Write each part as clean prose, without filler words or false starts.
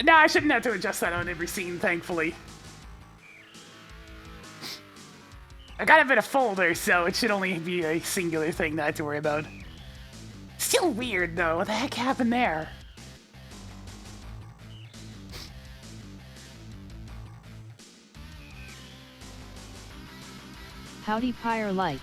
No, I shouldn't have to adjust that on every scene, thankfully. I got it in a folder, so it should only be a singular thing that I have to worry about. Still weird, though. What the heck happened there? Howdy, Pyre Light.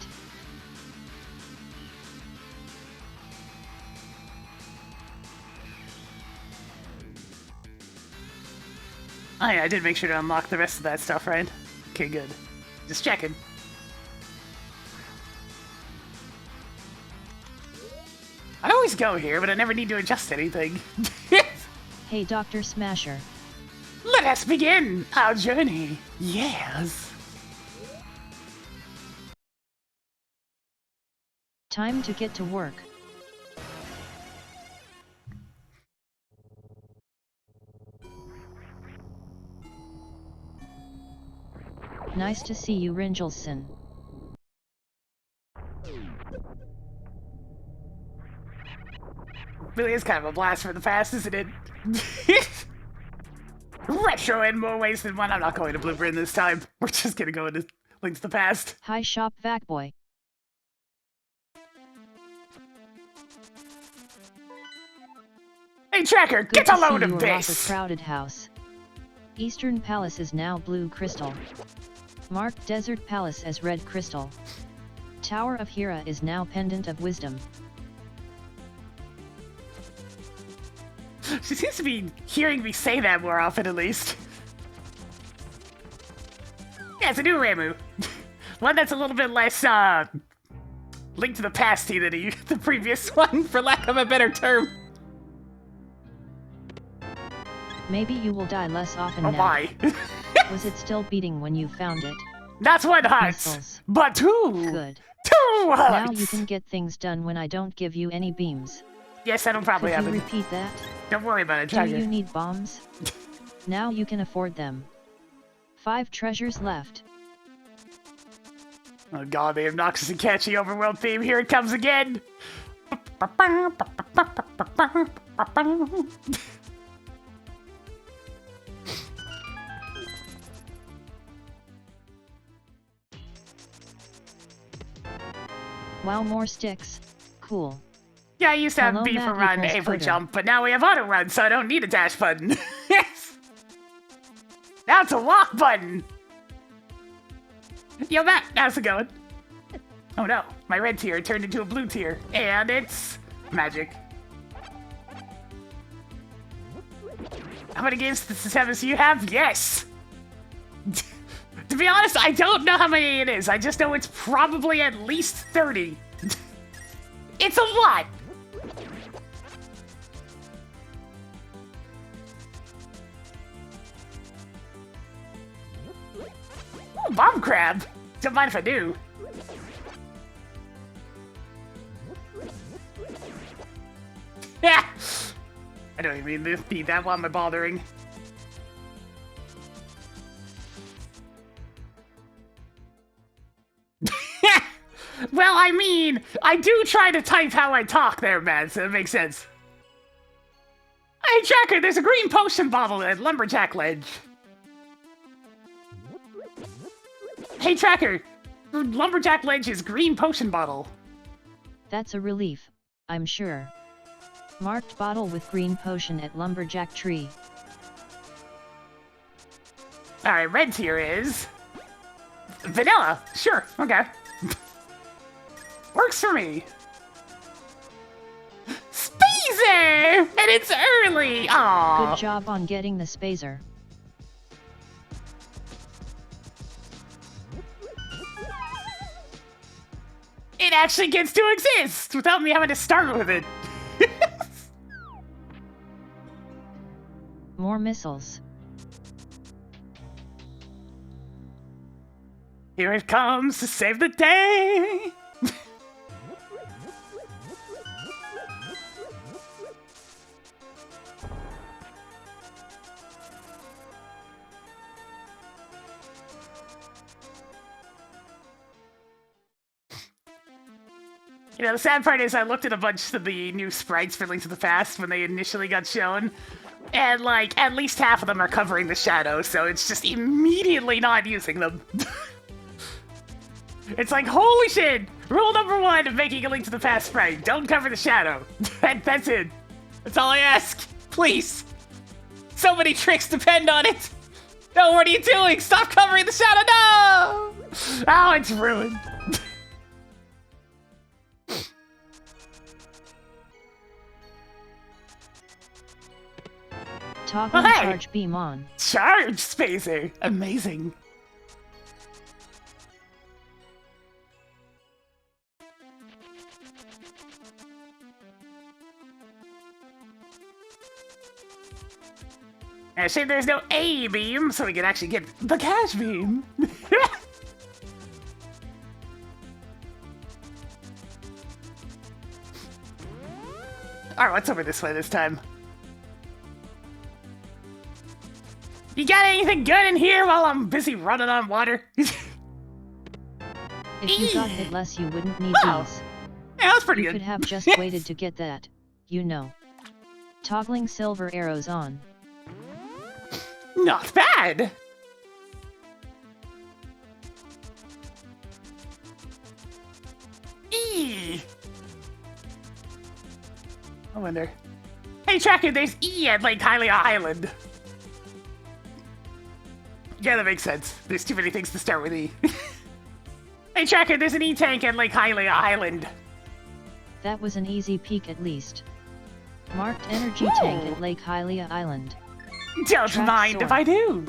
Oh yeah, I did make sure to unlock the rest of that stuff, right? Okay, good. Just checking. I always go here, but I never need to adjust anything. Hey, Dr. Smasher. Let us begin our journey. Yes. Time to get to work. Nice to see you, Ringelson. Really is kind of a blast from the past, isn't it? Retro in more ways than one. I'm not going to Blueprint this time. We're just gonna go into Link to the Past. Hi, Shop Vacboy. Hey, Tracker, Good get to a load see of you, this! Crowded house. Eastern Palace is now blue crystal. Mark Desert Palace as red crystal. Tower of Hera is now pendant of wisdom. She seems to be hearing me say that more often, at least. Yeah, it's a new Ramu. One that's a little bit less, Link to the Past-y than the previous one, for lack of a better term. Maybe you will die less often now. now. Why? Was it still beating when you found it? That's one hurts, Missiles. but two! Good. Two hurts! Now you can get things done when I don't give you any beams. Yes, that'll probably Could happen. you repeat that? Don't worry about it, Do Tracker. you need bombs? Now you can afford them. 5 treasures left. Oh god, the obnoxious and catchy overworld theme, here it comes again! Wow, more sticks. Cool. Yeah, I used to have Hello, B for Matt run, equals A for Twitter. jump, but now we have auto run, so I don't need a dash button. Yes! Now it's a walk button! Yo, Matt, how's it going? Oh no, my red tier turned into a blue tier, and it's magic. How many games does this have? You have? Yes! To be honest, I don't know how many it is. I just know it's probably at least 30. It's a lot! Ooh, bomb crab! Don't mind if I do. Yeah! I don't even need that. Why am I bothering? Well, I mean, I do try to type how I talk there, man, so it makes sense. Hey, Tracker, there's a green potion bottle at Lumberjack Ledge. Hey, Tracker, Lumberjack Ledge is green potion bottle. That's a relief, I'm sure. Marked bottle with green potion at Lumberjack Tree. Alright, red tier is... vanilla. Sure, okay. Works for me. Spazer! And it's early! Aww. Good job on getting the Spazer. It actually gets to exist without me having to start with it. More missiles. Here it comes to save the day. You know, the sad part is I looked at a bunch of the new sprites for Link to the Past when they initially got shown, And, like, at least half of them are covering the shadow, so it's just immediately not using them. It's like, holy shit! Rule number 1 of making a Link to the Past sprite, don't cover the shadow. That's it. That's all I ask. Please. So many tricks depend on it. No, what are you doing? Stop covering the shadow, no! Oh, it's ruined. Toggle hey! charge beam on. Charge spacer. Amazing. And shame there's no A beam, so we can actually get the cash beam. Alright, what's over this way this time? You got anything good in here while I'm busy running on water? If you got hit less, you wouldn't need these. Yeah, that's pretty You good. could have just waited to get that, you know. Toggling silver arrows on. Not bad! E. I wonder. Hey, Tracker, there's E at Lake Hylia Island. Yeah, that makes sense. There's too many things to start with E. Hey, Tracker, there's an E-tank at Lake Hylia Island. That was an easy peek at least. Marked energy tank at Lake Hylia Island. Don't Track mind sword. if I do.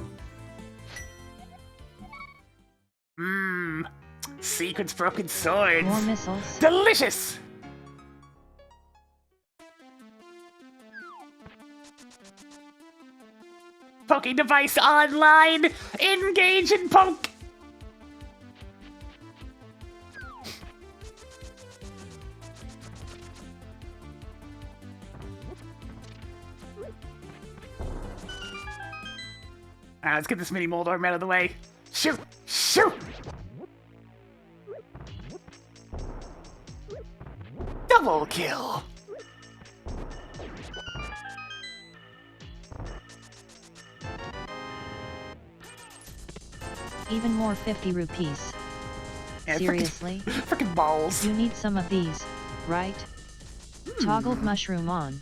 Sequence broken swords. More missiles. Delicious! Poking device online! Engage and poke! Alright, let's get this mini Moldorm out of the way. Shoot! Shoot! Double kill! Even more 50 rupees. Yeah, Seriously? Frickin' balls. You need some of these, right? Toggled mushroom on.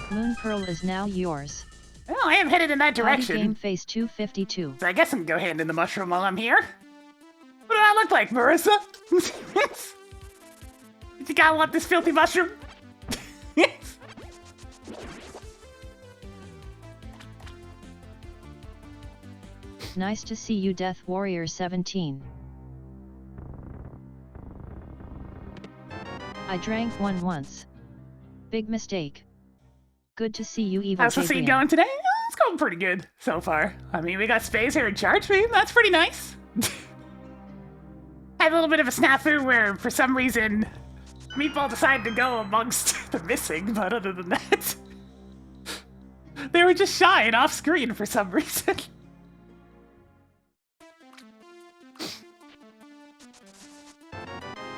Moon Pearl is now yours. Well, I am headed in that Howdy direction. Game Face 252. So I guess I can go hand in the mushroom while I'm here. What do I look like, Marissa? You think I want this filthy mushroom? Nice to see you, Death Warrior 17. I drank one once. Big mistake. Good to see you, Evil How's the scene Javian. going today? Oh, it's going pretty good so far. I mean, we got Space here in Charge Beam. That's pretty nice. Had a little bit of a snafu where, for some reason, Meatball decided to go amongst the missing, but other than that, they were just shy and off screen for some reason.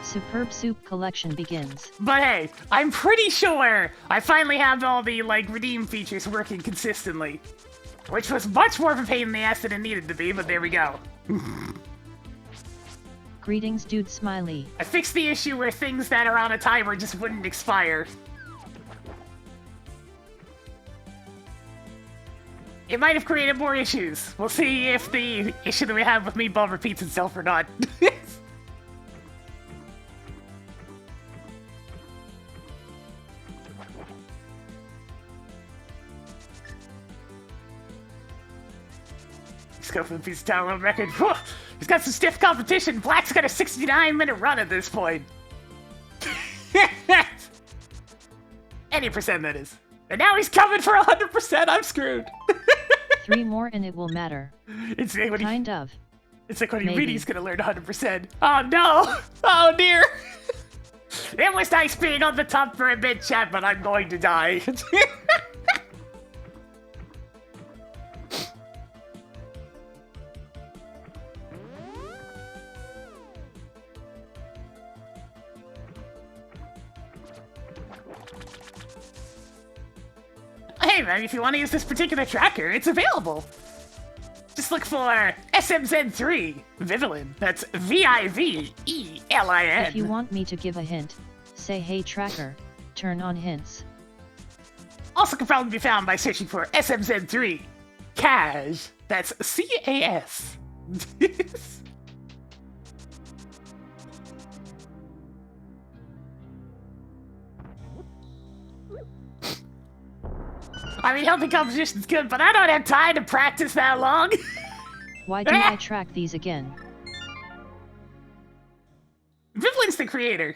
Superb Soup collection begins. But hey, I'm pretty sure I finally have all the, like, redeem features working consistently. Which was much more of a pain in the ass than it needed to be, but there we go. Greetings, Dude Smiley. I fixed the issue where things that are on a timer just wouldn't expire. It might have created more issues. We'll see if the issue that we have with Meatball repeats itself or not. Let's go for the piece of town world record. Whew, he's got some stiff competition. Black's got a 69-minute run at this point. Any percent, that is. And now he's coming for 100%. I'm screwed. 3 more and it will matter. It's like when he, Kind of. it's like when he Maybe. really is gonna learn 100%. Oh no! Oh dear! It was nice being on the top for a bit, chat, but I'm going to die. hey man, if you want to use this particular tracker, it's available. Just look for SMZ3 Vivelin. That's Vivelin. If you want me to give a hint, say hey tracker, turn on hints. Also can probably be found by searching for SMZ3 CAS. That's CAS. I mean, healthy composition's good, but I don't have time to practice that long. Why do I track these again? Vivelin's the creator.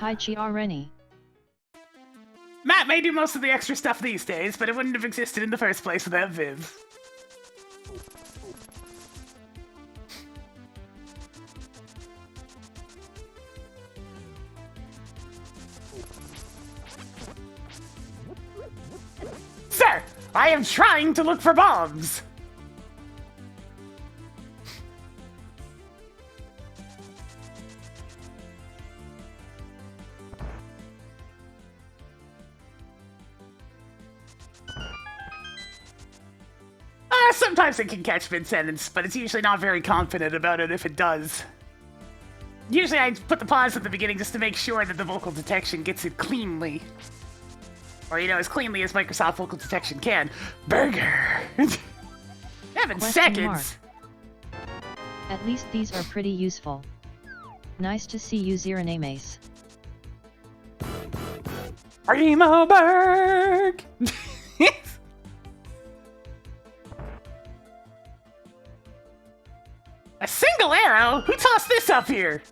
Hi Chiareni. Matt may do most of the extra stuff these days, but it wouldn't have existed in the first place without Viv. Sir, I am trying to look for bombs. Sometimes it can catch mid-sentence, but it's usually not very confident about it if it does. Usually I put the pause at the beginning just to make sure that the vocal detection gets it cleanly. Or, you know, as cleanly as Microsoft Vocal Detection can. Burger! 7 seconds! At least these are pretty useful. Nice to see you, Ziranames. Primo Berg! A single arrow? Who tossed this up here?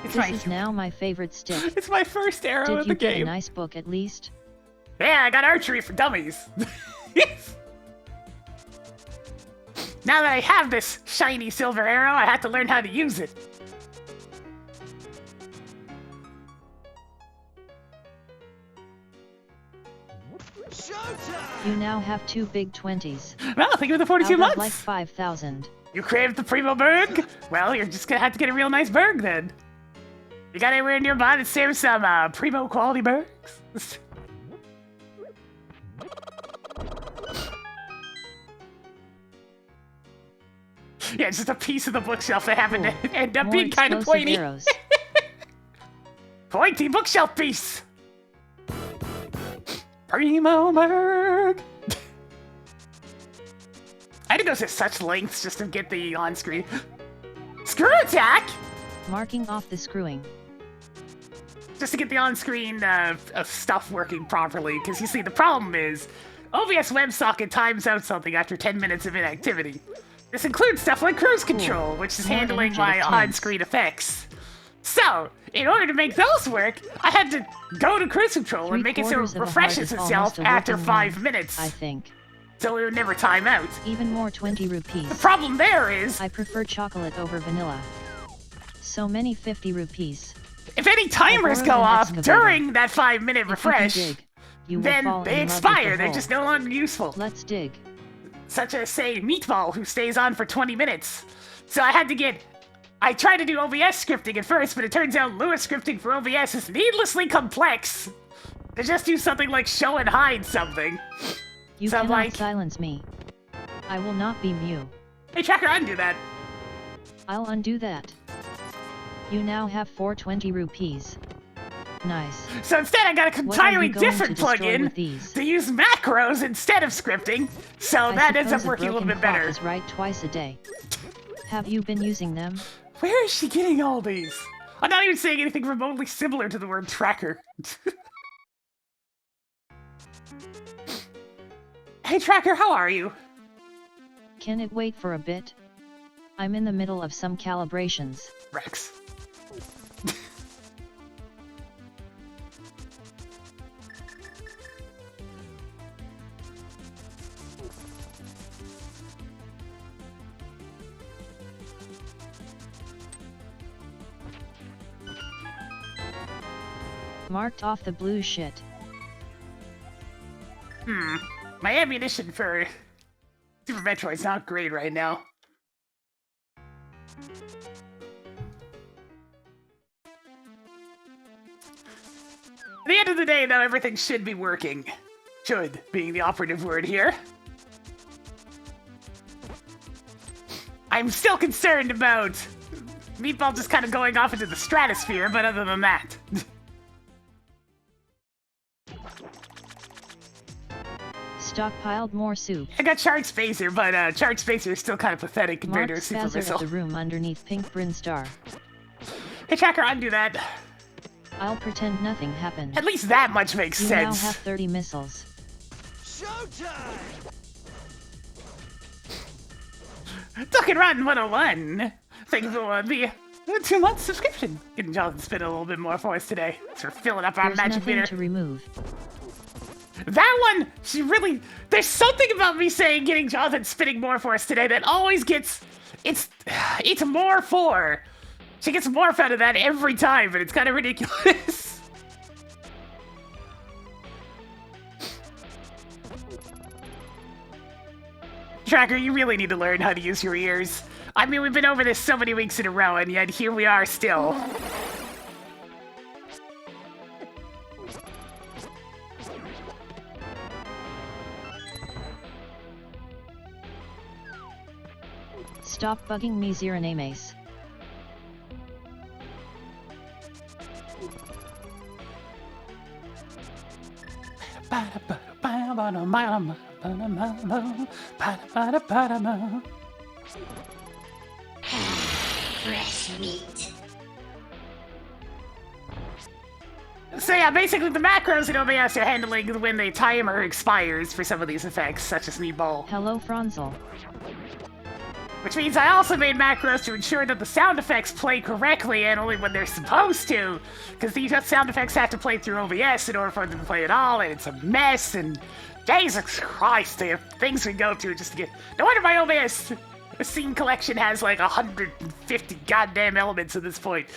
This is now my favorite stick. It's my first arrow in the game. Did you get a nice book at least? Yeah, I got archery for dummies. Now that I have this shiny silver arrow, I have to learn how to use it. You now have 2 big 20s. Well, think of the 42 months. Like 5,000. You craved the Primo Berg? Well, you're just gonna have to get a real nice Berg then. You got anywhere nearby that serves some Primo quality Bergs? Yeah, just a piece of the bookshelf that happened to end up being kind of pointy. Pointy bookshelf piece! Primo Berg! I had to go to such lengths just to get the on-screen. Screw attack! Marking off the screwing. Just to get the on-screen stuff working properly, because you see, the problem is, OBS WebSocket times out something after 10 minutes of inactivity. This includes stuff like cruise control, which is handling my on-screen effects. So, in order to make those work, I had to go to cruise control and make it so it refreshes itself after 5 minutes. I think. So it would never time out. Even more 20 rupees. The problem there is... I prefer chocolate over vanilla. So many 50 rupees. If any timers go off during that 5-minute refresh, then they expire. They're just no longer useful. Let's dig. Such as, say, Meatball, who stays on for 20 minutes. So I had to get... I tried to do OBS scripting at first, but it turns out Lua scripting for OBS is needlessly complex. To just do something like show and hide something. You so cannot silence me. I will not be Mew. Hey, Tracker, undo that. I'll undo that. You now have 420 rupees. Nice. So instead I got an entirely different plugin to use macros instead of scripting, so that ends up working a little bit better. Is right twice a day. Have you been using them? Where is she getting all these? I'm not even saying anything remotely similar to the word tracker. Hey Tracker, how are you? Can it wait for a bit? I'm in the middle of some calibrations. Rex. Marked off the blue shit. My ammunition for Super Metroid's not great right now. At the end of the day, though, everything should be working. Should being the operative word here. I'm still concerned about Meatball just kind of going off into the stratosphere, but other than that. Stockpiled more soup. I got Charge Spacer, but Charge Spacer is still kind of pathetic compared Mark to a Super Spazzer Missile. at the room underneath Pink Bryn Star. Hey, Tracker, undo that. I'll pretend nothing happened. At least that much makes You sense. now have 30 missiles. Showtime! Duck and Run 101. Thank you for the 2-month subscription. Getting Jonathan spin a little bit more for us today. So we're filling up our There's magic nothing meter. to remove. That one, she really... There's something about me saying getting Jonathan spinning more for us today that always gets... It's more for. She gets morph out of that every time, and it's kind of ridiculous. Tracker, you really need to learn how to use your ears. I mean, we've been over this so many weeks in a row, and yet here we are still. Stop bugging me, Ziranames. Fresh meat. So yeah, basically the macros in OBS are handling when the timer expires for some of these effects, such as Meatball. Hello, Franzel. Which means I also made macros to ensure that the sound effects play correctly and only when they're supposed to. Because these sound effects have to play through OBS in order for them to play at all, and it's a mess, and Jesus Christ, they have things we go through just to get... No wonder my OBS scene collection has like 150 goddamn elements at this point.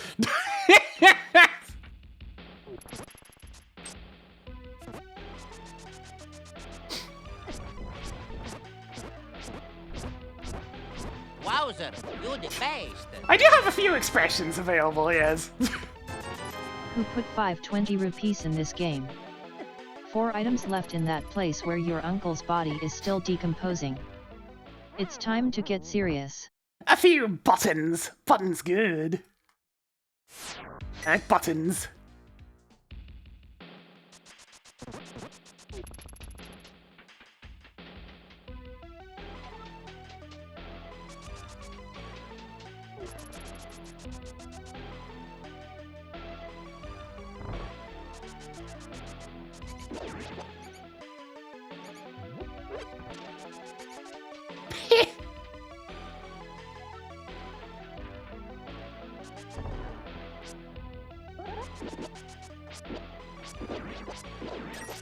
Wowzer, you're the best. I do have a few expressions available, yes. Who put 520 rupees in this game? 4 items left in that place where your uncle's body is still decomposing. It's time to get serious. A few buttons. Buttons good. I like buttons.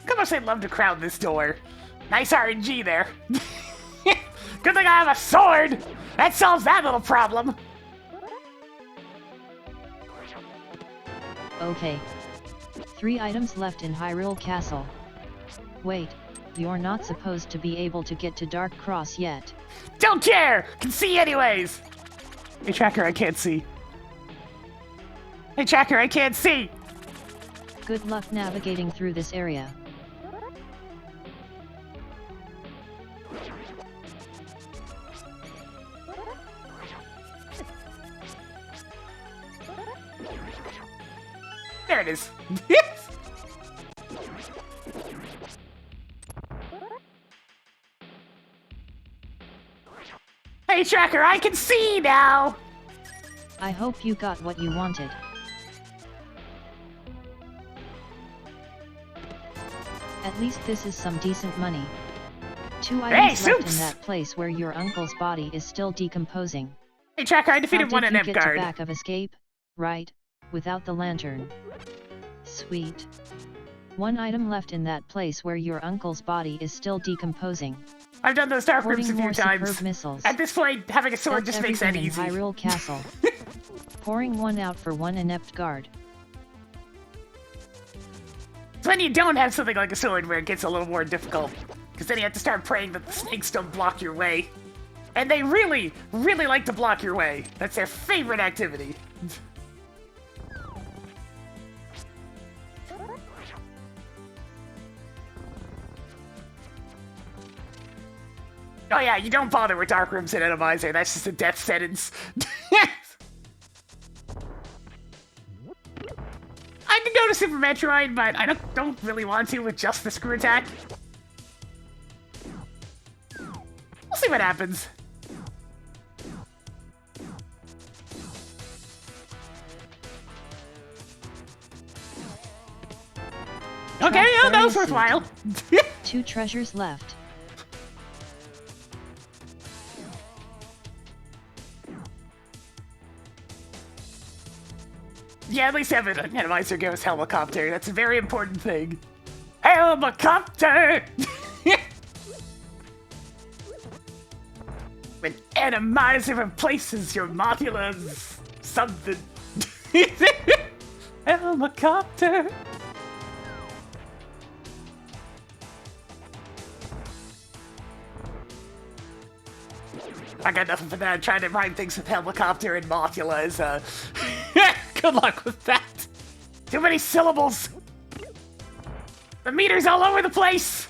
How much I'd love to crowd this door. Nice RNG there. Good thing I have a sword! That solves that little problem. Okay. 3 items left in Hyrule Castle. Wait, you're not supposed to be able to get to Dark Cross yet. Don't care! Can see anyways! Hey, Tracker, I can't see. Hey, Tracker, I can't see! Good luck navigating through this area. There it is. Hey, Tracker, I can see now! I hope you got what you wanted. At least this is some decent money. 2 items left in that place where your uncle's body is still decomposing. Hey, Tracker, I defeated How one did inept you get to guard. back of escape? Right, without the lantern. Sweet. 1 item left in that place where your uncle's body is still decomposing. I've done those dark rooms a few More times. superb missiles. At this point, having a sword That's just makes that everything easy. in Hyrule Castle. Pouring 1 out for 1 inept guard. It's when you don't have something like a sword where it gets a little more difficult. Because then you have to start praying that the snakes don't block your way. And they really, really like to block your way. That's their favorite activity. Oh yeah, you don't bother with Dark Rooms in Randomizer, that's just a death sentence. I can go to Super Metroid, but I don't really want to with just the screw attack. We'll see what happens. Okay, yeah, that was worthwhile. 2 treasures left. Yeah, at least have an Randomizer give us helicopter. That's a very important thing. Helicopter! When Randomizer replaces your modulars, something. Helicopter! I got nothing for that. Trying to rhyme things with helicopter and modula is, good luck with that. Too many syllables. The meter's all over the place.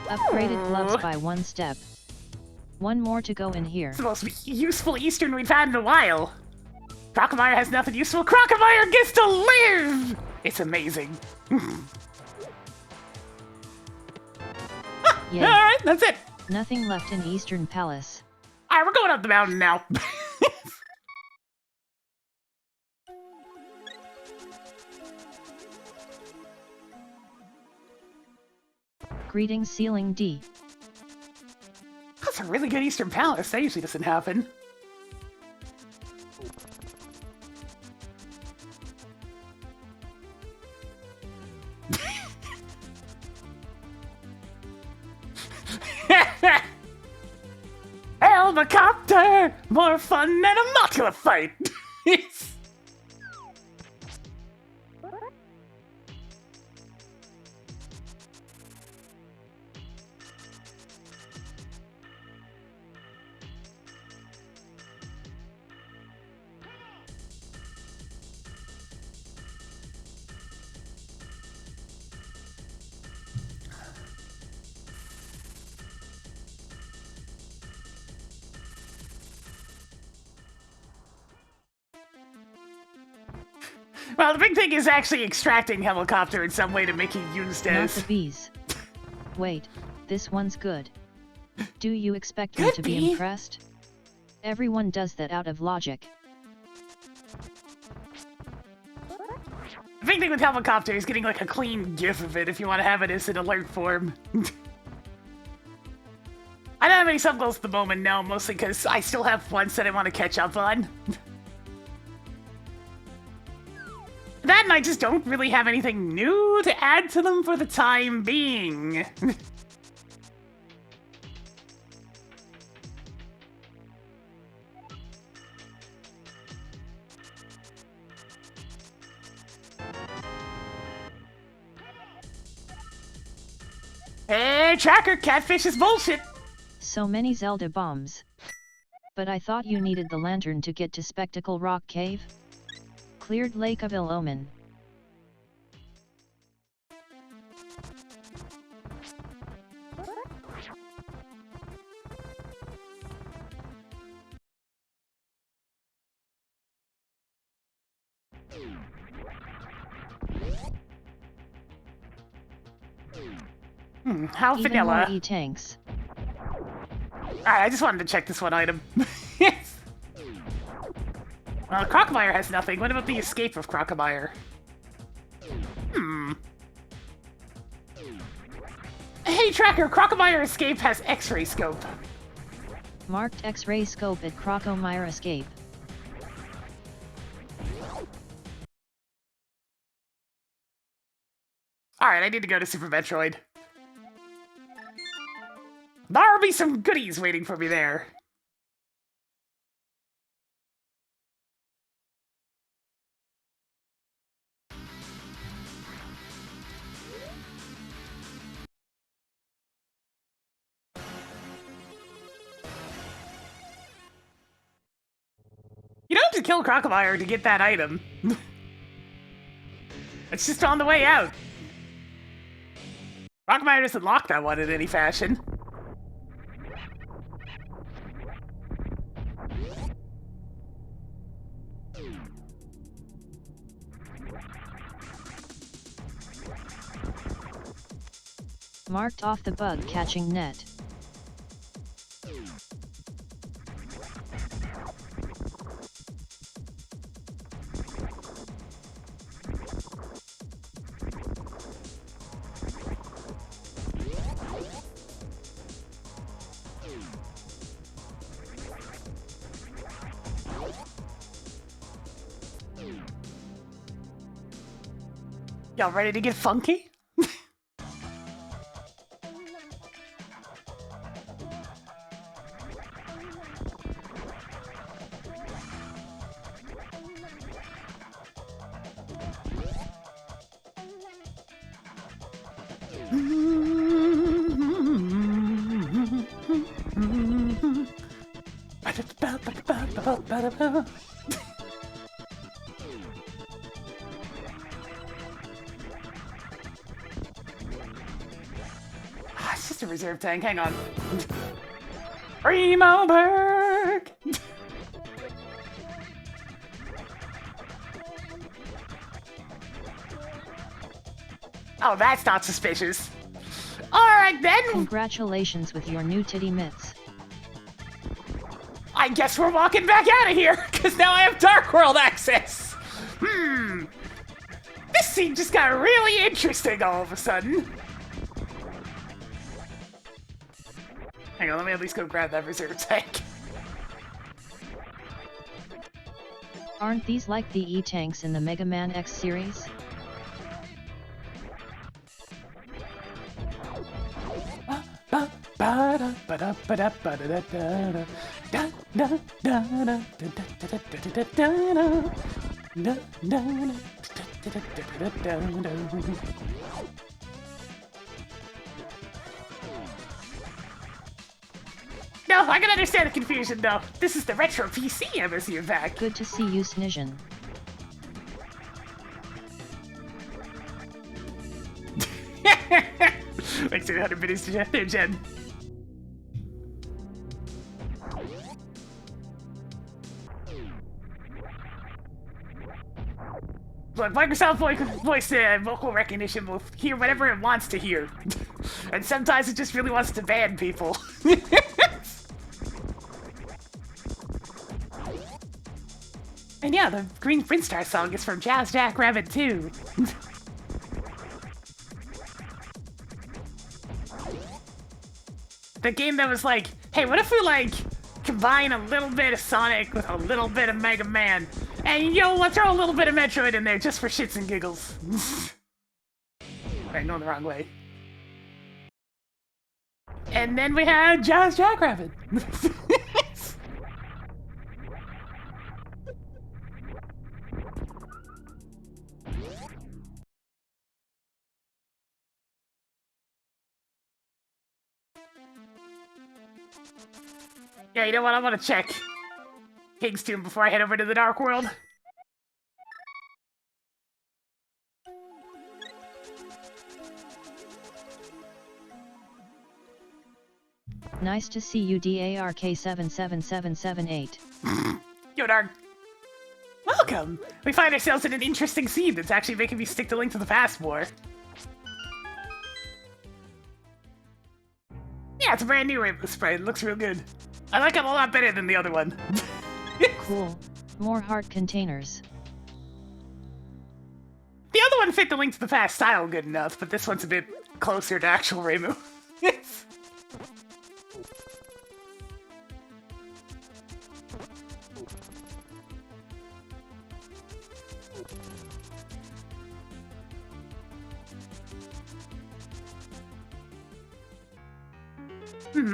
Upgraded gloves by 1 step. 1 more to go in here. It's the most useful Eastern we've had in a while. Crocomire has nothing useful. Crocomire gets to live! It's amazing. Yay. Alright, that's it. Nothing left in Eastern Palace. Alright, we're going up the mountain now. Greetings, Ceiling D. That's a really good Eastern Palace. That usually doesn't happen. Helicopter! More fun than a modular fight! Well, the big thing is actually extracting helicopter in some way to make it used Not as... the bees. Wait, this one's good. Do you expect me Could to be. be impressed? Everyone does that out of logic. The big thing with helicopter is getting like a clean GIF of it if you want to have it as an alert form. I don't have any sub-goals at the moment, no, mostly because I still have ones that I want to catch up on. That and I just don't really have anything new to add to them for the time being. Hey, Tracker, catfish is bullshit! So many Zelda bombs. But I thought you needed the lantern to get to Spectacle Rock Cave? Cleared Lake of Ill Omen. How Even vanilla. more E-tanks. Alright, I just wanted to check this one item. Well, Crocomire has nothing. What about the escape of Crocomire? Hey, Tracker, Crocomire escape has X-ray scope. Marked X-ray scope at Crocomire Escape. Alright, I need to go to Super Metroid. There'll be some goodies waiting for me there. to kill Crocodile to get that item. It's just on the way out. Crocodile doesn't lock that one in any fashion. Marked off the bug catching net. Y'all ready to get funky? It's just a reserve tank, hang on. Primo Berg! Oh, that's not suspicious. Alright then! Congratulations with your new titty mitts. I guess we're walking back out of here, because now I have Dark World access! This scene just got really interesting all of a sudden. Hang on, let me at least go grab that reserve tank. Aren't these like the E-tanks in the Mega Man X series? No, I can understand the confusion though. This is the retro PC embassy back. Good to see you, Snision. Thanks 100 minutes to there, Jen. Look, Microsoft voice vocal recognition will hear whatever it wants to hear. And sometimes it just really wants to ban people. And yeah, the Green Prince Star song is from Jazz Jack Rabbit 2. The game that was like, hey, what if we like combine a little bit of Sonic with a little bit of Mega Man? And let's throw a little bit of Metroid in there just for shits and giggles. Right, going the wrong way. And then we had Jazz Jackrabbit. Yeah, you know what? I want to check King's Tomb before I head over to the Dark World. Nice to see you, DARK77778. Yo, Dark. Welcome! We find ourselves in an interesting scene that's actually making me stick to Link to the Past more. Yeah, it's a brand new Rainbow Sprite. It looks real good. I like it a lot better than the other one. Cool. More heart containers. The other one fit the Link to the Past style good enough, but this one's a bit closer to actual Reimu.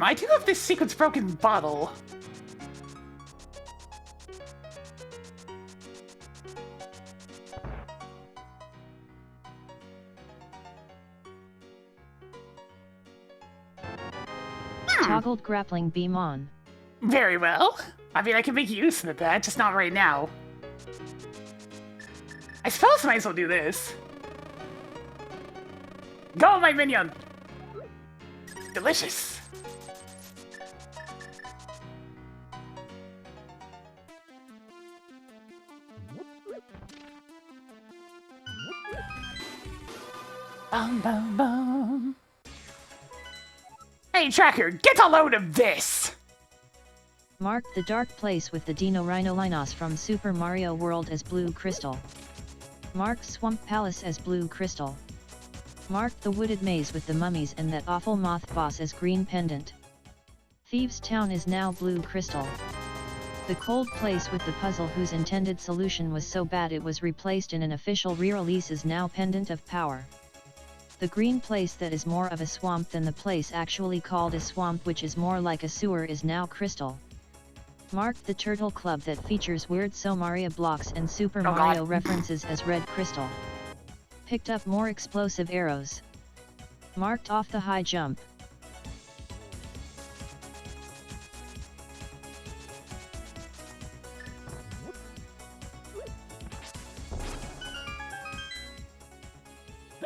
I do have this sequence broken bottle. Toggled grappling beam on. Very well. I mean, I can make use of that, just not right now. I suppose I might as well do this. Go, my minion! Delicious! Bum, bum, bum. Hey, Tracker, get a load of this! Mark the dark place with the Dino Rhinolinos from Super Mario World as blue crystal. Mark Swamp Palace as blue crystal. Mark the wooded maze with the mummies and that awful moth boss as green pendant. Thieves Town is now blue crystal. The cold place with the puzzle whose intended solution was so bad it was replaced in an official re-release is now Pendant of Power. The green place that is more of a swamp than the place actually called a swamp which is more like a sewer is now Crystal. Mark the Turtle Club that features weird Mario blocks and Super Mario references as Red Crystal. Picked up more explosive arrows. Marked off the high jump.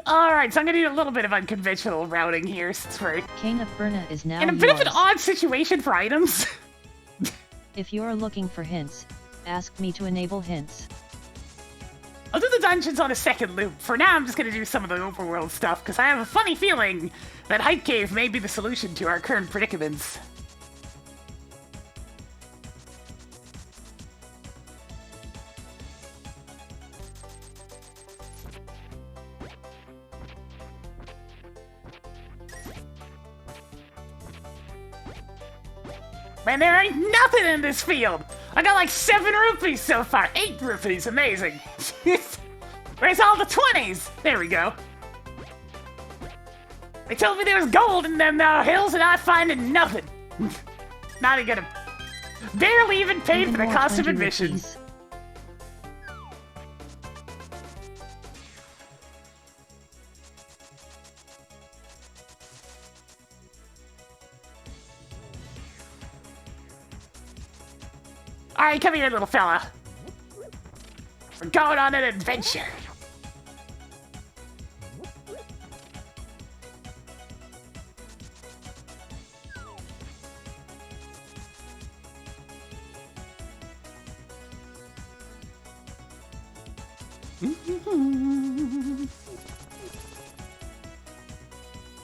Alright, so I'm gonna do a little bit of unconventional routing here, since we're Cane of Berna is now in a bit of an yours. odd situation for items. If you're looking for hints, ask me to enable hints. I'll do the dungeons on a second loop. For now, I'm just gonna do some of the overworld stuff, because I have a funny feeling that Hype Cave may be the solution to our current predicaments. Man, there ain't nothing in this field! I got like 7 rupees so far! 8 rupees, amazing! Where's all the 20s? There we go. They told me there was gold in them hills and I finding nothing. Not even gonna... Barely even paid for the cost of admission. Rupees. Alright, come here, little fella. We're going on an adventure.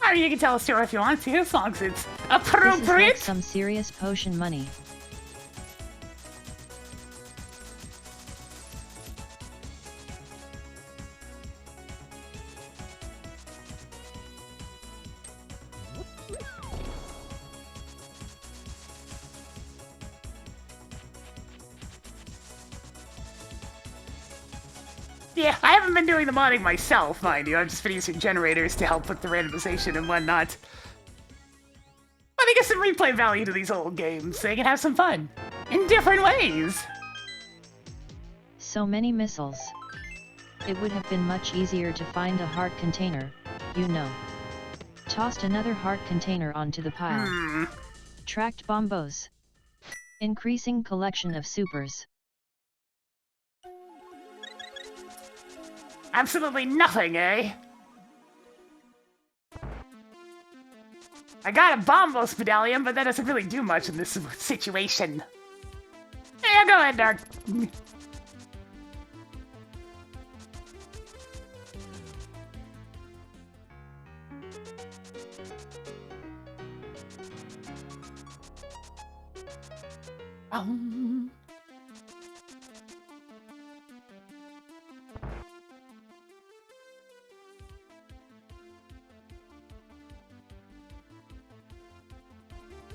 I mean, you can tell a story if you want to, as long as it's This is like appropriate. some serious potion money. Yeah, I haven't been doing the modding myself, mind you. I've just been using generators to help with the randomization and whatnot. But I guess some replay value to these old games, so you can have some fun. In different ways. So many missiles. It would have been much easier to find a heart container, you know. Tossed another heart container onto the pile. Tracked bombos. Increasing collection of supers. Absolutely nothing, eh? I got a Bombos medallion, but that doesn't really do much in this situation. Yeah, go ahead, Dark.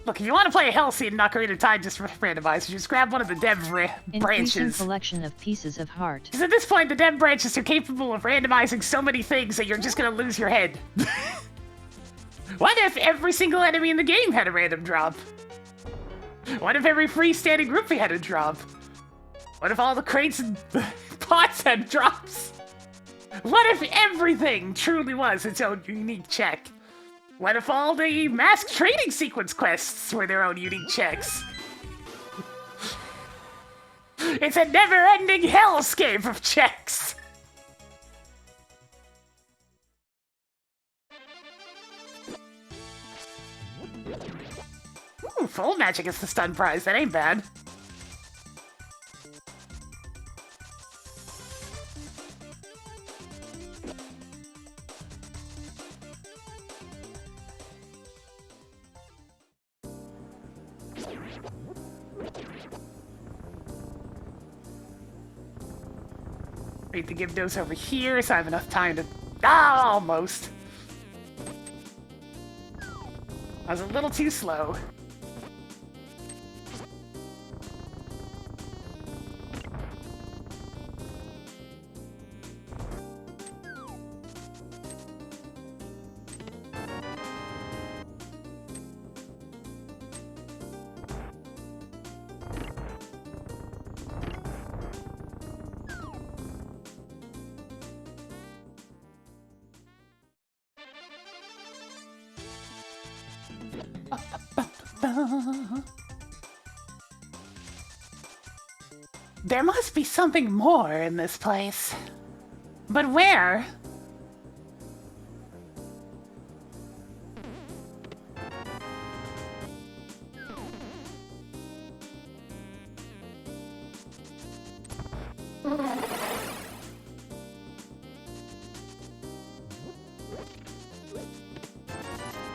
Look, if you want to play a Hell Seed and Ocarina of Time just for randomizer, just grab one of the dev Increasing branches. collection of pieces of heart. Because at this point, the dev branches are capable of randomizing so many things that you're just gonna lose your head. What if every single enemy in the game had a random drop? What if every freestanding groupie had a drop? What if all the crates and pots had drops? What if everything truly was its own unique check? What if all the mask trading sequence quests were their own unique checks? It's a never-ending hellscape of checks. Ooh, full magic is the stun prize. That ain't bad. Need to give those over here so I have enough time to... Ah, almost. I was a little too slow. There must be something more in this place. But where?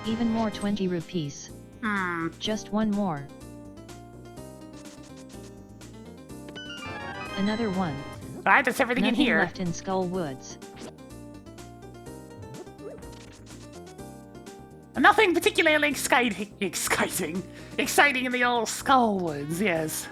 Even more 20 rupees. Just one more. Another one. Alright, that's everything Nothing in here. left in Skull Woods. Nothing particularly exciting in the old Skull Woods, yes.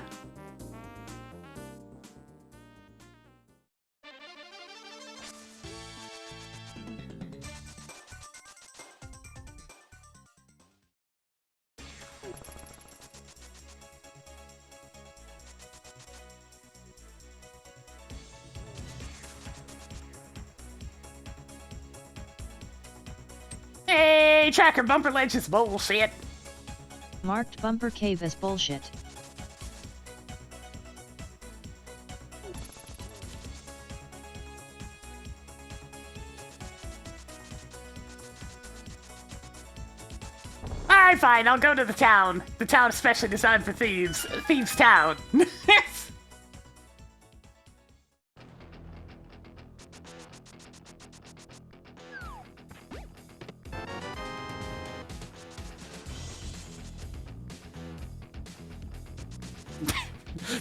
Hey, Tracker Bumper Ledge is bullshit. Marked Bumper Cave as bullshit. Alright, fine, I'll go to the town. The town especially designed for thieves. Thieves Town.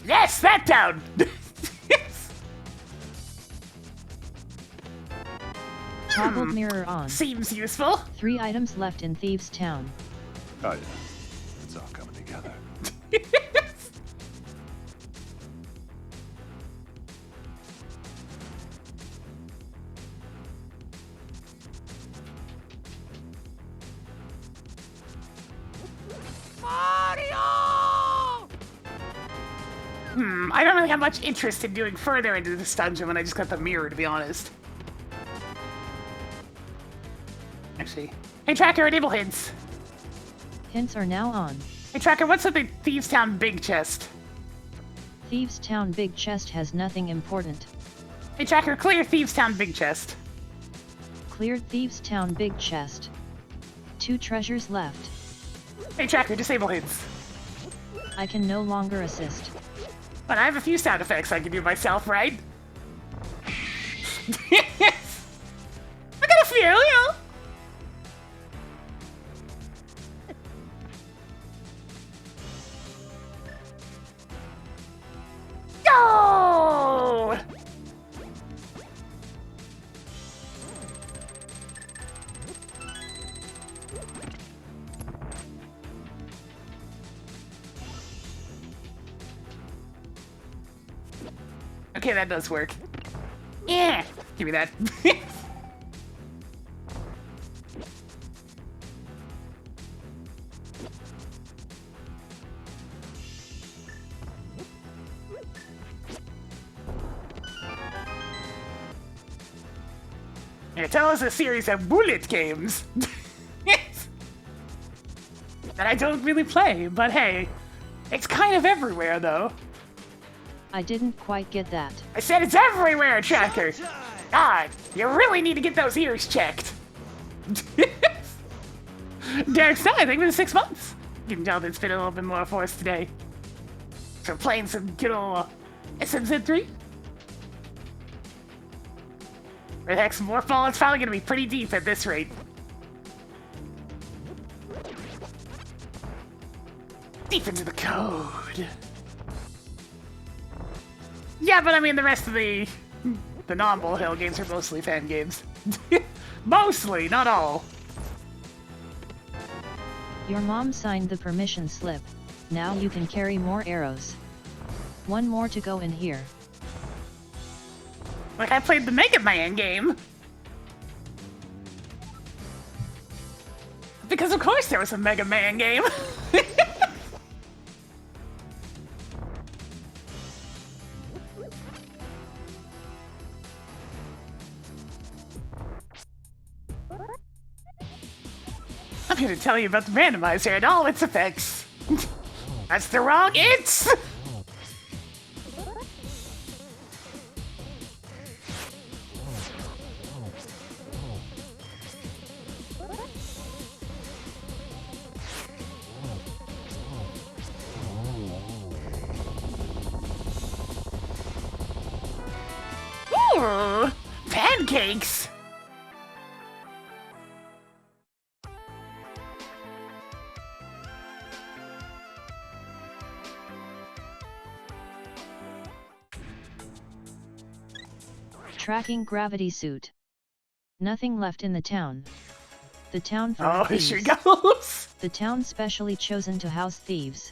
Yes, that town! Toggled mirror on. Seems useful. 3 items left in Thieves Town. Oh yeah, it's all coming together. I don't really have much interest in doing further into this dungeon when I just got the mirror, to be honest. Actually. Hey, Tracker, enable hints. Hints are now on. Hey, Tracker, what's with the Thieves Town big chest? Thieves Town big chest has nothing important. Hey, Tracker, clear Thieves Town big chest. Cleared Thieves Town big chest. 2 treasures left. Hey, Tracker, disable hints. I can no longer assist. But I have a few sound effects I can do myself, right? I got a few, you know. Go! Okay, that does work. Yeah, give me that. Yeah, tell us a series of bullet games that I don't really play, but hey, it's kind of everywhere though. I didn't quite get that. I said it's everywhere, Tracker! God, you really need to get those ears checked. Derek's done, I think, for 6 months. You can tell that it's been a little bit more for us today. So playing some good old SMZ3. Where the heck, some more fall, it's probably gonna be pretty deep at this rate. Deep into the code. Yeah, but I mean, the rest of the non-Bull Hill games are mostly fan games. Mostly, not all. Your mom signed the permission slip. Now you can carry more arrows. One more to go in here. Like I played the Mega Man game. Because of course there was a Mega Man game. I'm here to tell you about the randomizer and all its effects. That's the wrong "it's"! Ooh, pancakes! Tracking gravity suit. Nothing left in the town. The town for Oh, thieves. here she goes! The town specially chosen to house thieves.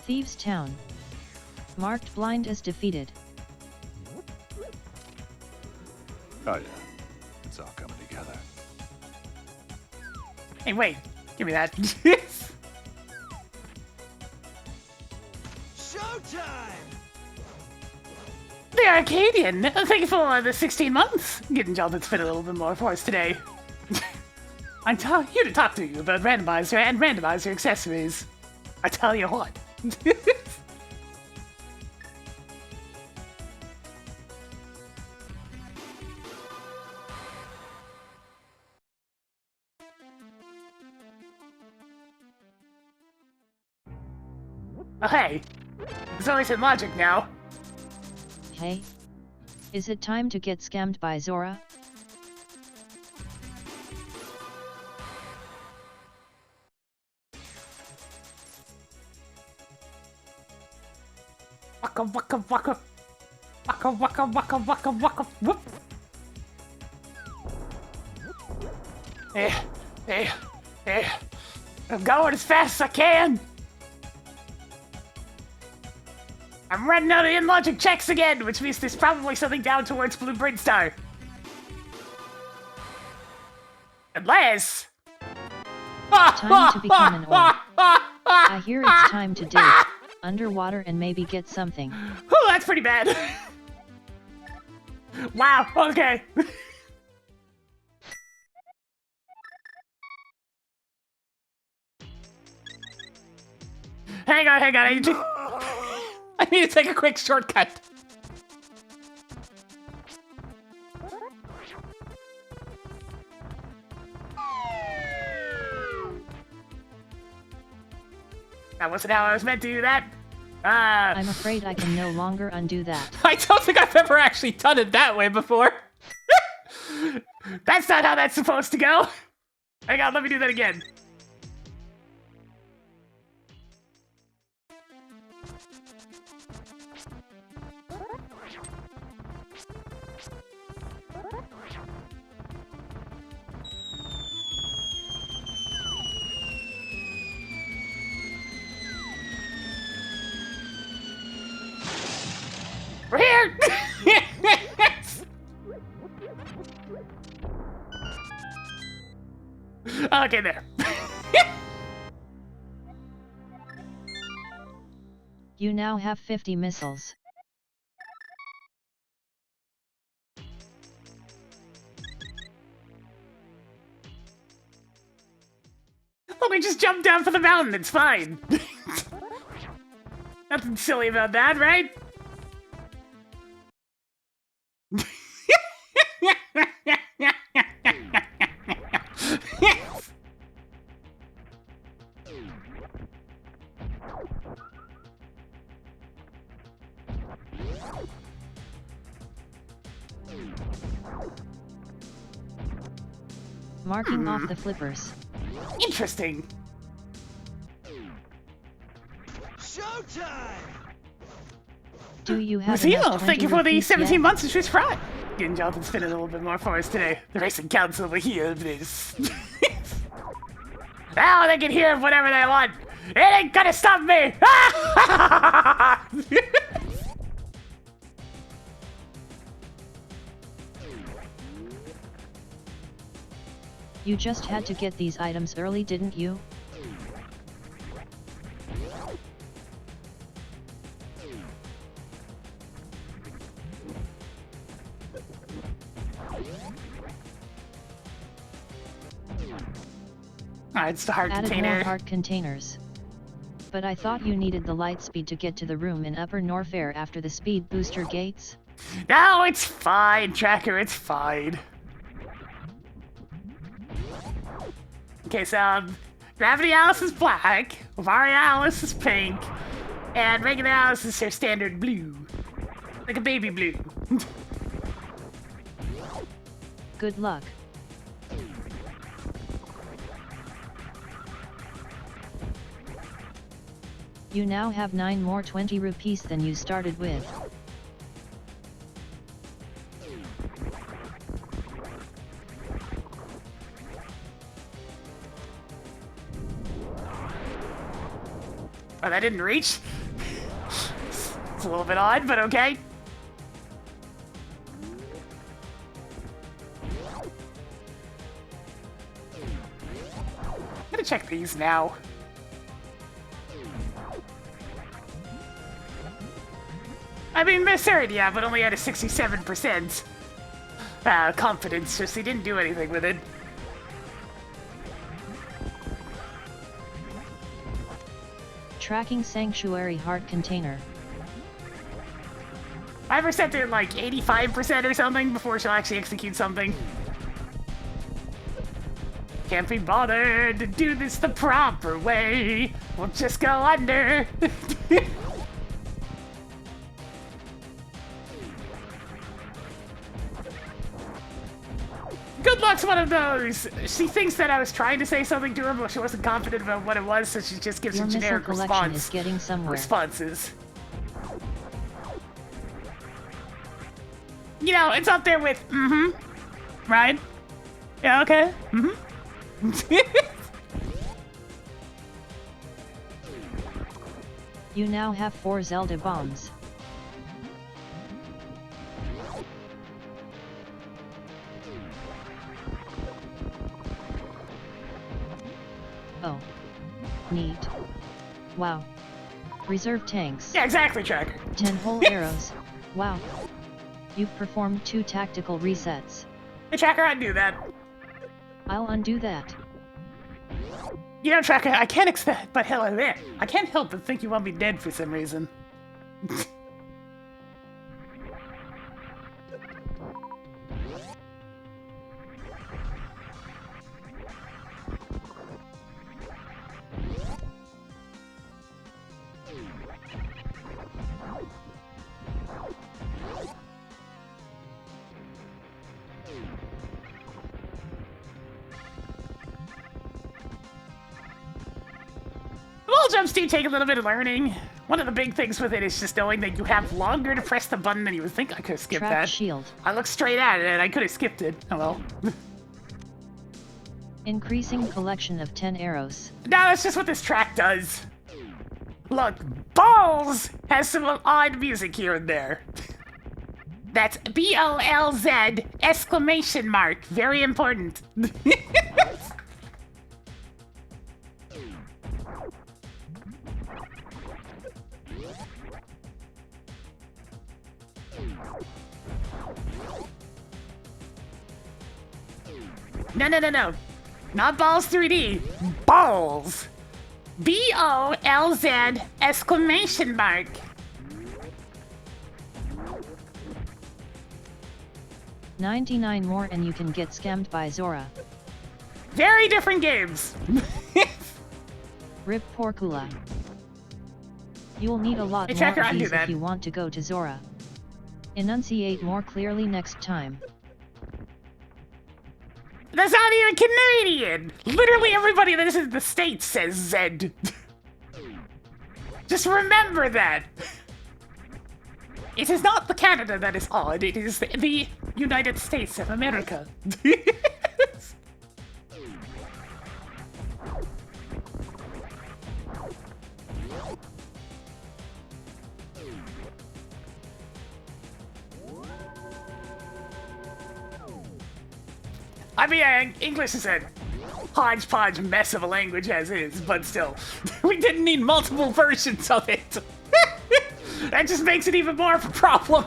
Thieves Town. Marked blind as defeated. Oh yeah, it's all coming together. Hey, wait. Give me that. Showtime! The Arcadian! Thank you for the 16 months! Getting y'all that's fit a little bit more for us today. I'm here to talk to you about randomizer and randomizer accessories. I tell you what. Oh, hey. There's always in logic now. Hey? Is it time to get scammed by Zora? Waka waka waka. Waka waka waka waka waka whoop. Hey. I'm going as fast as I can. I'm running out of in-logic checks again, which means there's probably something down towards Blue Bird Star. Unless... Time to become an orc. I hear it's time to dig underwater and maybe get something. Oh, that's pretty bad. Wow, okay. Hang on, I need to take a quick shortcut. That wasn't how I was meant to do that. I'm afraid I can no longer undo that. I don't think I've ever actually done it that way before. That's not how that's supposed to go. Hang on, let me do that again. We're here! Okay, there. You now have 50 missiles. Let me just jump down for the mountain, it's fine. Nothing silly about that, right? Marking off the flippers. Interesting. Showtime! Do you have Zeno, enough 20 thank you for the rupees 17 yet? months of Swiss Pride. Getting Jonathan spinning a little bit more for us today. The racing council will hear this. Now they can hear whatever they want. It ain't gonna stop me! You just had to get these items early, didn't you? Alright, it's the heart Added container. more heart containers. But I thought you needed the light speed to get to the room in Upper Norfair after the speed booster gates? No, it's fine, Tracker, it's fine. Okay, so, Gravity Alice is black, Varia Alice is pink, and regular Alice is her standard blue. Like a baby blue. Good luck. You now have 9 more 20 rupees than you started with. Oh, that didn't reach? It's a little bit odd, but okay. I'm gonna check these now. I mean, Miss Third, yeah, but only had a 67% confidence, so he didn't do anything with it. Tracking Sanctuary Heart Container. I ever set her like 85% or something before she'll actually execute something. Can't be bothered to do this the proper way. We'll just go under. Good luck's one of those. She thinks that I was trying to say something to her, but she wasn't confident about what it was, so she just gives Your a missile generic collection is getting somewhere. responses. You know, it's up there with right? Yeah, okay. You now have 4 Zelda bombs. Oh. Neat. Wow. Reserve tanks. Yeah, exactly, Tracker. 10 whole arrows. Wow. You've performed 2 tactical resets. Hey, Tracker, I knew that. I'll undo that. You know, Tracker, I can't expect, but hell, I can't help but think you want me dead for some reason. Wall jumps do take a little bit of learning. One of the big things with it is just knowing that you have longer to press the button than you would think. I could have skipped Track that. shield. I looked straight at it and I could have skipped it. Oh well. Increasing collection of 10 arrows. No, that's just what this track does. Look, Balls has some odd music here and there. That's BOLZ exclamation mark. Very important. No. Not Balls 3D. Balls. BOLZ exclamation mark. $99 more and you can get scammed by Zora. Very different games. Rip Porkula. You'll need a lot Hey, more Tracker, of undo these that. if you want to go to Zora. Enunciate more clearly next time. That's not even Canadian! Literally everybody that is in the States says Zed. Just remember that! It is not the Canada that is odd, it is the United States of America. I mean, English is a hodgepodge mess of a language as is, but still, we didn't need multiple versions of it. That just makes it even more of a problem.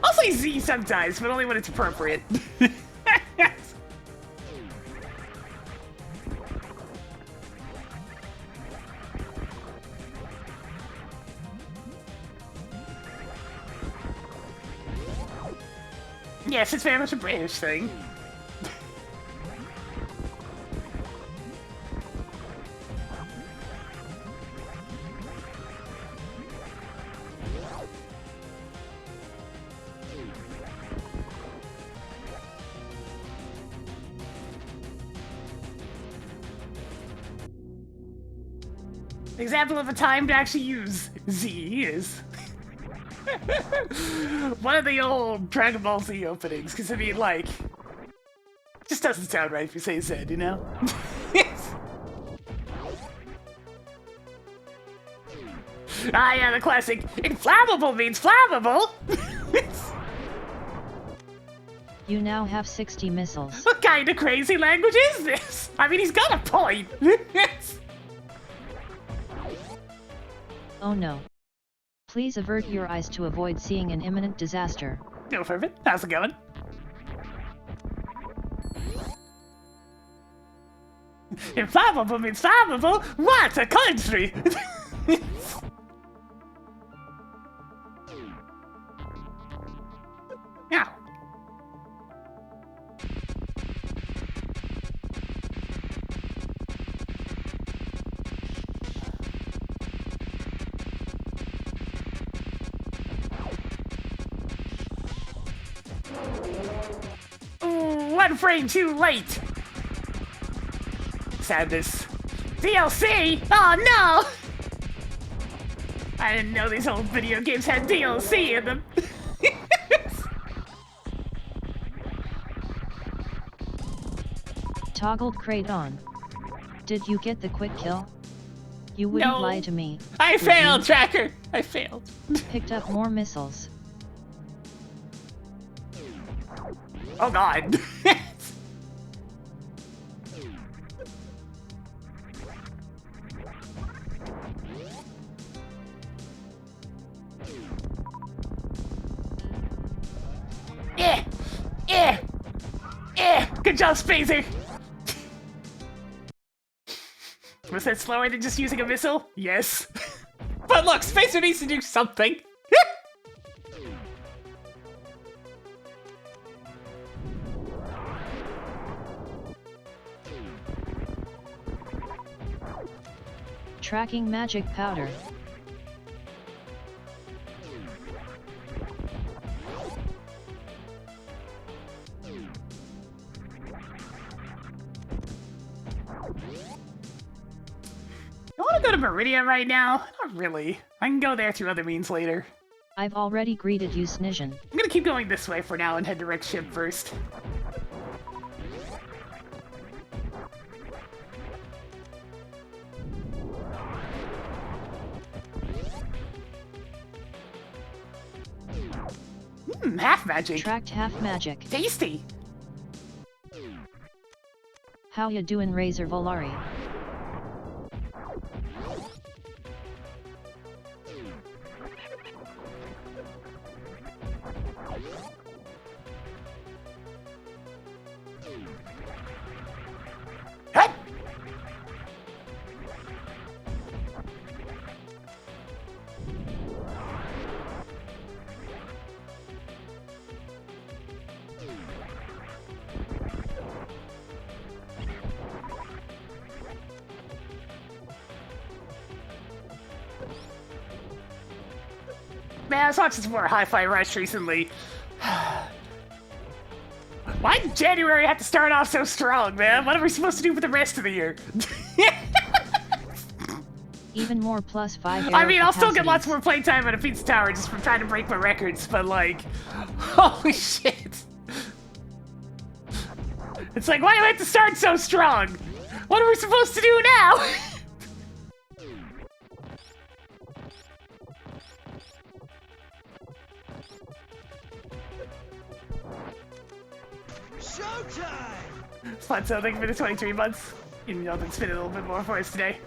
I'll say Z sometimes, but only when it's appropriate. Yes, it's very much a British thing. Example of a time to actually use Z is one of the old Dragon Ball Z openings, because I mean, like, just doesn't sound right if you say Z, you know? Ah, yeah, the classic, inflammable means flammable! You now have 60 missiles. What kind of crazy language is this? I mean, he's got a point. Oh no. Please avert your eyes to avoid seeing an imminent disaster. No, perfect. How's it going? Inflammable means flammable? What a country! Ow. Ooh, 1 frame too late! Sadness. DLC? Oh no! I didn't know these old video games had DLC in them. Toggled crate on. Did you get the quick kill? You wouldn't No. lie to me. I would failed, you? Tracker! I failed. Picked up more missiles. Oh god. Good job, Spacer! Was that slower than just using a missile? Yes. But look, Spacer needs to do something. Tracking magic powder. I want to go to Meridian right now. Not really. I can go there through other means later. I've already greeted you, Snision. I'm gonna keep going this way for now and head to Rick's ship first. Half magic. Tracked half magic. Tasty. How ya doin', Razor Volari? Hey! Man, I was watching some more Hi-Fi Rush recently. Why did January have to start off so strong, man? What are we supposed to do for the rest of the year? Even more +5 I mean, I'll still get capacities. lots more playtime at a Pizza Tower just from trying to break my records, but like, holy shit. It's like, why do I have to start so strong? What are we supposed to do now? Showtime! Splatzo, thank you for the 23 months. Even though I've been spinning a little bit more for us today.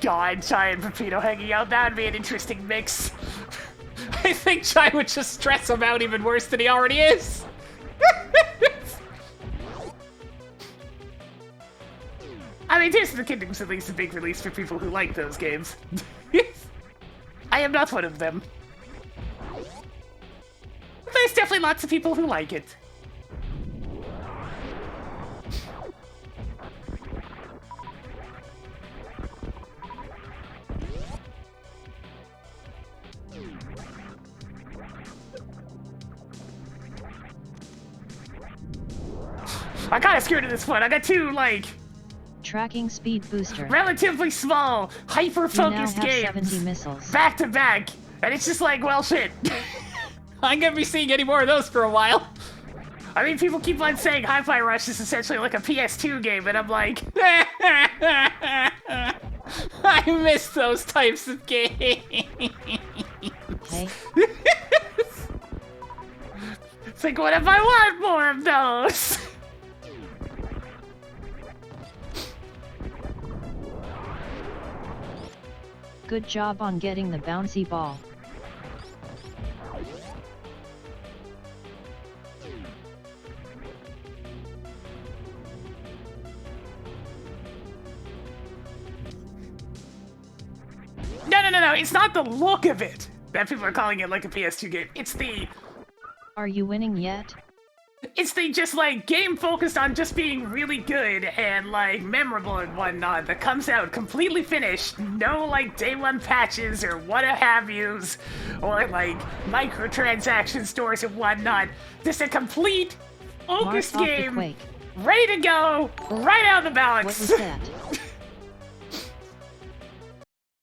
God, Chai and Pepito hanging out, that would be an interesting mix. I think Chai would just stress him out even worse than he already is. I mean, Tears of the Kingdom's at least a big release for people who like those games. I am not one of them. There's definitely lots of people who like it. I got of scared of this one. I got two, like, Tracking speed booster. relatively small, hyper-focused You now have games 70 missiles. back to back, and it's just like, well, shit. I'm gonna be seeing any more of those for a while. I mean, people keep on saying Hi-Fi Rush is essentially like a PS2 game, and I'm like, I miss those types of games. Hey, It's like, what if I want more of those? good job on getting the bouncy ball. No, it's not the look of it that people are calling it like a PS2 game. It's the Are you winning yet? just like game focused on just being really good and like memorable and whatnot that comes out completely finished, no like day one patches or what have yous, or like microtransaction stores and whatnot. Just a complete focused Mark off the game, Quake. ready to go, right out of the What was box. that?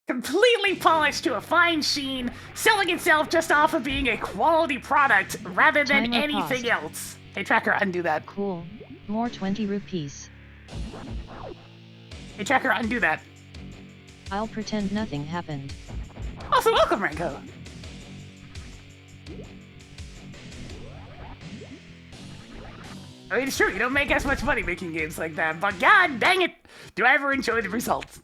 Completely polished to a fine sheen, selling itself just off of being a quality product rather than Timer anything paused. else. Hey Tracker, undo that. Cool. More 20 rupees. Hey Tracker, undo that. I'll pretend nothing happened. Also, welcome, Ranko. I mean, it's true, you don't make as much money making games like that, but god dang it, do I ever enjoy the results.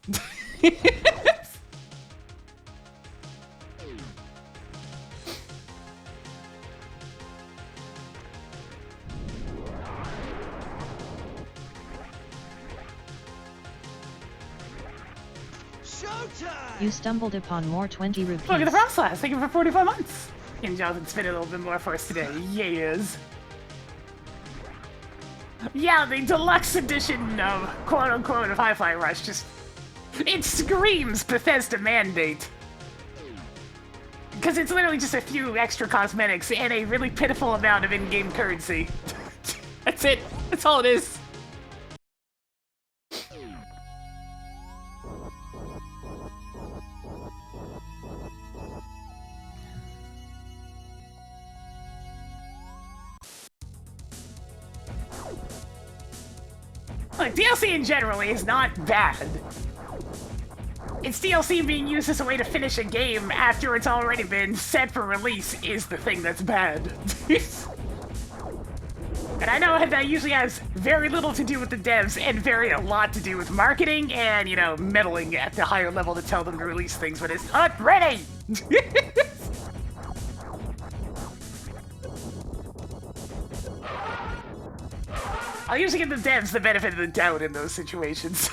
Showtime! You stumbled upon more 20 rupees. Look at the Frost Slash, thank you for 45 months. And Jonathan spin it a little bit more for us today. Yes. Yeah, the deluxe edition of quote-unquote of Hi-Fi Rush just... It screams Bethesda mandate. Because it's literally just a few extra cosmetics and a really pitiful amount of in-game currency. That's it. That's all it is. Look, DLC in general is not bad. It's DLC being used as a way to finish a game after it's already been set for release is the thing that's bad. And I know that usually has very little to do with the devs and very a lot to do with marketing and, you know, meddling at the higher level to tell them to release things when it's not ready! I'll usually give the devs the benefit of the doubt in those situations.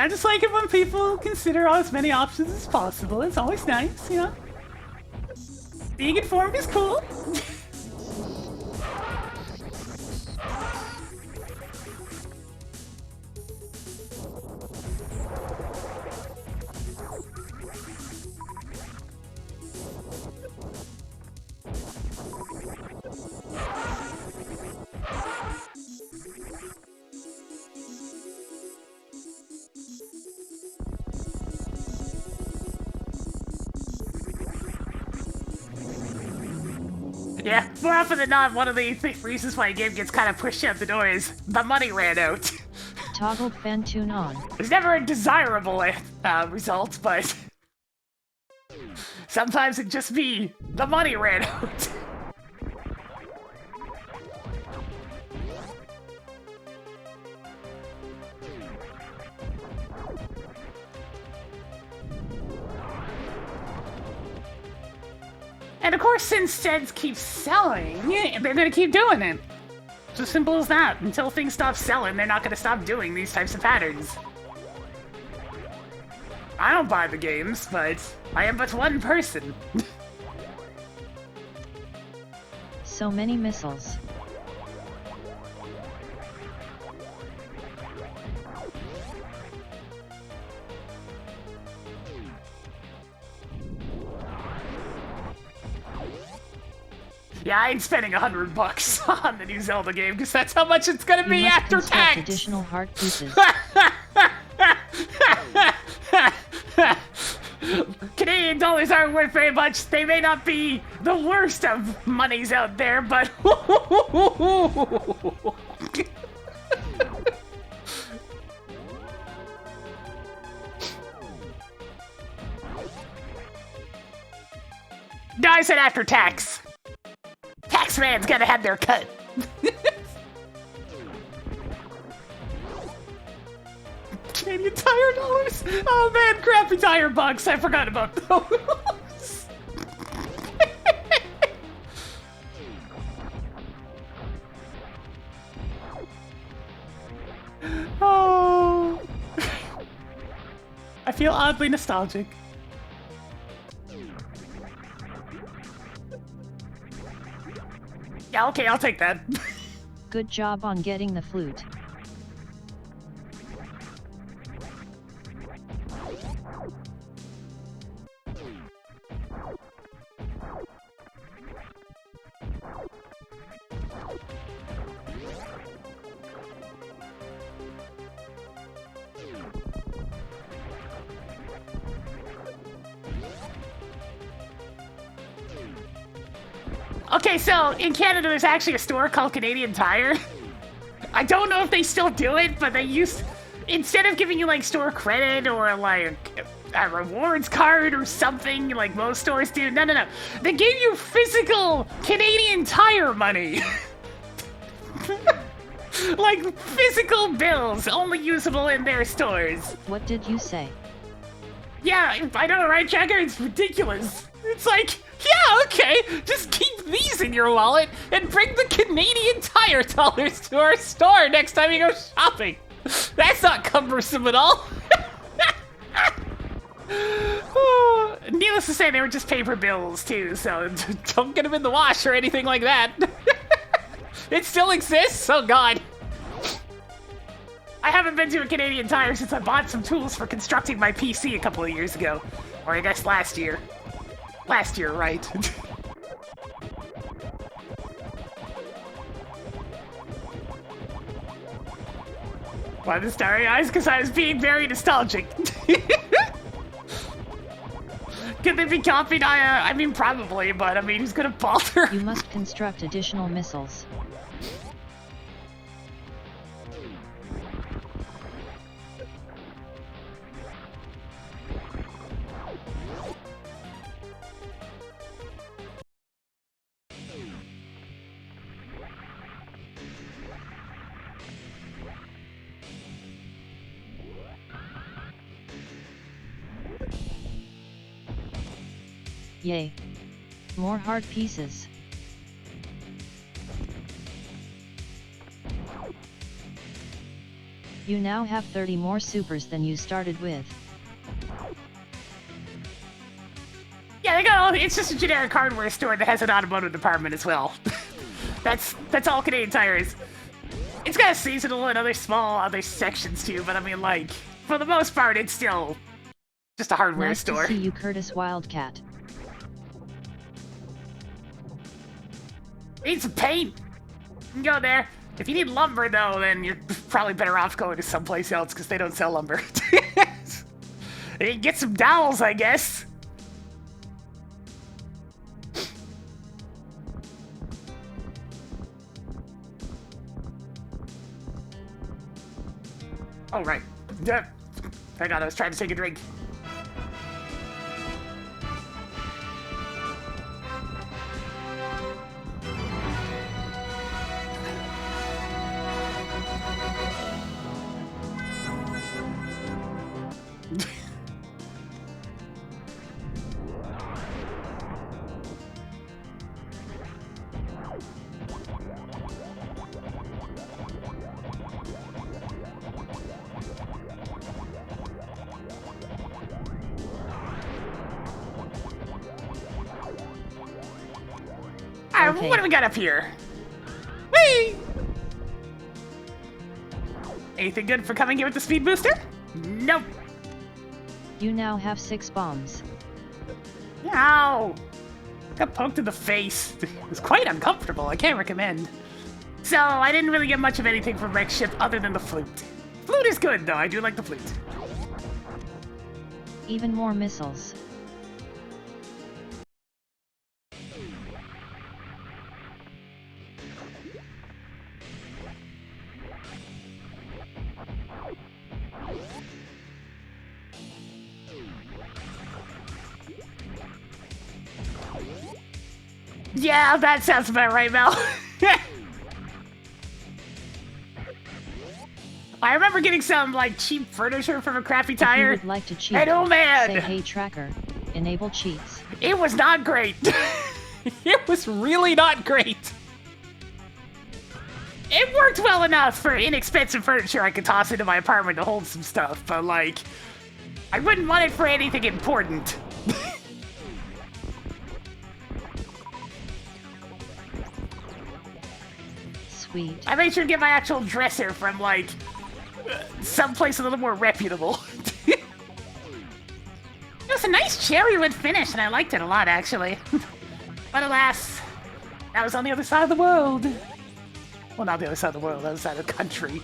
I just like it when people consider as many options as possible. It's always nice, you know? Being informed is cool. Yeah, more often than not, one of the reasons why a game gets kind of pushed out the door is the money ran out. Toggled fan tune on. It's never a desirable result, but sometimes it just be the money ran out. And of course, since SEDS keeps selling, they're gonna keep doing it. It's as simple as that. Until things stop selling, they're not gonna stop doing these types of patterns. I don't buy the games, but I am but one person. So many missiles. Yeah, I ain't spending $100 on the new Zelda game because that's how much it's gonna be after tax. Additional heart pieces. Canadian dollars aren't worth very much. They may not be the worst of monies out there, but no, I said after tax. Taxman's gonna have their cut. Canadian Tire dollars? Oh man, crappy tire bucks. I forgot about those. Oh. I feel oddly nostalgic. Yeah, okay, I'll take that. Good job on getting the flute. Okay, so in Canada there's actually a store called Canadian Tire. I don't know if they still do it, but they used, instead of giving you like store credit or like a rewards card or something like most stores do, no. They gave you physical Canadian Tire money. Like physical bills, only usable in their stores. What did you say? Yeah, I know, right, Checker? It's ridiculous. It's like, yeah, okay, just keep these in your wallet and bring the Canadian Tire dollars to our store next time you go shopping. That's not cumbersome at all. Needless to say, they were just paper bills, too, so don't get them in the wash or anything like that. It still exists? Oh, God. I haven't been to a Canadian Tire since I bought some tools for constructing my PC a couple of years ago. Or I guess last year. Last year, right? Why the starry eyes? Because I was being very nostalgic. Could they be copied? I mean, probably, but I mean, who's gonna bother? You must construct additional missiles. Yay. More hard pieces. You now have 30 more supers than you started with. Yeah, they got all, it's just a generic hardware store that has an automotive department as well. That's all Canadian Tire is. It's got a seasonal and other sections too, but I mean, like, for the most part, it's still just a hardware Nice store. to see you, Curtis Wildcat. Need some paint? You can go there. If you need lumber, though, then you're probably better off going to someplace else because they don't sell lumber. You can get some dowels, I guess. Oh, right. Hang on, I was trying to take a drink. Okay. What do we got up here? Whee! Anything good for coming here with the speed booster? Nope. You now have 6 bombs. Ow! Got poked in the face. It was quite uncomfortable. I can't recommend. So, I didn't really get much of anything from Rex Ship other than the flute. Flute is good, though. I do like the flute. Even more missiles. Yeah, that sounds about right, Mel. I remember getting some, like, cheap furniture from a crappy If you tire. would like to cheat, And oh man! say hey tracker, enable cheats. It was not great. It was really not great. It worked well enough for inexpensive furniture I could toss into my apartment to hold some stuff, but, like, I wouldn't want it for anything important. Sweet. I made sure to get my actual dresser from, like, someplace a little more reputable. It was a nice cherry wood finish, and I liked it a lot, actually. But alas, that was on the other side of the world. Well, not the other side of the world, the other side of the country.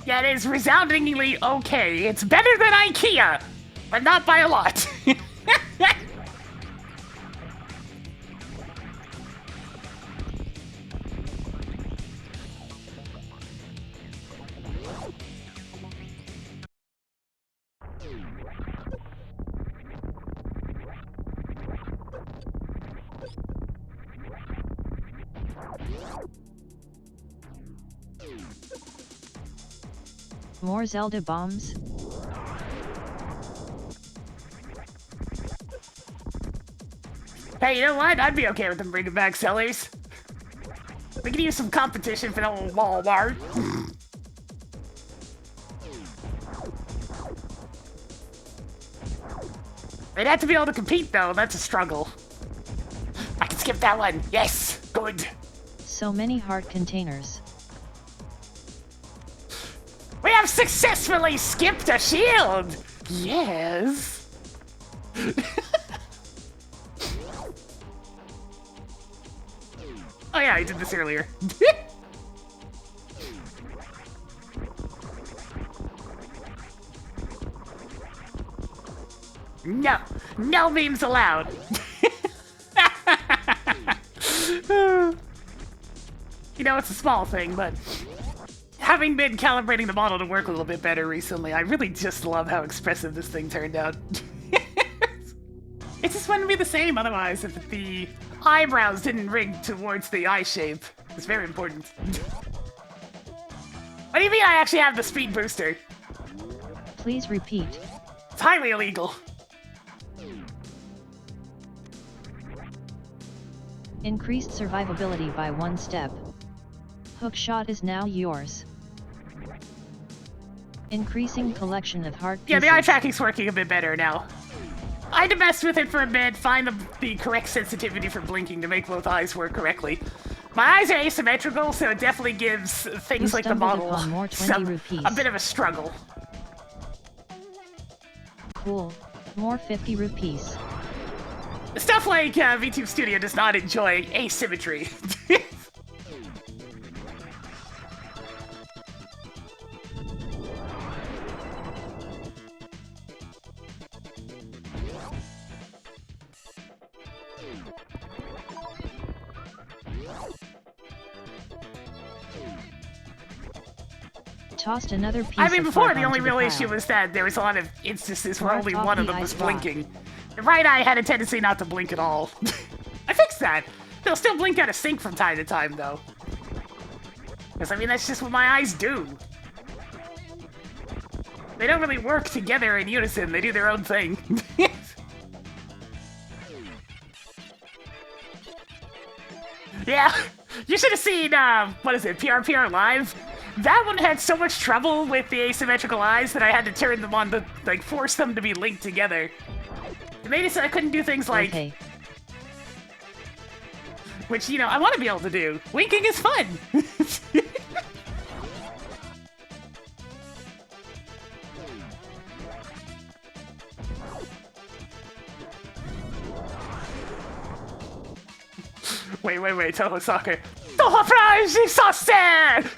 Yeah, it is resoundingly okay. It's better than IKEA, but not by a lot. More Zelda bombs? Hey, you know what? I'd be okay with them bringing back sellers. We could use some competition for the old Walmart. They'd have to be able to compete, though. That's a struggle. I can skip that one. Yes, good. So many heart containers. We have successfully skipped a shield! Yes! Oh yeah, I did this earlier. No, no memes allowed. You know, it's a small thing, but having been calibrating the model to work a little bit better recently, I really just love how expressive this thing turned out. It just wouldn't be the same otherwise if the eyebrows didn't rig towards the eye shape. It's very important. What do you mean I actually have the speed booster? Please repeat. It's highly illegal. Increased survivability by 1 step. Hook shot is now yours. Increasing collection of heart pieces. Yeah, the eye tracking's working a bit better now. I had to mess with it for a bit, find the correct sensitivity for blinking to make both eyes work correctly. My eyes are asymmetrical, so it definitely gives things like the model a bit of a struggle. Cool. More 50 rupees. Stuff like VTube Studio does not enjoy asymmetry. Tossed another piece. I mean, before the onto only real pile. issue was that there was a lot of instances where Mark only off one of the them was ice block. blinking. The right eye had a tendency not to blink at all. I fixed that. They'll still blink out of sync from time to time, though. Because, I mean, that's just what my eyes do. They don't really work together in unison. They do their own thing. Yeah, you should have seen, what is it, PRPR Live? That one had so much trouble with the asymmetrical eyes that I had to turn them on to, like, force them to be linked together. It made it so I couldn't do things like... Okay. Which, you know, I want to be able to do. Winking is fun! Wait, Toho Soccer. Toho Prize is so sad!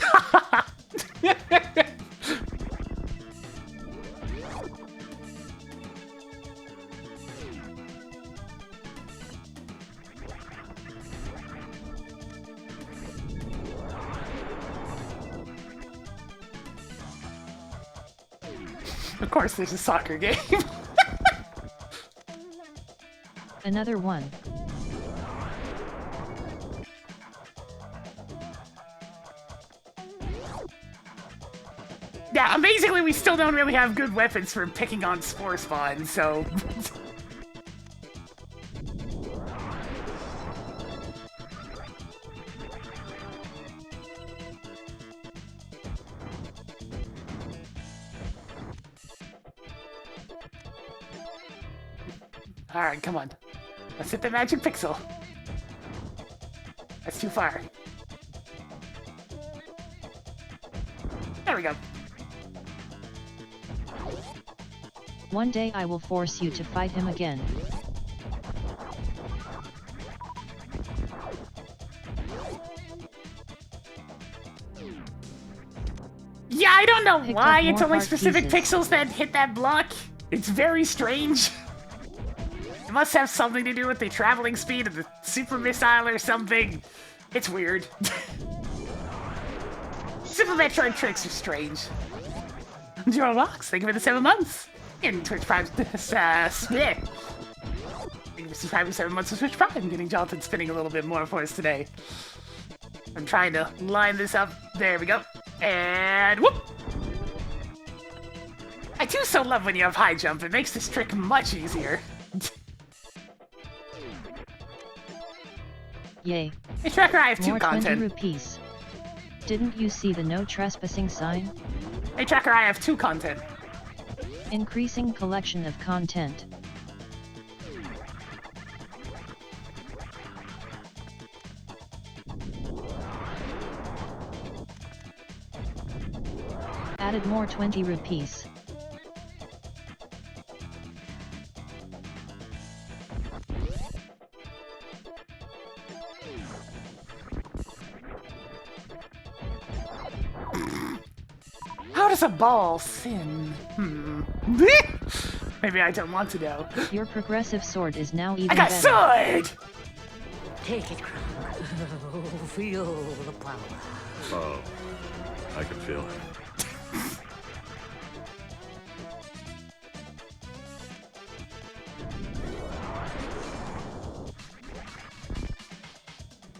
Of course, there's a soccer game. Another one. Yeah, amazingly, we still don't really have good weapons for picking on spore spawn, so... Alright, come on. Let's hit the magic pixel. That's too far. There we go. One day I will force you to fight him again. Yeah, I don't know Picked why up it's more only heart specific pieces. pixels that hit that block. It's very strange. It must have something to do with the traveling speed of the super missile or something. It's weird. Super Metroid tricks are strange. Zero Rocks, thank you for the 7 months. In Twitch Prime, yeah. Thank you for subscribing 7 months to Twitch Prime. Getting Jonathan spinning a little bit more for us today. I'm trying to line this up. There we go. And whoop! I do so love when you have high jump. It makes this trick much easier. Yay. Hey, Tracker, I have 2 More 20 content. rupees. Didn't you see the no trespassing sign? Hey, Tracker, I have 2 content. Increasing collection of content. Added more 20 rupees. How does a ball sin? Maybe I don't want to know. Your progressive sword is now even I got better. sword! Take it, Crown. Feel the power. Oh, I can feel it.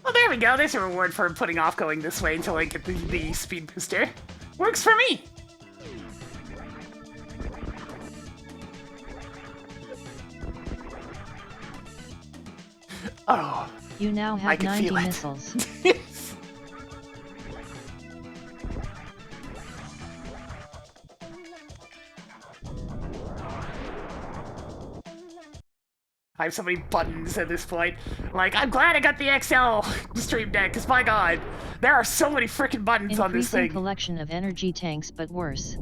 Well, there we go. There's a reward for putting off going this way until I get the speed booster. Works for me! Oh, You now I have can 90 feel it. missiles. I have so many buttons at this point. Like, I'm glad I got the XL Stream Deck, because my god, there are so many freaking buttons on this Increasing thing. collection of energy tanks, but worse.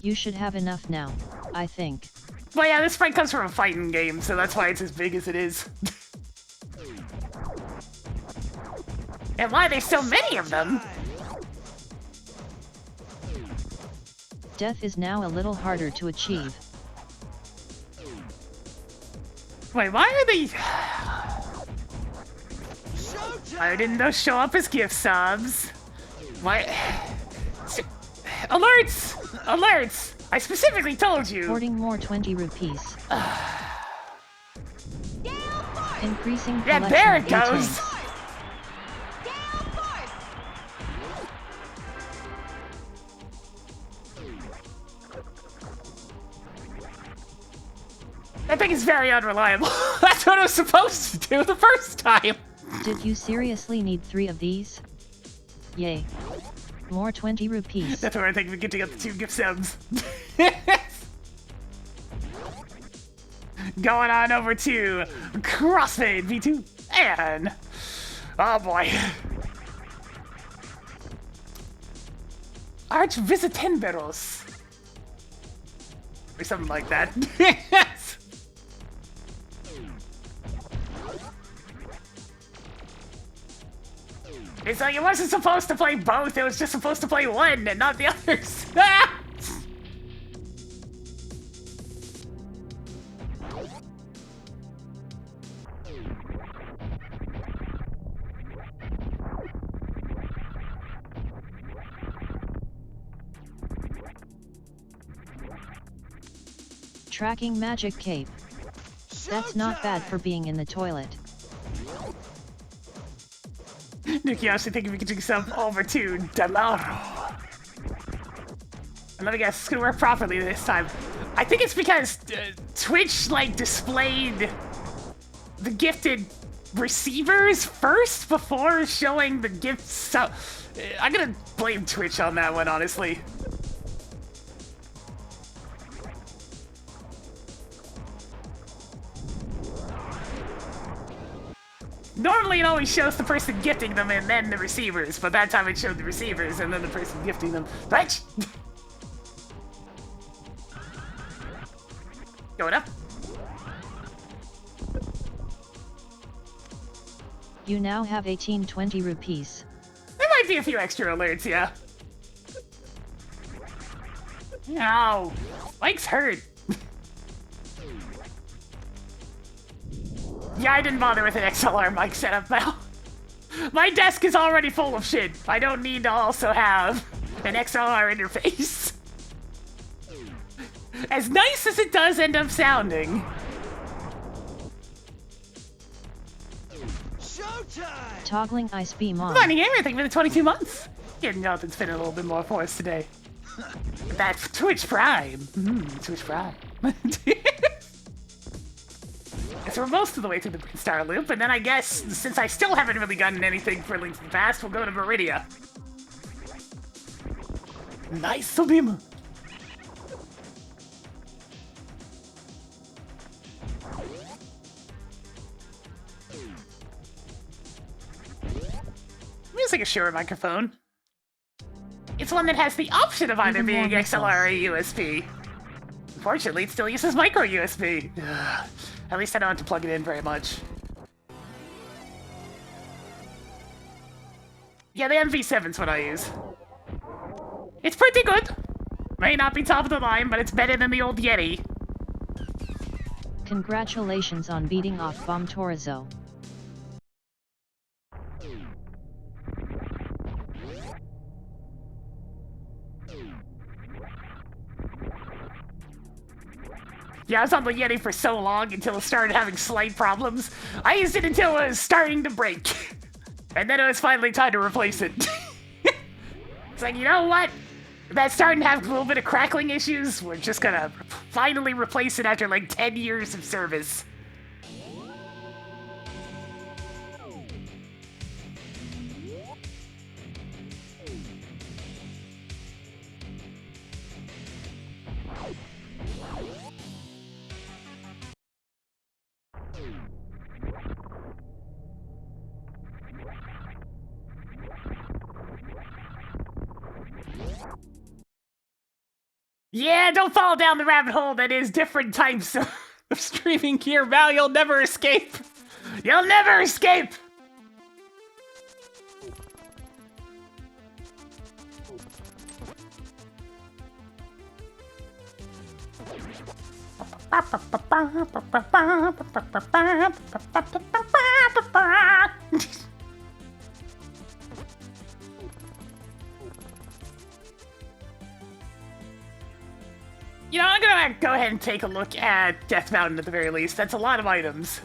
You should have enough now, I think. Well, yeah, this fight comes from a fighting game, so that's why it's as big as it is. And why there's so many of them? Death is now a little harder to achieve. Wait, why are they... Showtime! Why didn't those show up as gift subs? Why... Alerts! Alerts! I specifically told you! Hoarding more 20 rupees. Increasing Yeah, collection there of it goes! E-tanks. That thing is very unreliable. That's what I was supposed to do the first time! Did you seriously need 3 of these? Yay. More 20 rupees. That's where I think we get to get the 2 gift subs. Going on over to Crossfade V2 and... Oh boy. Archvisitenberos. Or something like that. It's like it wasn't supposed to play both, it was just supposed to play one and not the others. Tracking magic cape. That's not bad for being in the toilet. Nikki, I actually think we could do some over to Damaro. And let me guess, it's gonna work properly this time. I think it's because Twitch, like, displayed the gifted receivers first before showing the gifts. So, I'm gonna blame Twitch on that one, honestly. Normally it always shows the person gifting them and then the receivers, but that time it showed the receivers and then the person gifting them. Right? Going up. You now have 1820 rupees. There might be a few extra alerts, yeah. Ow. Mike's hurt. Yeah, I didn't bother with an XLR mic setup now. My desk is already full of shit. I don't need to also have an XLR interface. As nice as it does end up sounding. Showtime! Toggling ice beam on. Finding everything for the 22 months. Getting Jonathan spinning a little bit more for us today. That's Twitch Prime. Twitch Prime. So we're most of the way through the Star Loop, and then I guess, since I still haven't really gotten anything for Link to the Past, we'll go to Meridia. Nice, Subim! Music is sure microphone. It's one that has the option of either Even more being XLR missiles. or USB. Unfortunately, it still uses micro USB. At least I don't have to plug it in very much. Yeah, the MV7's what I use. It's pretty good. May not be top of the line, but it's better than the old Yeti. Congratulations on beating off Bomb Torizo. Yeah, I was on the Yeti for so long until it started having slight problems. I used it until it was starting to break. And then it was finally time to replace it. It's like, you know what? That's starting to have a little bit of crackling issues. We're just gonna finally replace it after like 10 years of service. Yeah, don't fall down the rabbit hole that is different types of streaming gear. Val, you'll never escape. You'll never escape! You know, I'm gonna go ahead and take a look at Death Mountain at the very least. That's a lot of items.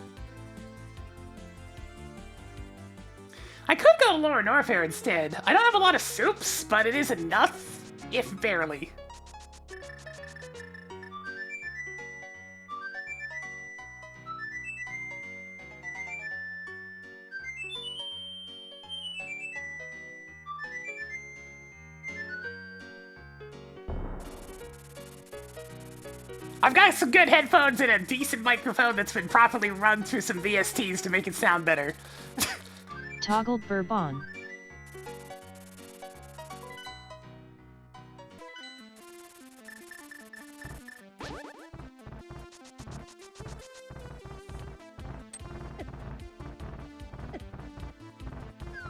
I could go to Lower Norfair instead. I don't have a lot of soups, but it is enough, if barely. I've got some good headphones and a decent microphone that's been properly run through some VSTs to make it sound better. Toggled Bourbon.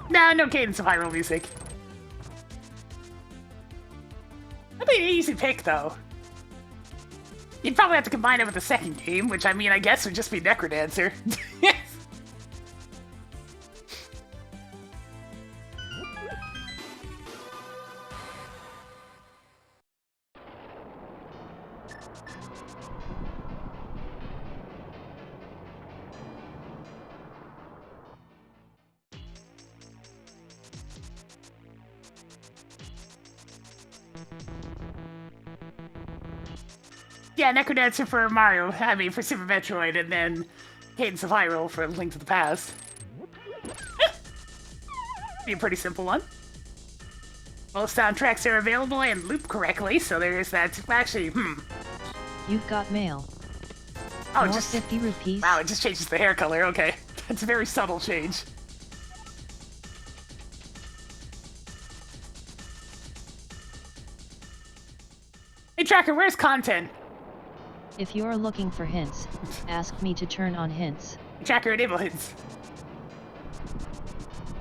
Nah, no Cadence of Hyrule music. That'd be an easy pick, though. You'd probably have to combine it with the second game, which, I mean, I guess would just be Necrodancer. Yeah, Necrodancer for Mario, for Super Metroid, and then Cadence of Hyrule for Link to the Past. Be a pretty simple one. Both soundtracks are available and loop correctly, so there's that. Actually, You've got mail. Oh, More just 50 rupees. Wow, it just changes the hair color. Okay, that's a very subtle change. Hey, Tracker, where's content? If you're looking for hints, ask me to turn on hints. Hey, Tracker, enable hints.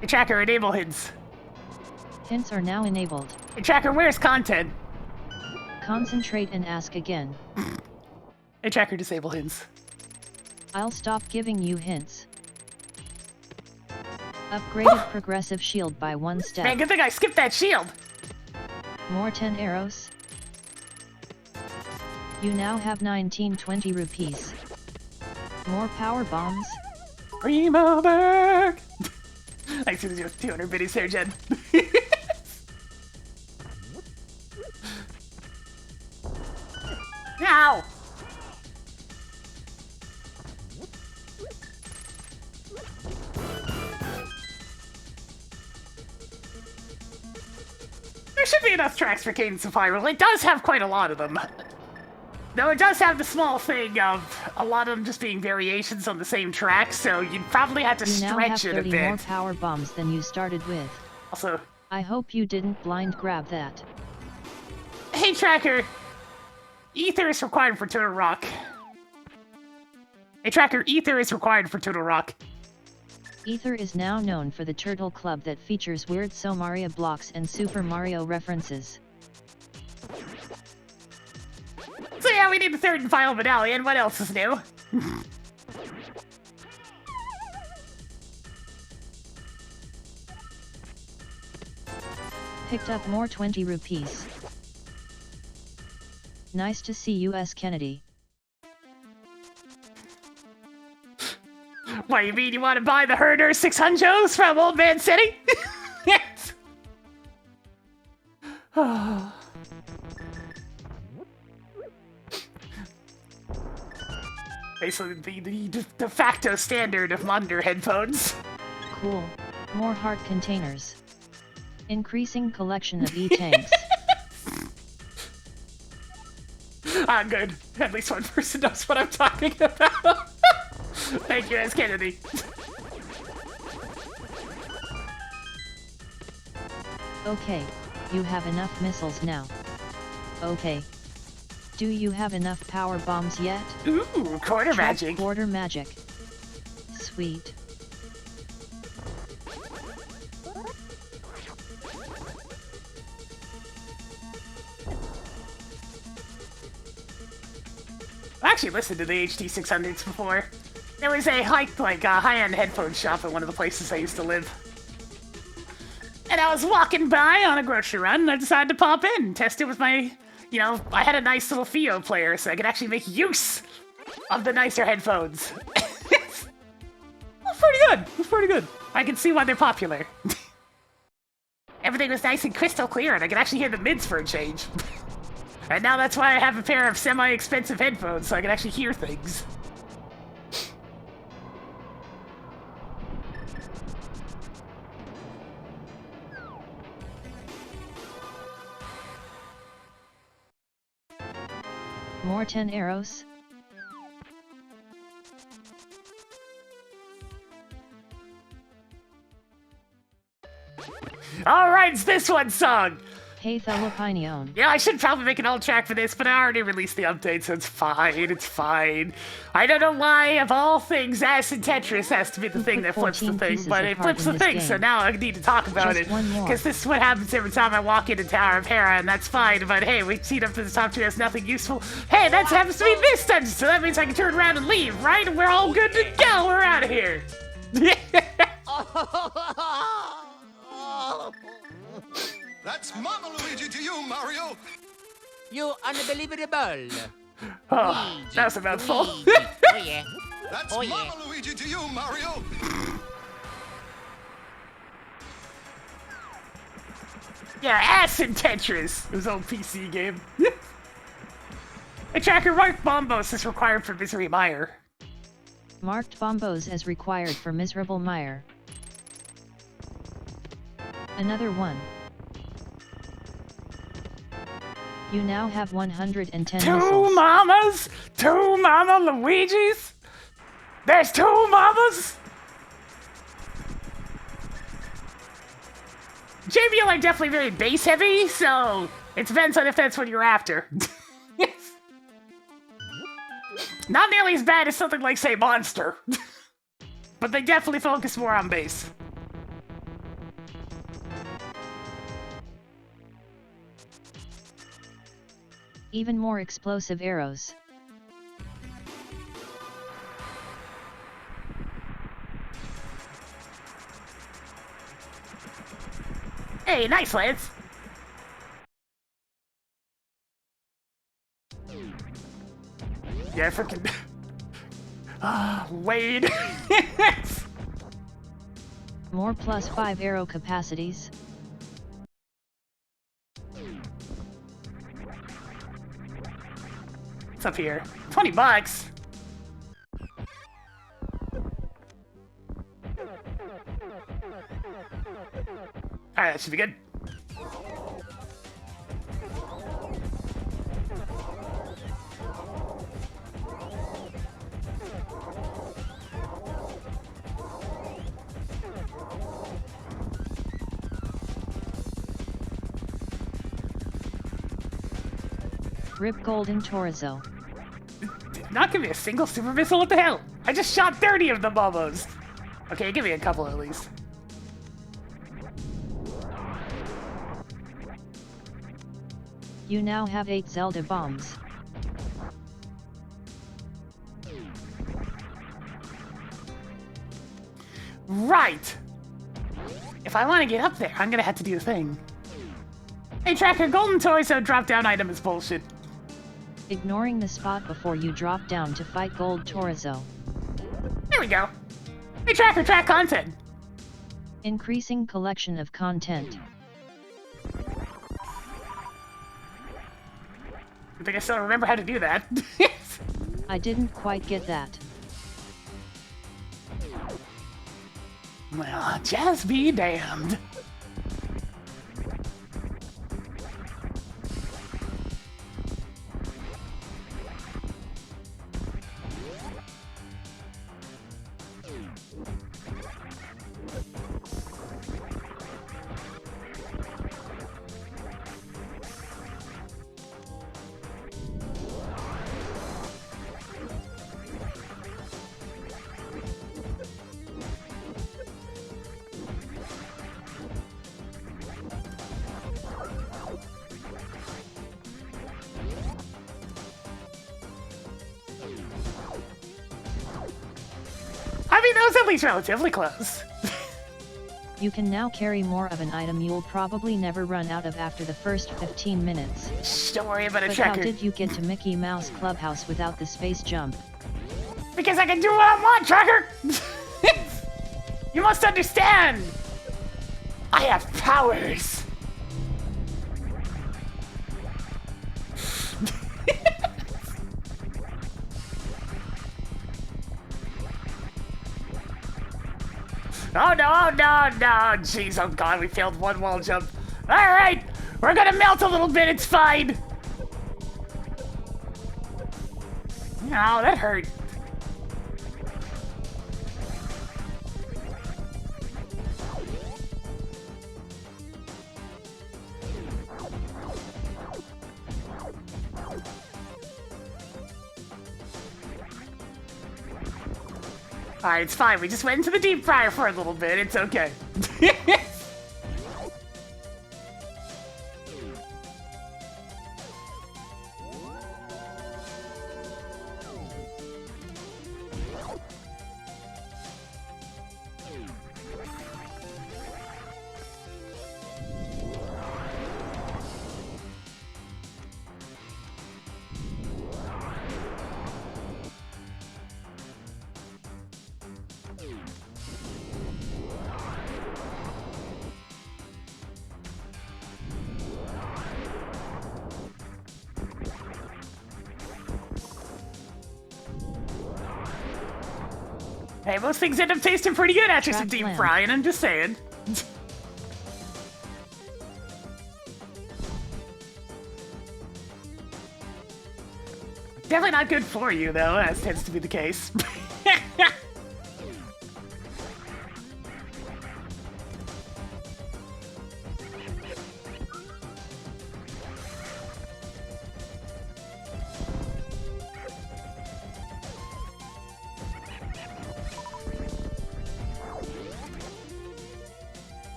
Hey, Tracker, enable hints. Hints are now enabled. Hey, Tracker, where's content? Concentrate and ask again. Hey, Tracker, disable hints. I'll stop giving you hints. Upgraded progressive shield by 1 step. Man, good thing I skipped that shield. More 10 arrows. You now have 1920 rupees. More power bombs. Primo Berg! I see the 200 biddies there, Jen. Ow! There should be enough tracks for Cadence of Hyrule. It does have quite a lot of them. Though it does have the small thing of a lot of them just being variations on the same track, so you'd probably have to You now have stretch it a 30 bit. more power bombs than you started with. Also, I hope you didn't blind grab that. hey Tracker! Ether is required for Turtle Rock. Hey Tracker, Ether is required for Turtle Rock. Ether is now known for the Turtle Club that features weird Somaria blocks and Super Mario references. So yeah, we need the third and final medallion. What else is new? Picked up more 20 rupees. Nice to see you, S. Kennedy. What, you mean you want to buy the herder 600s from Old Man City? Yes! Basically the de facto standard of Munder headphones. Cool. More heart containers. Increasing collection of E-tanks. I'm good. At least one person knows what I'm talking about. Thank you, S. Kennedy. Okay, you have enough missiles now. Okay. Do you have enough power bombs yet? Ooh, quarter Check magic. Quarter magic. Sweet. I actually listened to the HT600s before. There was a high-end headphone shop at one of the places I used to live. And I was walking by on a grocery run, and I decided to pop in and test it with my, I had a nice little Theo player, so I could actually make use of the nicer headphones. It was pretty good. It was pretty good. I can see why they're popular. Everything was nice and crystal clear, and I could actually hear the mids for a change. And now that's why I have a pair of semi-expensive headphones, so I can actually hear things. More 10 arrows? Alright, it's this one song! Hey Thalopinion. Yeah, I should probably make an old track for this, but I already released the update, so it's fine, it's fine. I don't know why, of all things, Acid Tetris has to be the thing that flips the thing, but it flips the thing, so now I need to talk about it. Because this is what happens every time I walk into Tower of Hera, and that's fine, but hey, we teed up to the top 2 has nothing useful. Hey, that happens to be this dungeon, so that means I can turn around and leave, right? And we're all good to go, we're out of here. That's Mama Luigi to you, Mario. You unbelievable. Oh, that was a mouthful. Oh yeah. That's Oh, yeah. Mama Luigi to you, Mario. Yeah, Acid Tetris. It was an old PC game. A tracker marked Bombos is required for Misery Mire. Marked bombos as required for Miserable Mire. Another one. You now have 110 Two missiles. mamas? Two Mama Luigis? There's two mamas? JBL are definitely very base heavy, so it depends on if that's what you're after. Not nearly as bad as something like, say, Monster. But they definitely focus more on base. Even more explosive arrows. Hey, nice, Lance. Yeah, freaking. Wade. More +5 arrow capacities. What's up here? $20. Alright, that should be good. Rip Golden Torizo. Did not give me a single super missile, what the hell? I just shot 30 of them almost. Okay, give me a couple at least. You now have 8 Zelda bombs. Right! If I want to get up there, I'm gonna have to do the thing. Hey Tracker, Golden Torizo drop down item is bullshit. Ignoring the spot before you drop down to fight Gold Torizo. There we go. Hey Tracker, track content. Increasing collection of content. I think I still remember how to do that. I didn't quite get that. Well, just be damned. that was at least relatively close. You can now carry more of an item you'll probably never run out of after the first 15 minutes. Shh, don't worry about a But tracker. how did you get to Mickey Mouse Clubhouse without the space jump? Because I can do what I want, Tracker! You must understand! I have powers! Oh no, no, no! Jeez, oh god, we failed one wall jump. Alright! We're gonna melt a little bit, it's fine! Oh, that hurt. Alright, it's fine. We just went into the deep fryer for a little bit. It's okay. Hey, most things end up tasting pretty good after some Trapped deep lamb. frying, I'm just saying. Definitely not good for you, though, as tends to be the case.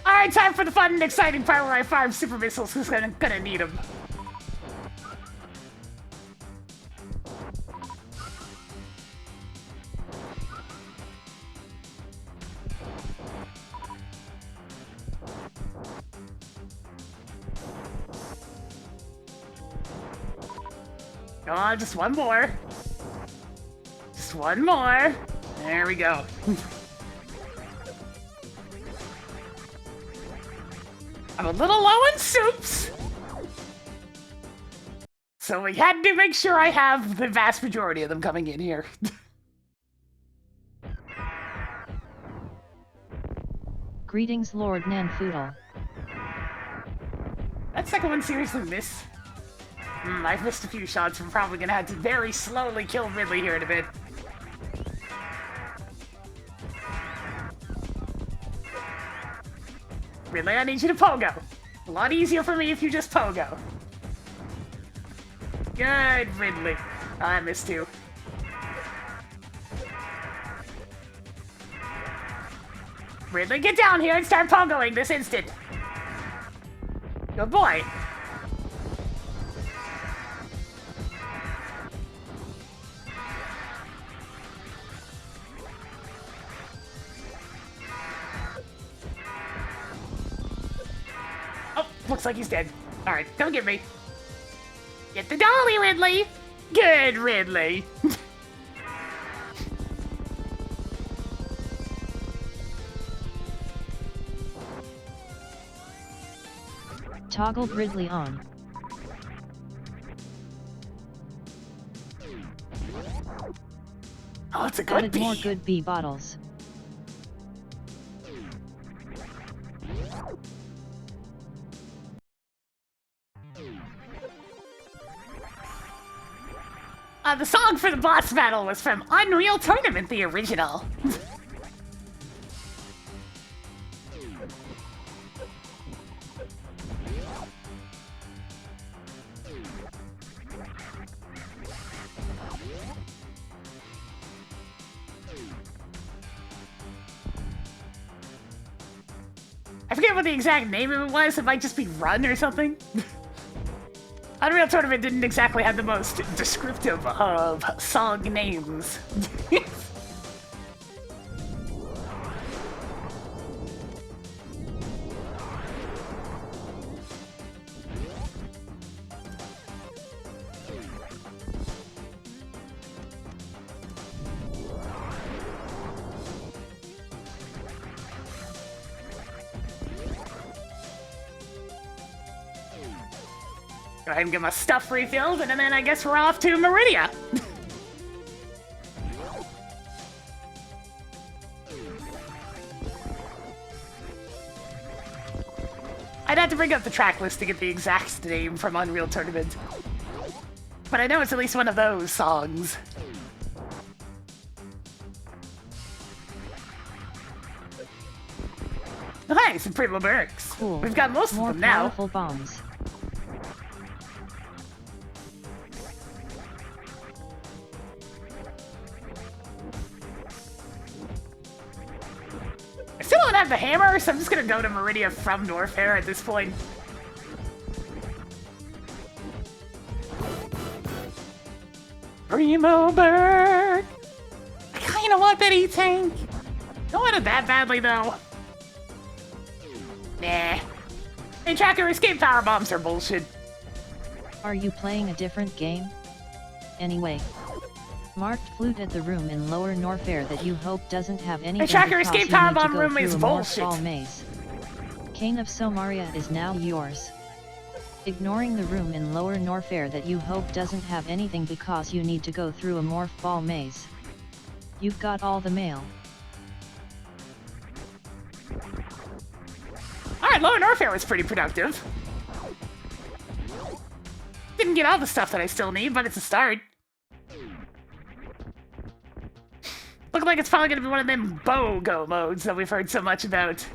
Alright, time for the fun and exciting part where I farm super missiles, because I'm gonna need them. Come on, just one more. Just one more. There we go. I'm a little low on soups. So we had to make sure I have the vast majority of them coming in here. Greetings, Lord Nanfoodle. That second one seriously missed. I've missed a few shots. We're probably gonna have to very slowly kill Ridley here in a bit. Ridley, I need you to pogo. A lot easier for me if you just pogo. Good, Ridley. Oh, I missed you. Ridley, get down here and start pogoing this instant. Good boy. Oh, looks like he's dead. Alright, come get me. Get the dolly, Ridley! Good, Ridley! Toggled Ridley on. Oh, it's a good Added bee. more good bee bottles. The song for the boss battle was from Unreal Tournament, the original. I forget what the exact name of it was. It might just be Run or something. Unreal Tournament didn't exactly have the most descriptive of song names. Go ahead and get my stuff refilled, and then I guess we're off to Meridia. I'd have to bring up the track list to get the exact name from Unreal Tournament. But I know it's at least one of those songs. Oh, hey, some pretty little barracks. Cool. We've got most of More them now. powerful bombs. I still don't have the hammer, so I'm just gonna go to Meridia from Norfair at this point. Primo Bird! I kinda want that E-Tank. Don't want it that badly, though. Nah. And tracker escape power bombs are bullshit. Are you playing a different game? Anyway. Marked flute at the room in Lower Norfair that you hope doesn't have anything tracker because escape you power need to bomb go room through is a bullshit. morph ball maze. Cane of Somaria is now yours. Ignoring the room in Lower Norfair that you hope doesn't have anything because you need to go through a morph ball maze. You've got all the mail. Alright, Lower Norfair was pretty productive. Didn't get all the stuff that I still need, but it's a start. Looking like it's probably gonna be one of them BOGO modes that we've heard so much about.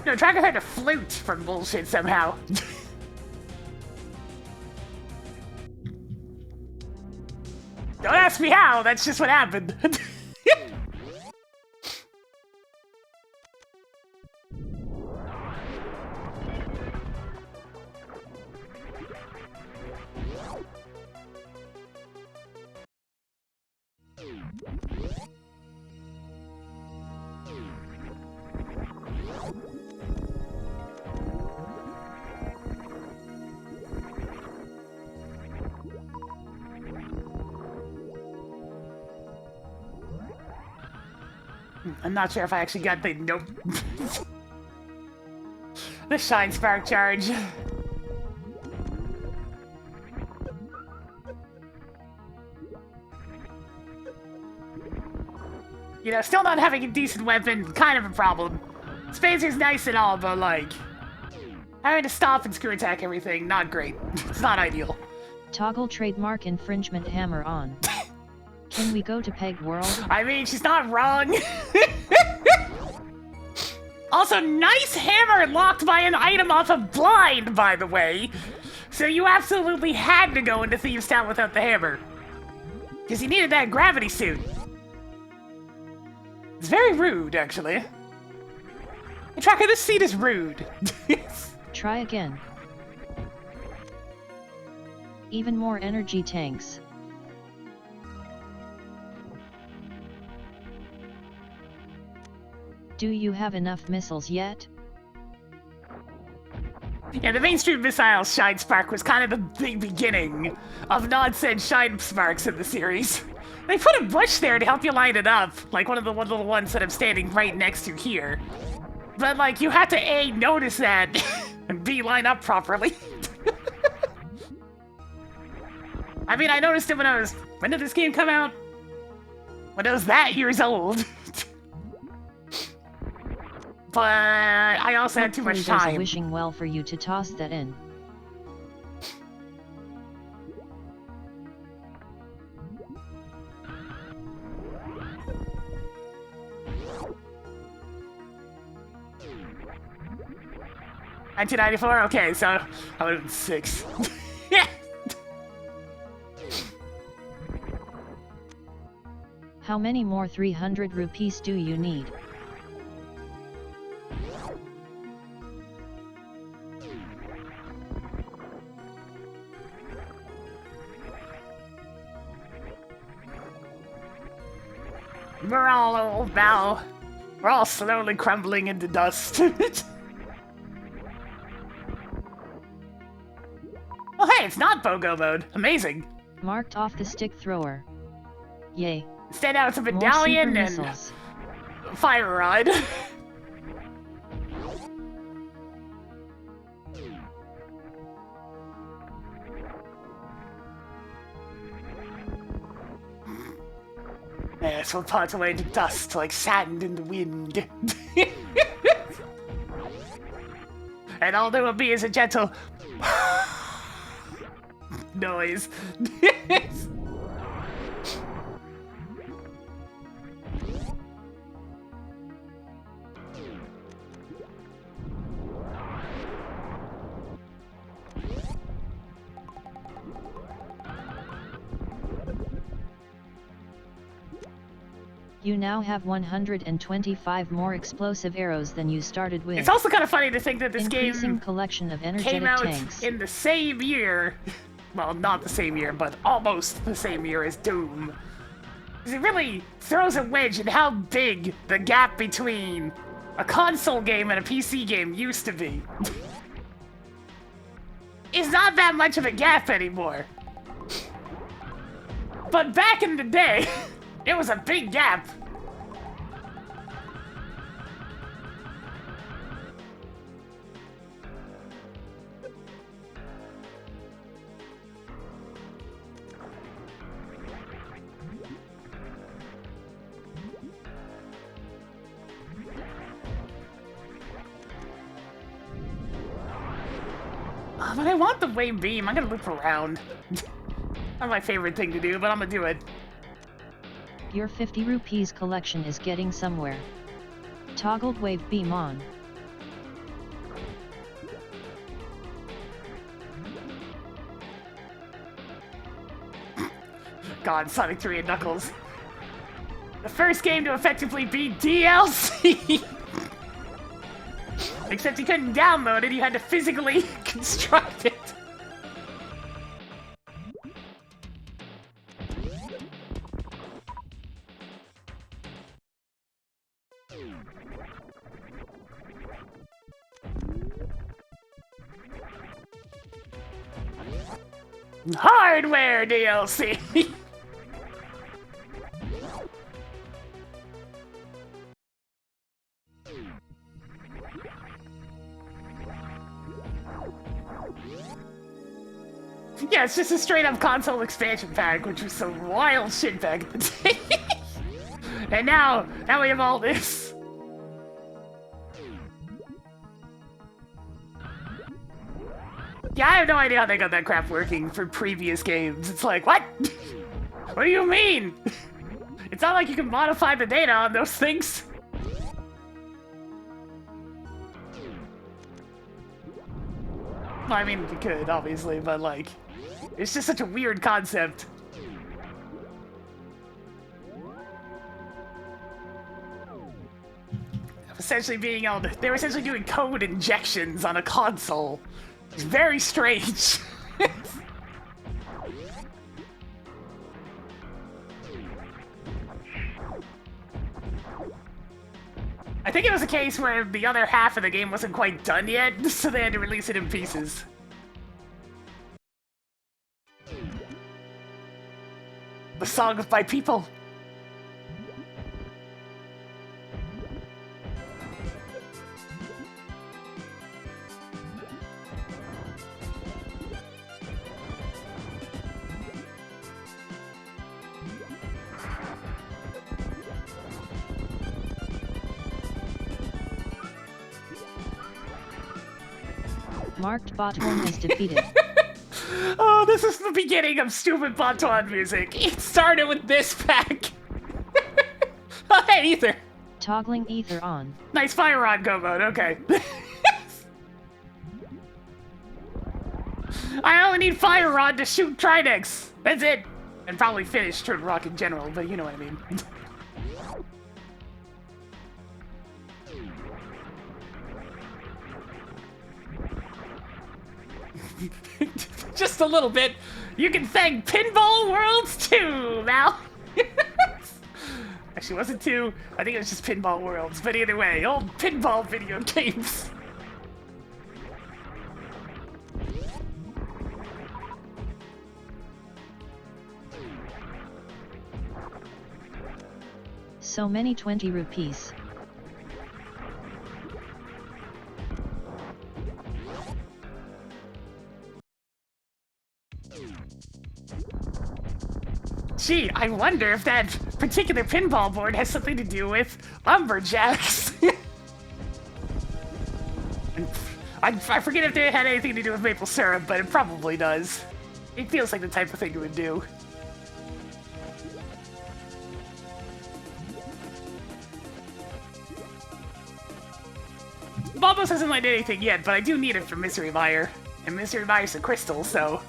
No, Tracker heard a flute from bullshit somehow. Don't ask me how, that's just what happened. I'm not sure if I actually got the nope. The Shine Spark charge. You know, still not having a decent weapon, kind of a problem. Spacer's nice and all, but like, having to stop and screw attack everything, not great. It's not ideal. Toggle trademark infringement hammer on. Can we go to Peg World? I mean, she's not wrong. Also, nice hammer locked by an item off of blind, by the way. So you absolutely had to go into Thieves Town without the hammer. Because you needed that gravity suit. It's very rude, actually. Hey, Tracker, this seat is rude. Try again. Even more energy tanks. Do you have enough missiles yet? Yeah, the mainstream missile Shine Spark was kind of the big beginning of nonsense Shine Sparks in the series. They put a bush there to help you line it up, like one of the little ones that I'm standing right next to here. But like, you have to A, notice that, and B, line up properly. I mean, I noticed it when I was... When did this game come out? When I was that years old. But I also had too much Hopefully there's a time. wishing well for you to toss that in. $1994? Okay, so I would have been 6. How many more 300 rupees do you need? We're all old now. We're all slowly crumbling into dust. Oh hey, it's not BOGO mode. Amazing. Marked off the stick thrower. Yay. Instead now it's a More medallion super and missiles. fire rod. Yes, we'll part away to dust like sand in the wind. And all there will be is a gentle noise. You now have 125 more explosive arrows than you started with. It's also kind of funny to think that this Increasing game collection of came energetic out tanks. in the same year. Well, not the same year, but almost the same year as Doom. 'Cause it really throws a wedge in how big the gap between a console game and a PC game used to be. It's not that much of a gap anymore. But back in the day, it was a big gap. But I want the wave beam. I'm gonna loop around. Not my favorite thing to do, but I'm gonna do it. Your 50 rupees collection is getting somewhere. Toggled wave beam on. God, Sonic 3 and Knuckles. The first game to effectively beat DLC! Except you couldn't download it, you had to physically construct it. Hardware DLC! Yeah, it's just a straight-up console expansion pack, which was some wild shit back in the day. And now we have all this. Yeah, I have no idea how they got that crap working for previous games. It's like, what? What do you mean? It's not like you can modify the data on those things. Well, I mean, you could, obviously, but like, it's just such a weird concept. Essentially being able to, they were essentially doing code injections on a console. It's very strange. I think it was a case where the other half of the game wasn't quite done yet, so they had to release it in pieces. The song of my people. Marked bottom is defeated. Oh, this is the beginning of stupid Baton music. It started with this pack. Oh, hey, Ether. Toggling ether on. Nice fire rod go mode, okay. I only need fire rod to shoot Trinex. That's it. And probably finish Turtle Rock in general, but you know what I mean. Just a little bit. You can thank Pinball Worlds too, Mal. Actually, wasn't two. I think it was just Pinball Worlds. But either way, old pinball video games. So many 20 rupees. Gee, I wonder if that particular pinball board has something to do with lumberjacks. I forget if they had anything to do with maple syrup, but it probably does. It feels like the type of thing it would do. Bulbos hasn't learned anything yet, but I do need it for Mystery Mire. And Mystery Mire's a crystal, so...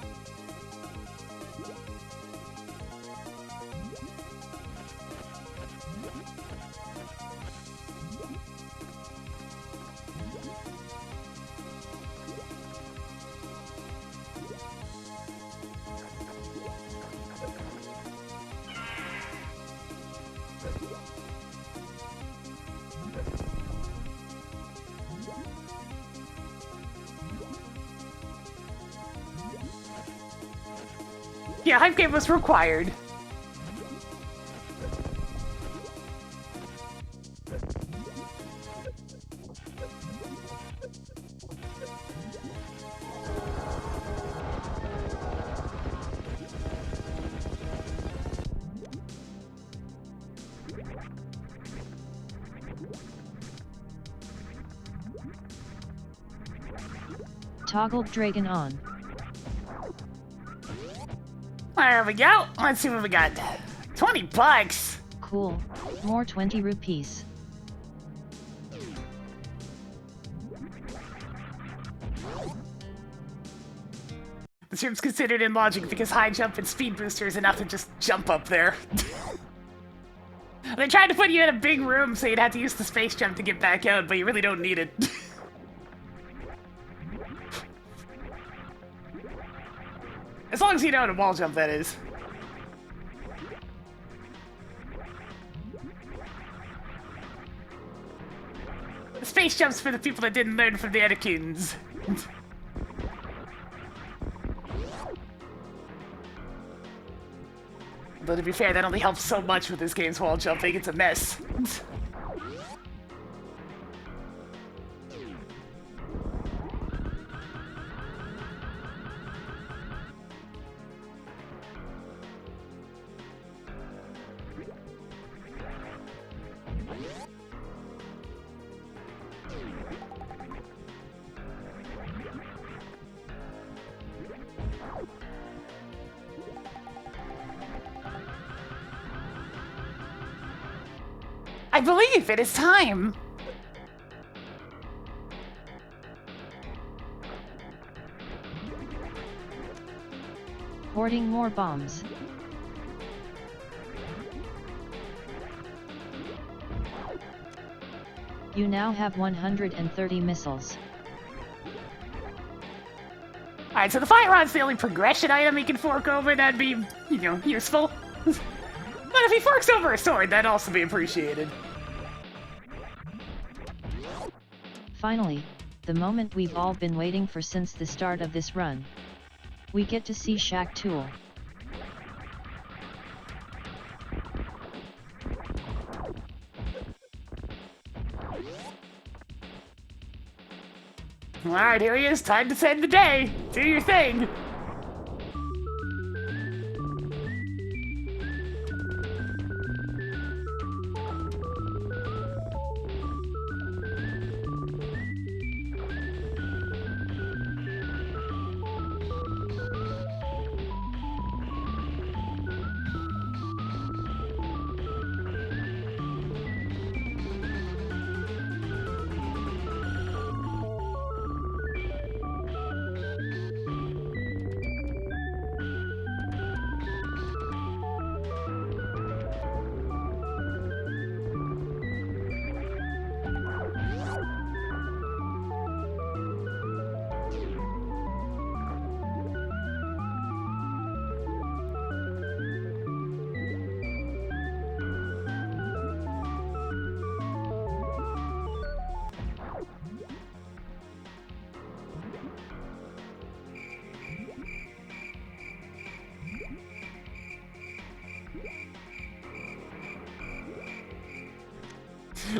Yeah, hype game was required. Toggled dragon on. There we go. Let's see what we got. 20 bucks. Cool. More 20 rupees. This room's considered in logic because high jump and speed booster is enough to just jump up there. They tried to put you in a big room so you'd have to use the space jump to get back out, but you really don't need it. As long as you know how to wall jump, that is. The space jump's for the people that didn't learn from the Edikins. Though to be fair, that only helps so much with this game's wall jumping, it's a mess. I believe it is time. Hoarding more bombs. You now have 130 missiles. Alright, so the fire rod's the only progression item he can fork over. That'd be, you know, useful. But if he forks over a sword, that'd also be appreciated. Finally, the moment we've all been waiting for since the start of this run. We get to see Shack Tool. Alright, here he is. Time to send the day. Do your thing.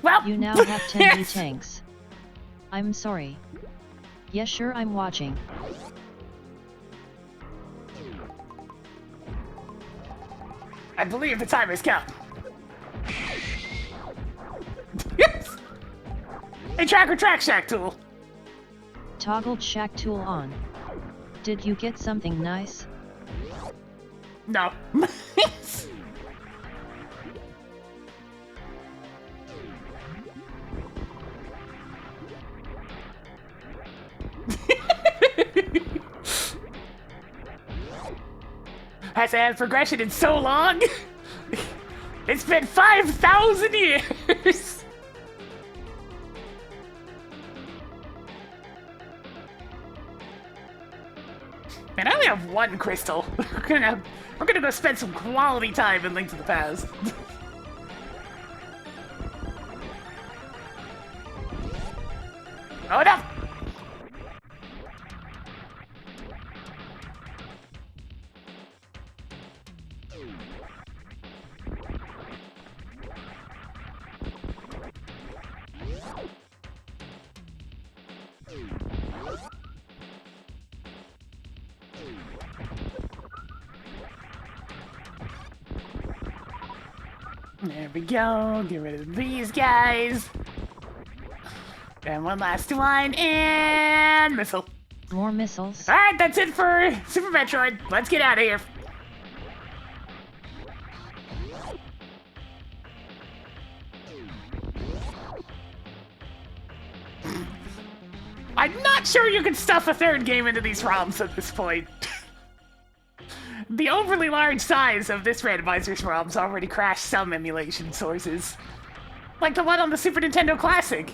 Well, You now have 10 tanks. I'm sorry. Yes, sure, I'm watching. I believe the time has come. Hey, Tracker Track Shack tool. Toggled shack tool on. Did you get something nice? No. Hasn't had progression in so long. It's been 5,000 years. Man, I only have one crystal. We're gonna go spend some quality time in Link to the Past. Oh no! There we go. Get rid of these guys. And one last one, and missile. More missiles. Alright, that's it for Super Metroid. Let's get out of here. I'm not sure you can stuff a third game into these ROMs at this point. The overly large size of this randomizer's ROMs already crashed some emulation sources. Like the one on the Super Nintendo Classic.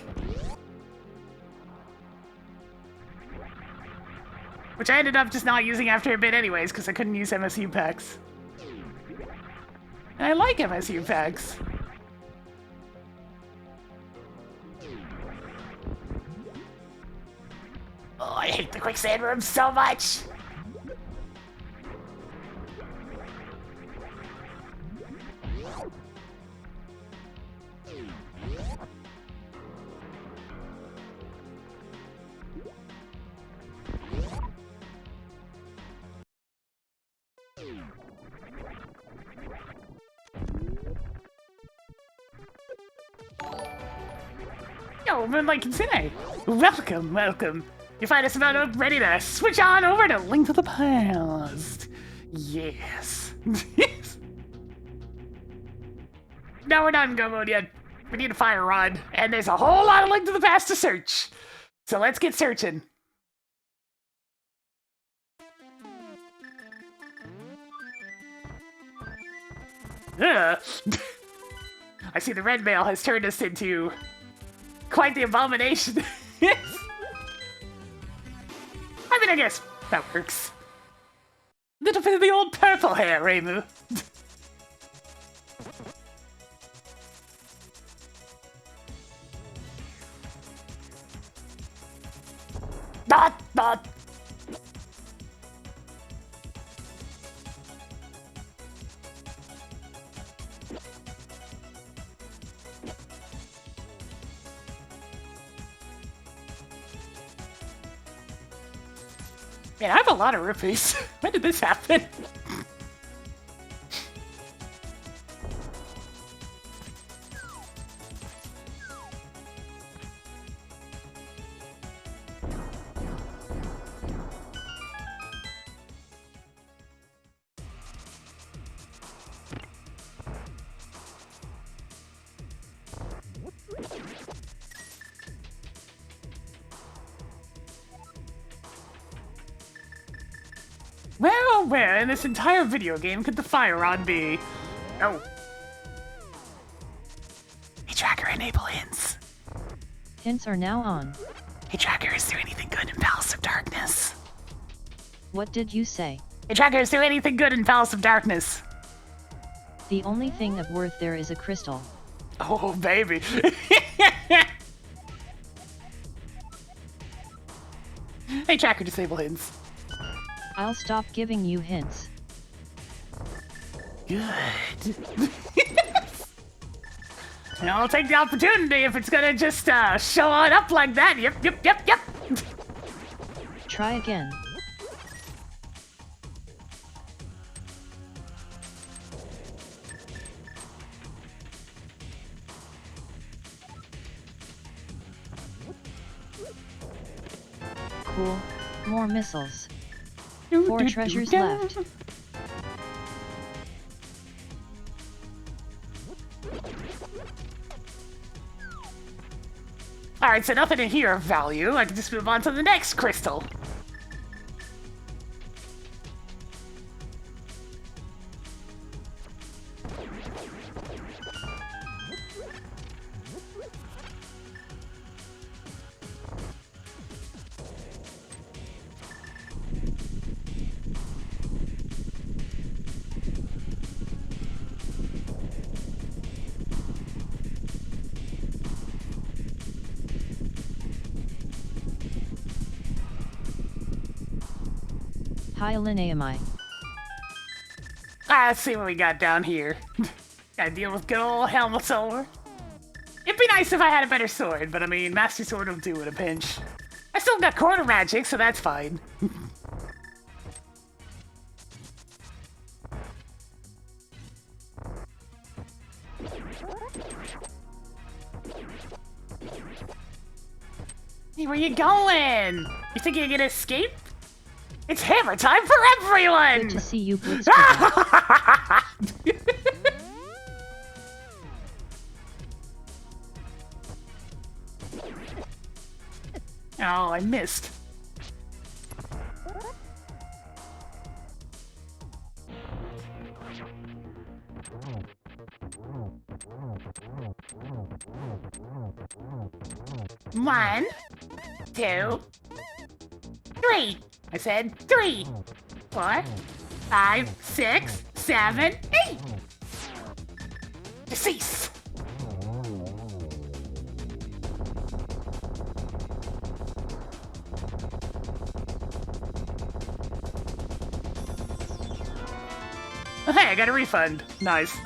Which I ended up just not using after a bit anyways, because I couldn't use MSU packs. And I like MSU packs. Oh, I hate the quicksand room so much! Yo, Moonlight Kitsune! Welcome, welcome! You find us about ready to switch on over to Link to the Past. Yes. No, we're not in go mode yet. We need a fire rod, and there's a whole lot of Link to the Past to search. So let's get searching. Ugh. I see the red mail has turned us into quite the abomination. I mean, I guess that works. Little bit of the old purple hair, Reimu. Not. Man, I have a lot of rupees. When did this happen? Where in this entire video game could the fire rod be? Oh. Hey, Tracker, enable hints. Hints are now on. Hey, Tracker, is there anything good in Palace of Darkness? What did you say? Hey, Tracker, is there anything good in Palace of Darkness? The only thing of worth there is a crystal. Oh, baby. Hey, Tracker, disable hints. I'll stop giving you hints. Good. I'll take the opportunity if it's gonna just show on up like that. Yep. Try again. Cool. More missiles. 4 treasures left. Alright, so nothing in here of value. I can just move on to the next crystal. Hylineamai. Let's see what we got down here. Gotta deal with good old Helmut Silver. It'd be nice if I had a better sword, but I mean, Master Sword will do in a pinch. I still got quarter magic, so that's fine. Hey, where you going? You think you're gonna escape? It's hammer time for everyone! Good to see you, Blitzkrieg. Oh, I missed. One, 2, 3. I said 3, 4, 5, 6, 7, 8. Decease. Oh, hey, I got a refund. Nice.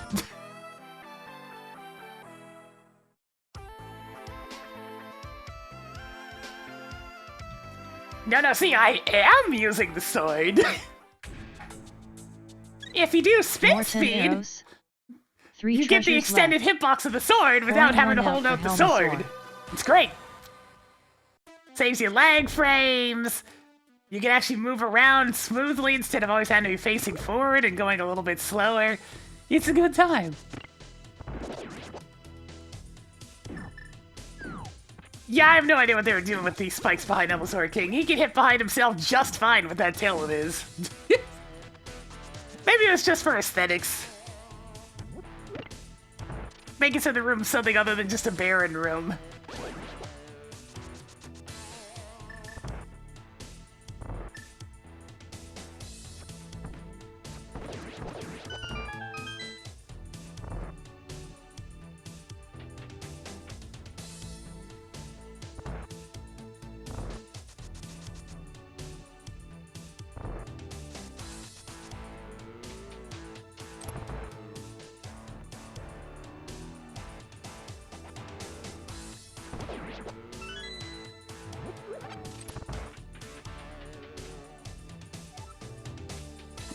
No, see, I am using the sword. If you do spin speed, arrows. 3 you get the extended hitbox of the sword without having to hold out the sword. It's great. Saves you lag frames. You can actually move around smoothly instead of always having to be facing forward and going a little bit slower. It's a good time. Yeah, I have no idea what they were doing with these spikes behind Sword King. He can hit behind himself just fine with that tail of his. Maybe it was just for aesthetics. Make it so the room's something other than just a barren room.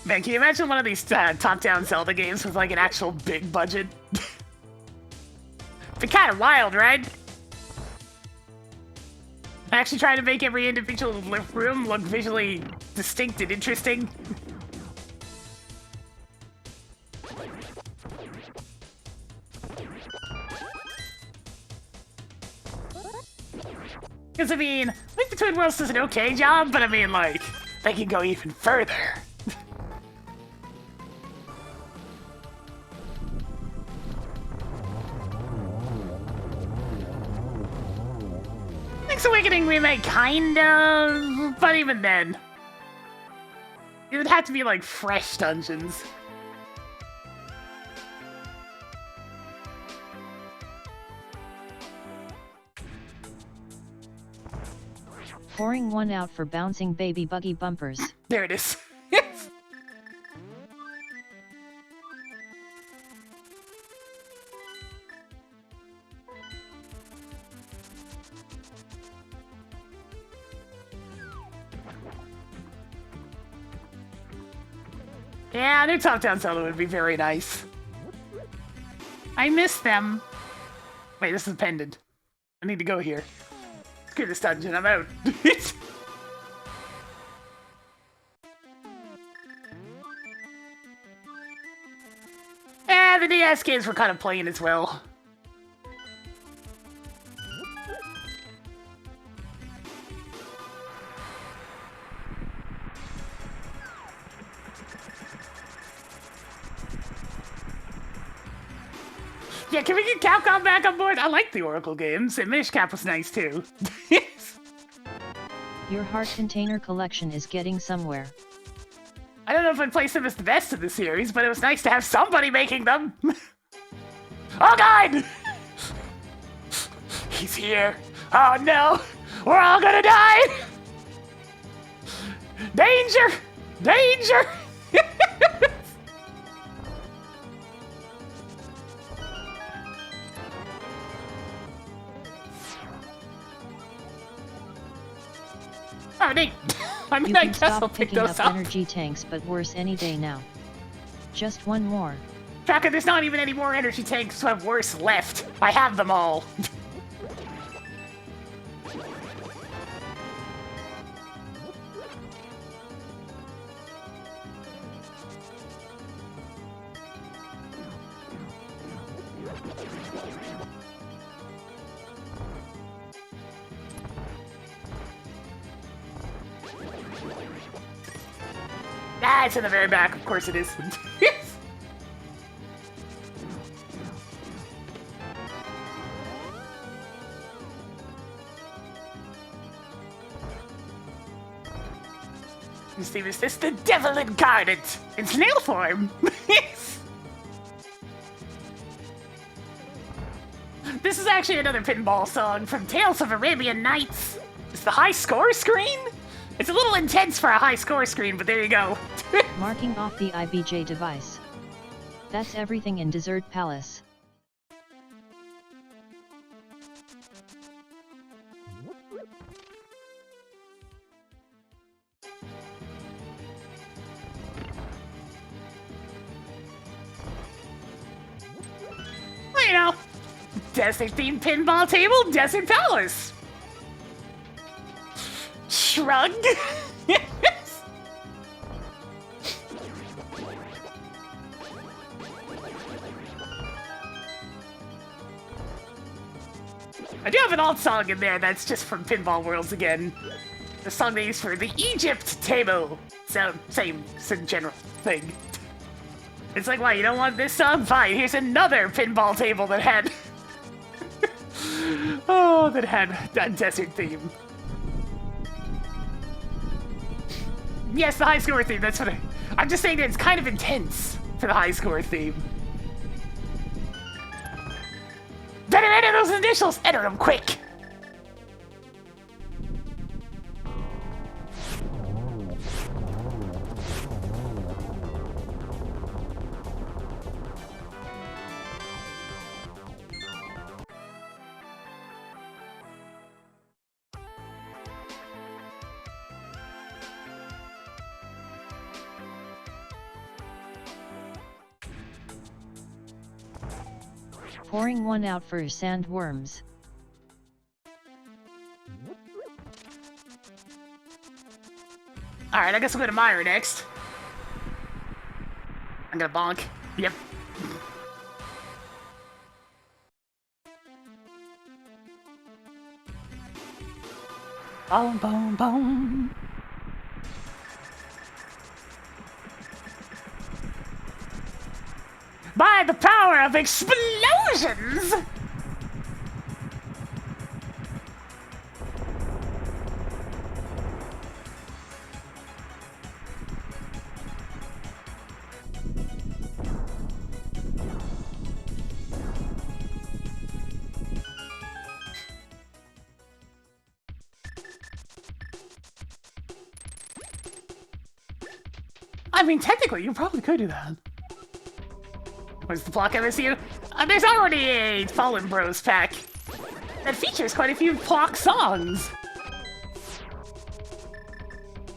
Man, can you imagine one of these top-down Zelda games with like an actual big budget? Be kind of wild, right? I actually try to make every individual room look visually distinct and interesting. Because, I mean, I think the Twin Worlds does an okay job, but I mean, like, they can go even further. Link's Awakening remake, kind of, but even then. It would have to be, like, fresh dungeons. Pouring one out for bouncing baby buggy bumpers. There it is. Yeah, their top-down Zelda would be very nice. I miss them. Wait, this is a pendant. I need to go here. Screw this dungeon, I'm out. The DS games were kind of plain as well. Yeah, can we get Capcom back on board? I like the Oracle games, and Minish Cap was nice too. Your heart container collection is getting somewhere. I don't know if I'd place them as the best of the series, but it was nice to have somebody making them. Oh god! He's here. Oh no! We're all gonna die! Danger! Danger! Oh, neat. I mean, You I can guess I'll stop pick picking those up up. energy tanks, but worse any day now. Just one more. Tracker, there's not even any more energy tanks to have worse left. I have them all. Ah, it's in the very back. Of course it is. Steve, is this the devil incarnate in snail form? This is actually another pinball song from Tales of Arabian Nights. It's the high score screen? It's a little intense for a high score screen, but there you go. Marking off the IBJ device. That's everything in Desert Palace. Well, you know, desert-themed pinball table, Desert Palace. Shrug. I do have an alt song in there that's just from Pinball Worlds again. The song they used for the Egypt table. So, same general thing. It's like, why, you don't want this song? Fine, here's another pinball table that had... oh, that had a desert theme. Yes, the high score theme, that's what I'm just saying that it's kind of intense for the high score theme. Better enter those initials! Enter them quick! Pouring one out for sandworms. Alright, I guess we'll go to Myra next. I'm gonna bonk. Yep. Boom, boom, boom. By the power of explosions! I mean, technically, you probably could do that. What's the block MSU? There's already a Fallen Bros pack that features quite a few Plock songs.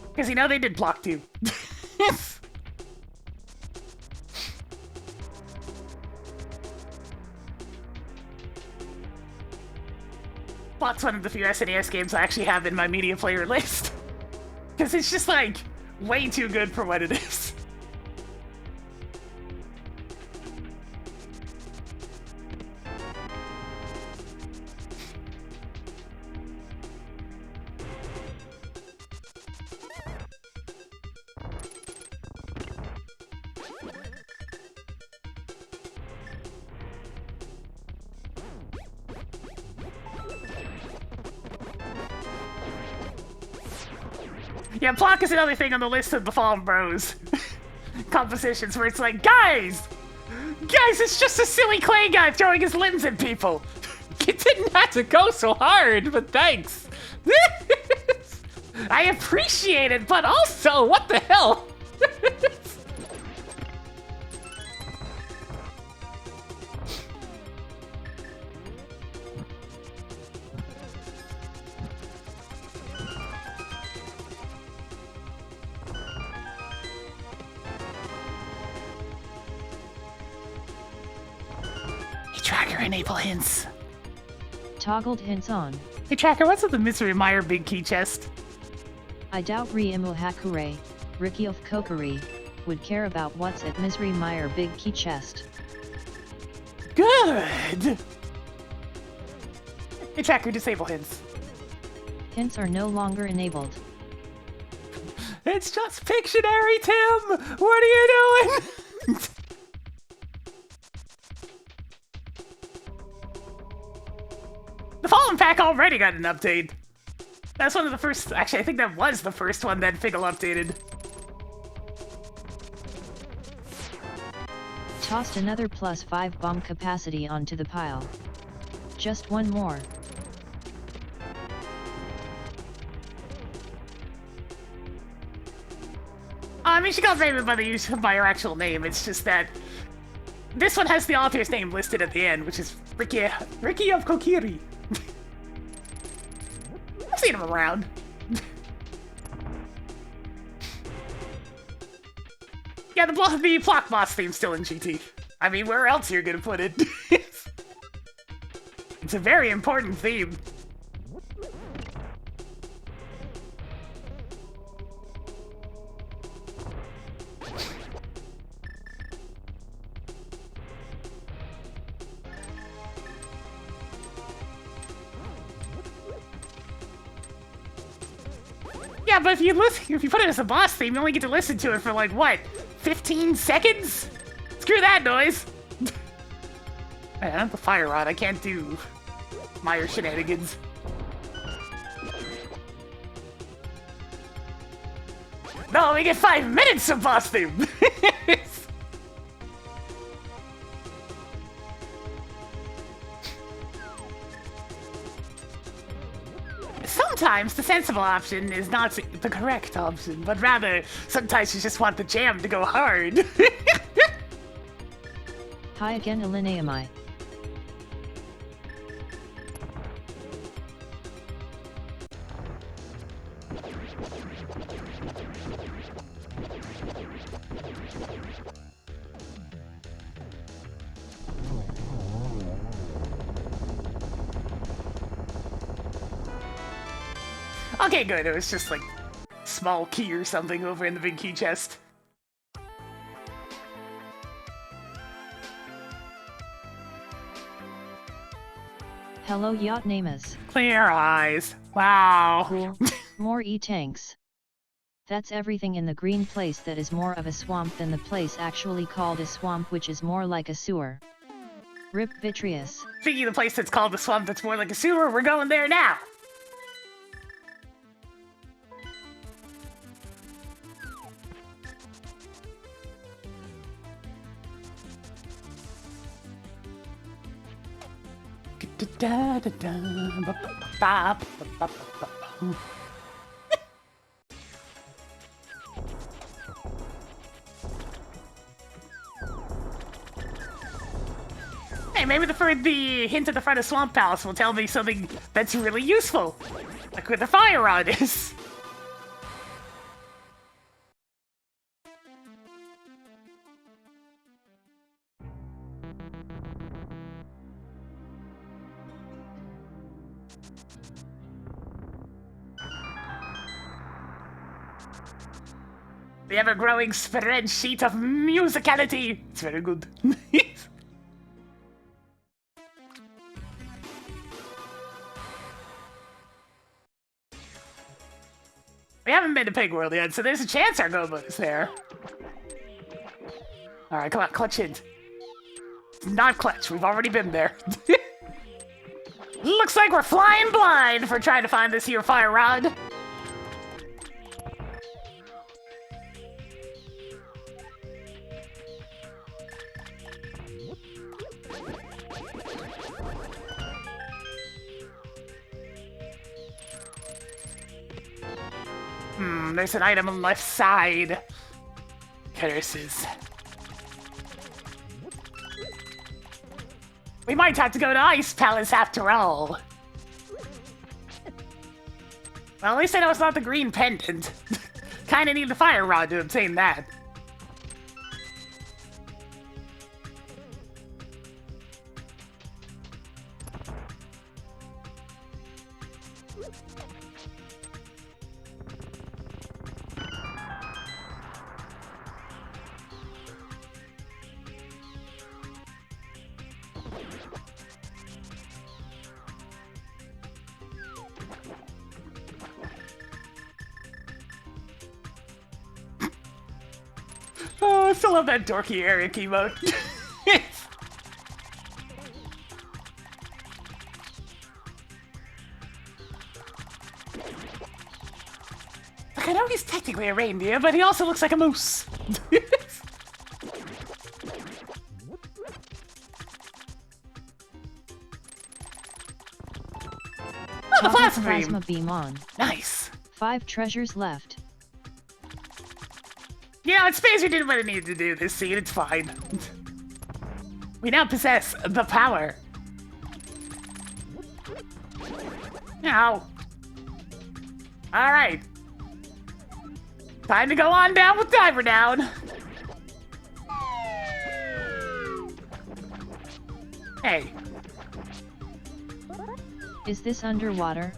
Because, you know, they did Plock too. Block's one of the few SNES games I actually have in my media player list. Because it's just, like, way too good for what it is. Yeah, Block is another thing on the list of the Fallen Bros compositions where it's like, guys, it's just a silly clay guy throwing his limbs at people. It didn't have to go so hard, but thanks. I appreciate it, but also, what the hell? Tracker, enable hints. Toggled hints on. Hey Tracker, what's with the Misery Meyer big key chest? I doubt Reimu Hakure, Riki of Kokiri, would care about what's at Misery Meyer big key chest. Good! Hey Tracker, disable hints. Hints are no longer enabled. It's just Pictionary, Tim! What are you doing? The Fallen Pack already got an update. That's one of the first... Actually, I think that was the first one that Figgle updated. Tossed another +5 bomb capacity onto the pile. Just one more. I mean, she got famous by the use of her actual name. It's just that this one has the author's name listed at the end, which is Riki of Kokiri. I've seen him around. Yeah, the Block Boss theme's still in GT. I mean, where else are you gonna put it? It's a very important theme. Yeah, but if you put it as a boss theme, you only get to listen to it for like what, 15 seconds? Screw that noise. I have the fire rod. I can't do Meyer shenanigans. No, we get 5 minutes of boss theme. Sometimes the sensible option is not the correct option, but rather sometimes you just want the jam to go hard. Hi again, Alineamai. Okay, good. It was just like small key or something over in the big key chest. Hello, Yacht Namas. Clear eyes. Wow. Cool. More E-tanks. That's everything in the green place that is more of a swamp than the place actually called a swamp, which is more like a sewer. Rip Vitreous. Speaking of the place that's called the swamp that's more like a sewer, we're going there now. Hey, maybe the hint at the front of Swamp Palace will tell me something that's really useful. Like where the fire rod is. The ever-growing spreadsheet of musicality. It's very good. We haven't been to Pig World yet, so there's a chance our Gobo is there. Alright, come on, clutch in. Not clutch, we've already been there. Looks like we're flying blind for trying to find this here fire rod. There's an item on the left side. Curses. We might have to go to Ice Palace after all. Well, at least I know it's not the green pendant. Kinda need the fire rod to obtain that. Oh, I still love that dorky Eric emote. Like, I know he's technically a reindeer, but he also looks like a moose. Oh, the plasma beam on. Nice. 5 treasures left. Yeah, Spacer did what it needed to do this scene, it's fine. We now possess the power. Ow. Alright. Time to go on down with Diver Down. Hey. Is this underwater?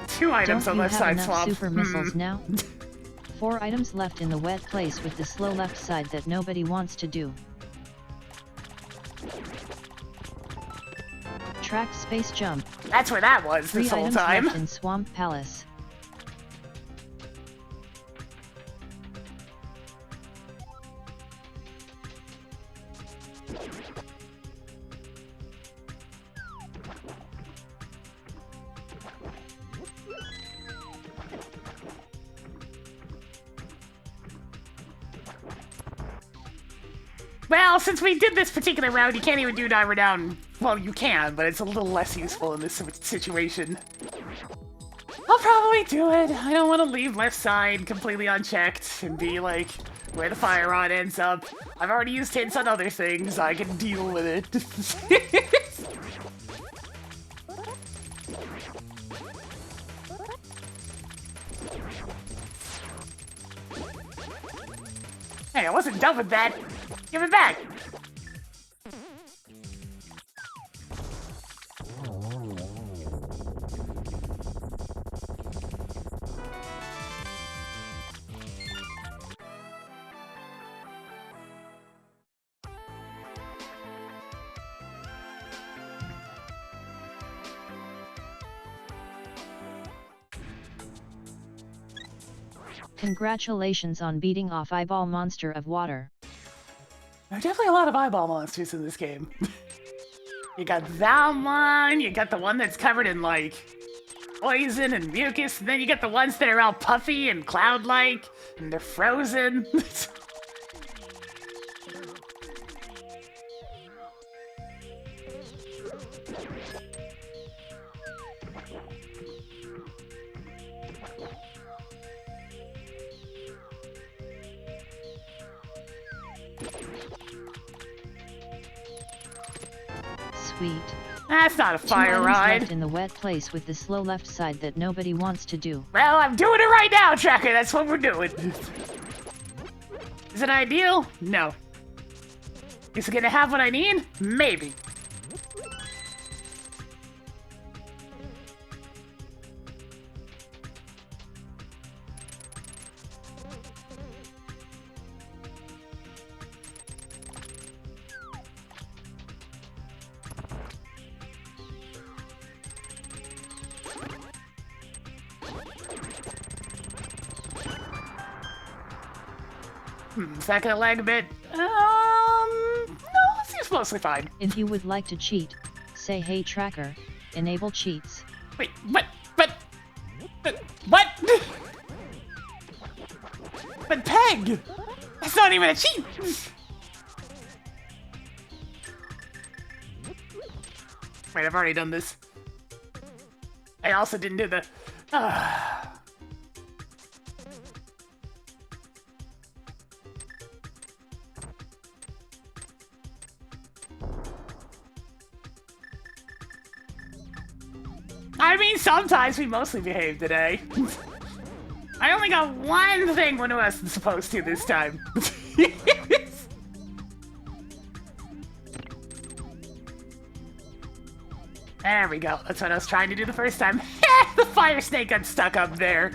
2 items Don't on you left have side enough swap. super missiles now? 4 items left in the wet place with the slow left side that nobody wants to do. Track space jump. That's where that was 3 this whole items time. left in Swamp Palace. Well, since we did this particular round, you can't even do Diver Down. Well, you can, but it's a little less useful in this situation. I'll probably do it. I don't want to leave left side completely unchecked and be like, where the fire rod ends up. I've already used hints on other things. I can deal with it. Hey, I wasn't done with that. Give it back! Congratulations on beating off Eyeball Monster of Water. There are definitely a lot of eyeball monsters in this game. You got that one, you got the one that's covered in, like, poison and mucus, and then you get the ones that are all puffy and cloud-like, and they're frozen. Sweet. That's not a 2 fire items ride. left in the wet place with the slow left side that nobody wants to do. Well, I'm doing it right now, Tracker. That's what we're doing. Is it ideal? No. Is it gonna have what I need? Maybe. Is that gonna lag a bit? No, it seems mostly fine. If you would like to cheat, say hey tracker, enable cheats. Wait, what? What? But Peg! That's not even a cheat! Wait, I've already done this. I also didn't do the... I mean, sometimes we mostly behave today. I only got one thing when I wasn't supposed to this time. There we go. That's what I was trying to do the first time. The fire snake got stuck up there.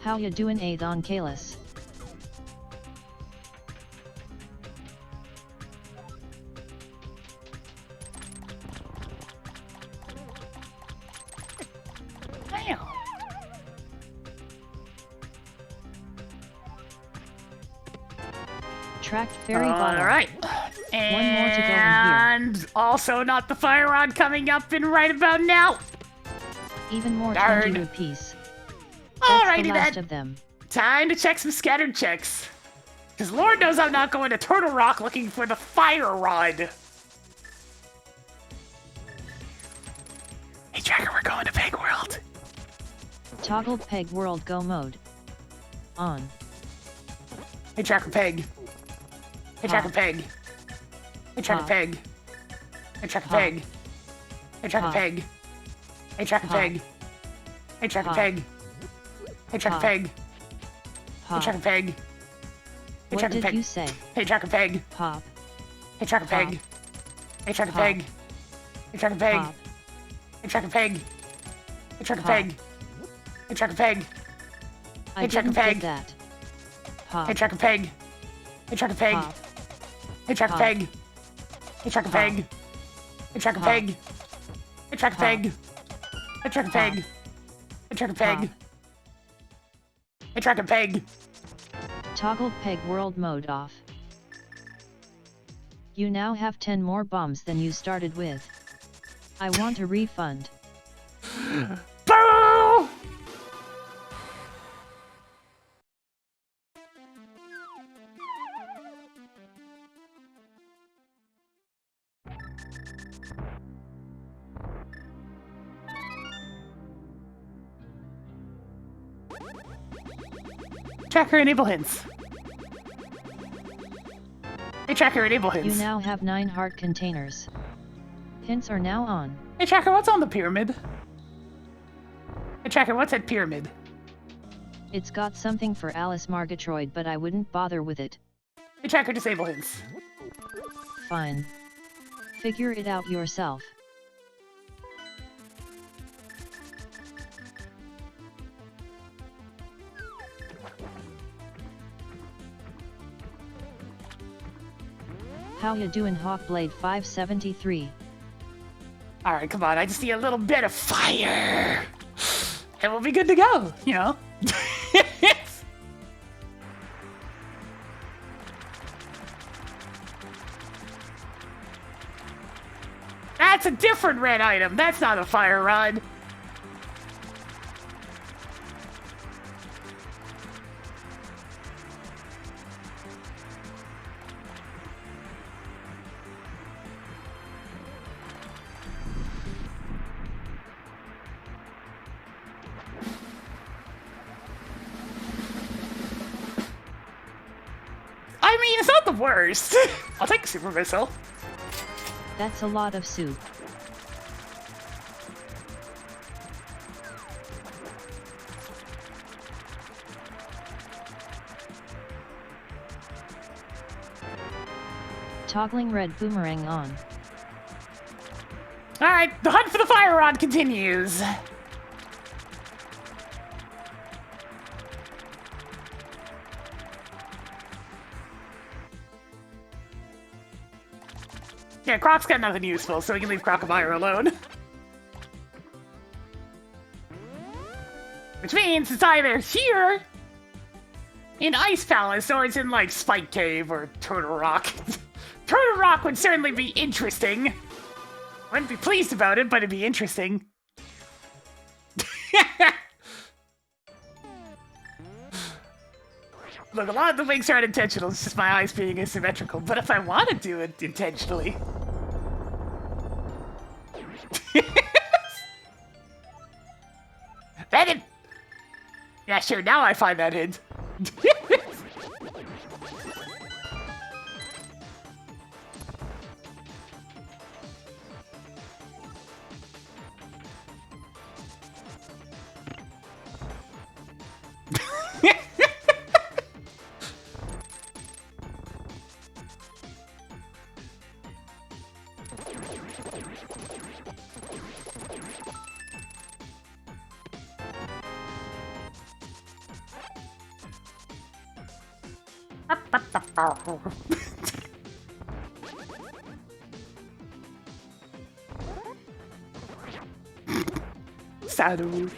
How ya doing, Athon Kalis? Damn. Tracked fairy bottle. Alright. One more to go in here. And also not the fire rod coming up in right about now. Even more Darn. 20 rupees. That's Alrighty the last then. of them. Time to check some scattered checks. Because Lord knows I'm not going to Turtle Rock looking for the fire rod. Hey Tracker, we're going to Peg World. Toggle Peg World Go mode. On. Hey Tracker Peg. Hey Tracker Peg. Hey Tracker Peg. Hey Tracker Peg. Hey Tracker Peg. Hey Tracker Peg. Hey Tracker Peg. Hey Tracker Peg. Hey Tracker Peg. Hey What Tracker did Peg. you say? Hey Tracker Peg. Pop. Hey Tracker Peg. Hey Tracker Peg. Hey Tracker Peg. Pop. Hey Tracker Peg. Hey Tracker Pop. Peg. Hey Tracker Peg. I Hey, Tracker didn't Peg. get that. Pop. Hey Tracker Peg. Hey Tracker Peg. Pop. Hey Tracker Pop. Peg. Hey Tracker Pop. Peg. Hey Tracker Pop. Peg. Hey Tracker Pop. Peg. Hey Tracker Peg. Hey Tracker Peg. Hey Tracker Peg. Toggle Peg World mode off. You now have 10 more bombs than you started with. I want a refund. Boo! Tracker enable hints. Hey Tracker enable You hints. now have 9 heart containers. Hints are now on. Hey Tracker, what's on the pyramid? Hey Tracker, what's at pyramid? It's got something for Alice Margatroyd, but I wouldn't bother with it. Hey Tracker, disable hints. Fine. Figure it out yourself. How ya doing, Hawkblade 573? Alright, come on, I just need a little bit of fire! And we'll be good to go, you know? That's a different red item, that's not a fire rod. I mean, it's not the worst. I'll take a super missile. That's a lot of soup. Toggling red boomerang on. Alright, the hunt for the fire rod continues. Yeah, Croc's got nothing useful, so we can leave Crocomire alone. Which means it's either here, in Ice Palace, or it's in, like, Spike Cave or Turtle Rock. Turtle Rock would certainly be interesting. Wouldn't be pleased about it, but it'd be interesting. Look, a lot of the winks are unintentional, it's just my eyes being asymmetrical, but if I want to do it intentionally... That hint! Yeah, sure, now I find that hint. Saddle.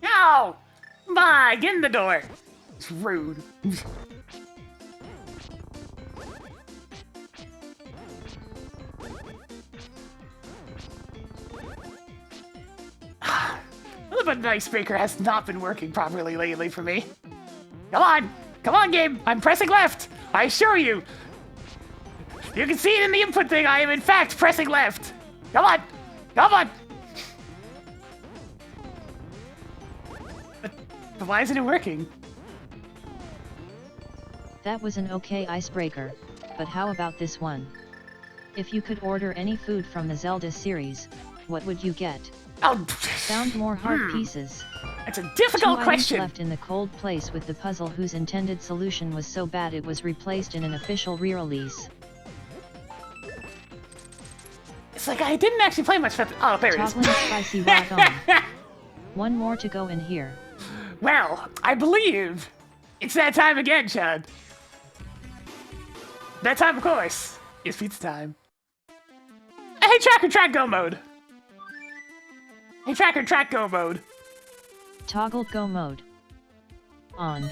No! Bye, get in the door. It's rude. But the icebreaker has not been working properly lately for me. Come on, game. I'm pressing left. I assure you. You can see it in the input thing. I am in fact pressing left. Come on. But why isn't it working? That was an okay icebreaker, but how about this one? If you could order any food from the Zelda series, what would you get? Oh, Found more heart pieces. That's a difficult Two question. items left in the cold place with the puzzle whose intended solution was so bad it was replaced in an official re-release. It's like I didn't actually play much. Oh, there it is. Toggling spicy rock on. One more to go in here. Well, I believe it's that time again, Chad. That time, of course, is pizza time. Hey, track go mode. Hey, track go mode. Toggle go mode. On.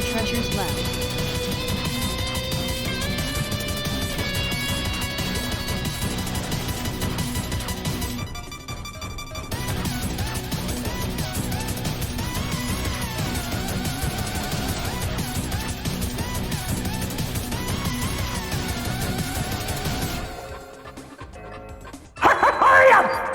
4 treasures left. Hurry up!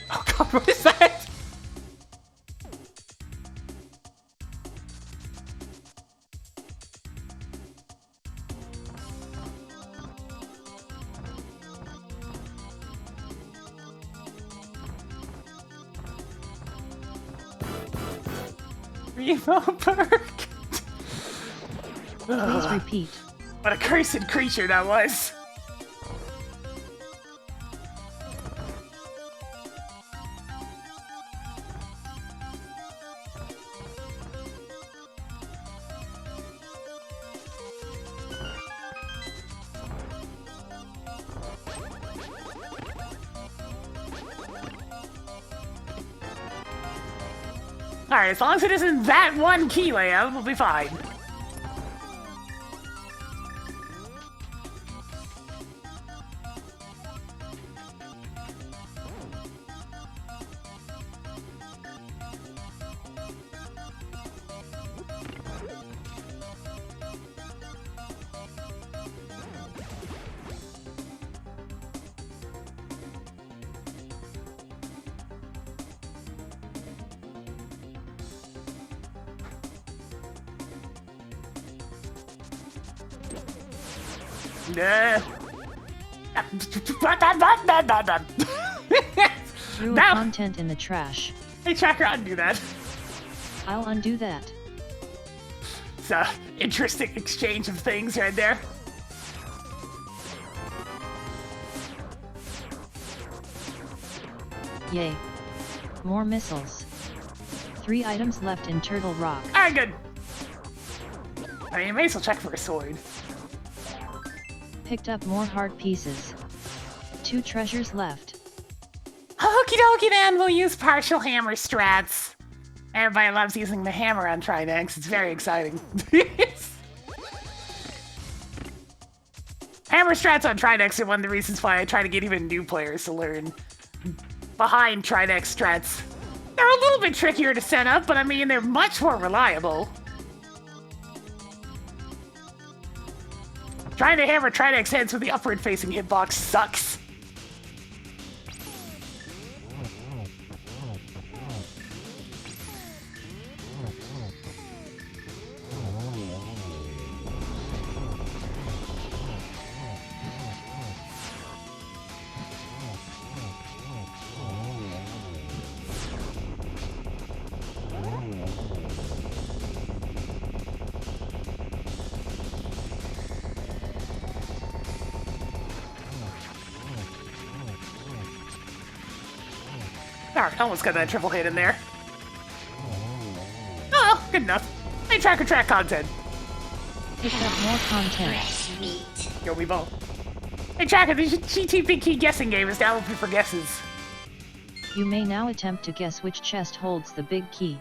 Oh god, what is that? Revo perk. Please repeat. What a cursed creature that was. Alright, as long as it isn't that one key layout, we'll be fine. Threw Now- content in the trash. Hey, Tracker, undo that. I'll undo that. It's a interesting exchange of things right there. Yay. More missiles. 3 items left in Turtle Rock. Alright, good. I mean, you may as well check for a sword. Picked up more heart pieces. 2 treasures left. Okie dokie then, we'll use partial hammer strats. Everybody loves using the hammer on Trinex, it's very exciting. Hammer strats on Trinex are one of the reasons why I try to get even new players to learn behind Trinex strats. They're a little bit trickier to set up, but I mean, they're much more reliable. Trying to hammer Trinex heads with the upward-facing hitbox sucks. Alright, almost got that triple hit in there. Oh, good enough. Hey, Tracker track content. Picked up more content. Yo, we both. Hey, Tracker, the GTP key guessing game is now open for guesses. You may now attempt to guess which chest holds the big key.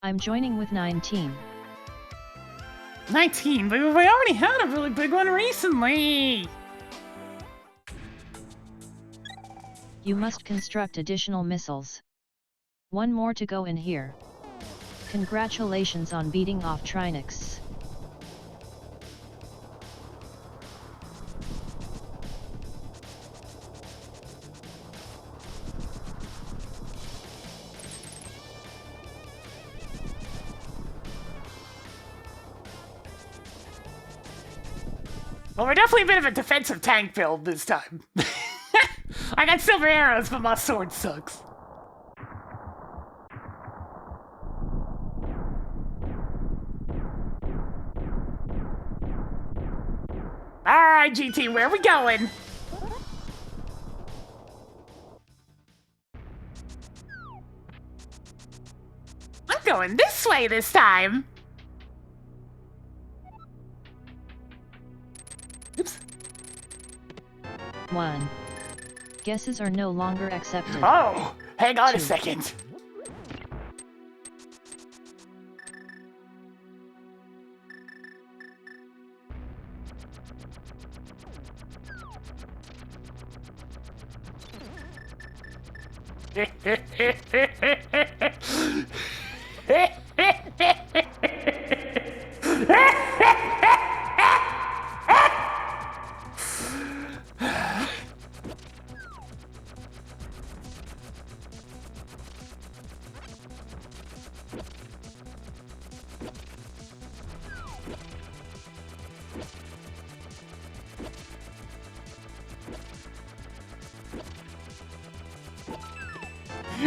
I'm joining with 19. 19, but we already had a really big one recently. You must construct additional missiles. 1 more to go in here. Congratulations on beating off Trinix. Well, we're definitely a bit of a defensive tank build this time. I got silver arrows, but my sword sucks. Alright, GT, where are we going? I'm going this way this time. Oops. 1. Guesses are no longer accepted. Oh, hang on a 2. second.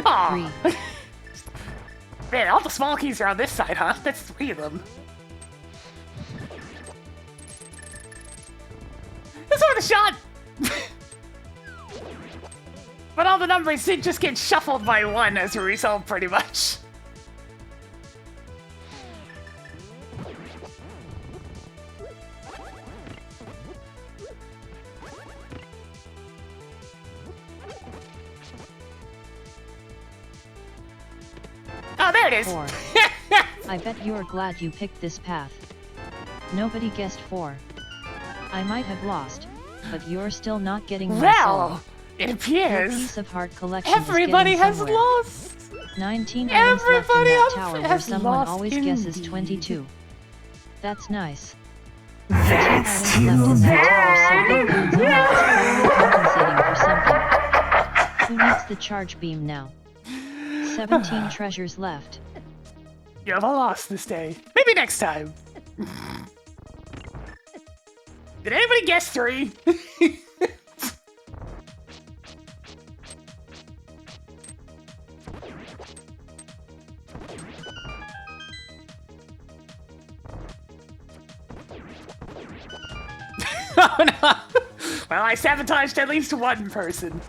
Aw. 3. Man, all the small keys are on this side, huh? That's 3 of them. That's worth a shot! But all the numbers did just get shuffled by 1 as a result, pretty much. Oh, there it is! 4. I bet you're glad you picked this path. Nobody guessed 4. I might have lost, but you're still not getting my soul. Well, it Your appears piece of heart collection everybody is has getting somewhere. lost! 19 items left in Everybody that tower where has someone lost always guesses indeed. 22. That's nice. That's 13 items too left in that tower, so big means someone is probably compensating for something. Who needs the charge beam now? 17 treasures left. You have a loss this day. Maybe next time. Did anybody guess 3? Oh no! Well, I sabotaged at least 1 person.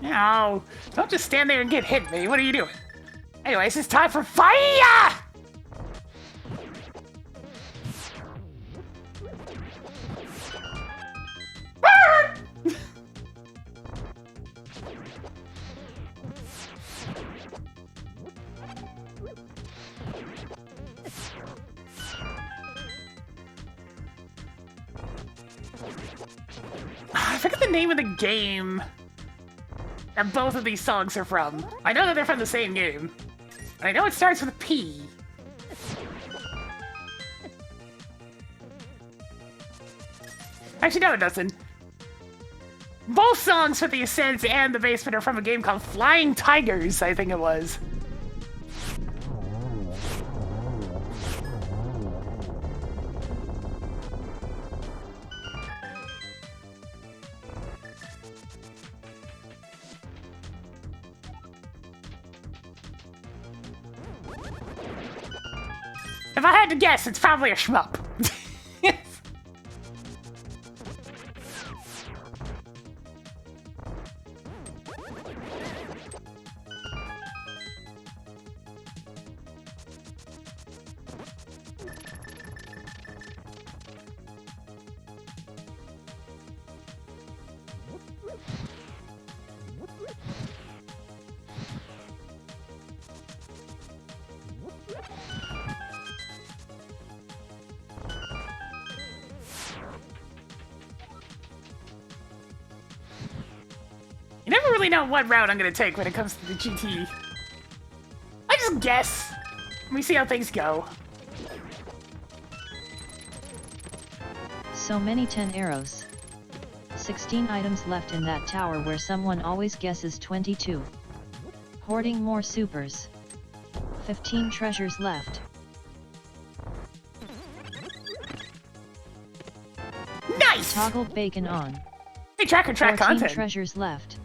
No, don't just stand there and get hit me. What are you doing? Anyways, it's time for fire! I forget the name of the game that both of these songs are from. I know that they're from the same game. I know it starts with a P. Actually, no, it doesn't. Both songs for the Ascents and the Basement are from a game called Flying Tigers, I think it was. If I had to guess, it's probably a shmup. You never really know what route I'm gonna take when it comes to the GT. I just guess. We see how things go. So many 10 arrows. 16 items left in that tower where someone always guesses 22. Hoarding more supers. 15 treasures left. Nice! Toggled bacon on. Hey, track 14 content. treasures left.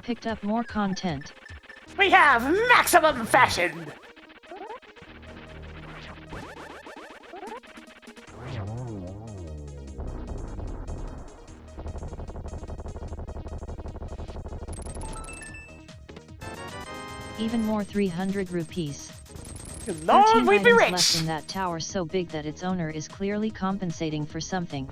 Picked up more content. We have maximum fashion! Even more 300 rupees. Good Lord, 13 we'd be items rich! left in that tower so big that its owner is clearly compensating for something.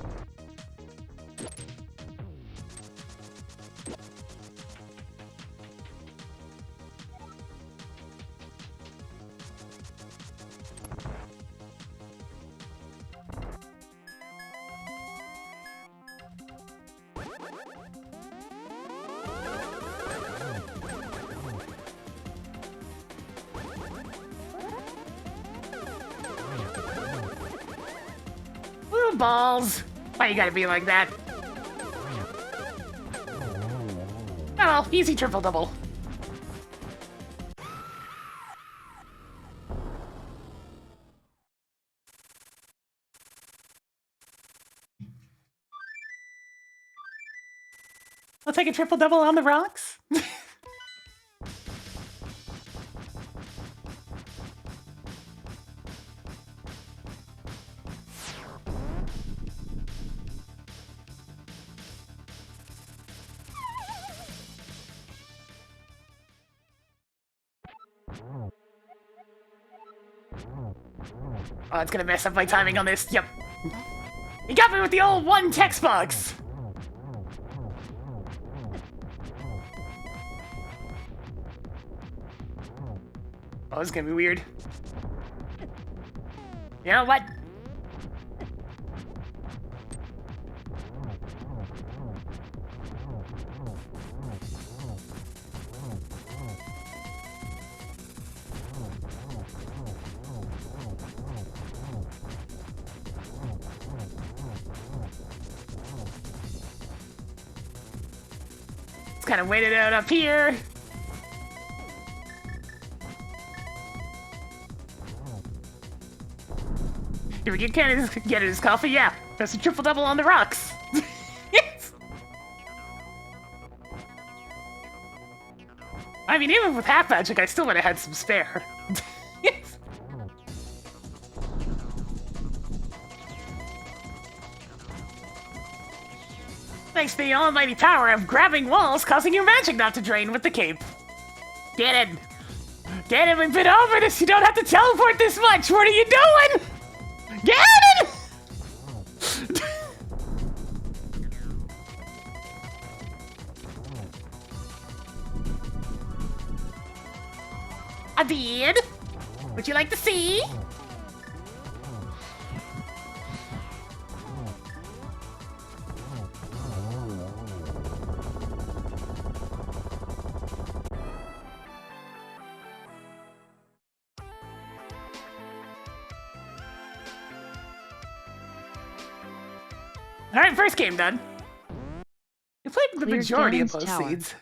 Ooh, balls! Why you gotta be like that? Oh, easy triple-double. I'll take a triple-double on the rocks. Oh, it's gonna mess up my timing on this. Yep. You got me with the old one text box. Oh, this is gonna be weird. You know what? Let's kind of wait it out up here. Did we get his coffee? Yeah, that's a triple-double on the rocks. Yes. I mean, even with half magic, I still would have had some spare. Yes. Thanks to the almighty power of grabbing walls, causing your magic not to drain with the cape. Get it! Get it, we've been over this! You don't have to teleport this much! What are you doing? Get it! I did. Would you like to see? Alright, first game done. You played the Cleared majority of Ganon's both tower. seeds.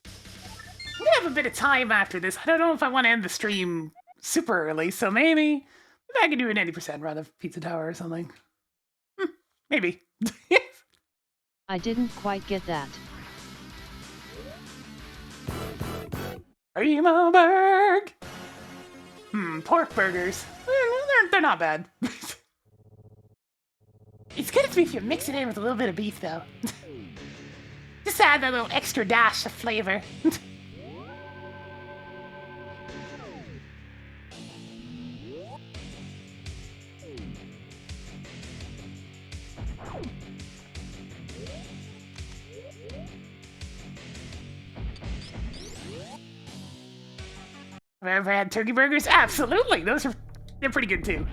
I'm gonna have a bit of time after this. I don't know if I want to end the stream super early, so maybe I can do an 80% run of Pizza Tower or something. Maybe. I didn't quite get that. Primo Burg! Pork burgers. They're not bad. It's good if you mix it in with a little bit of beef, though. Just add that little extra dash of flavor. Have I ever had turkey burgers? Absolutely! They're pretty good, too.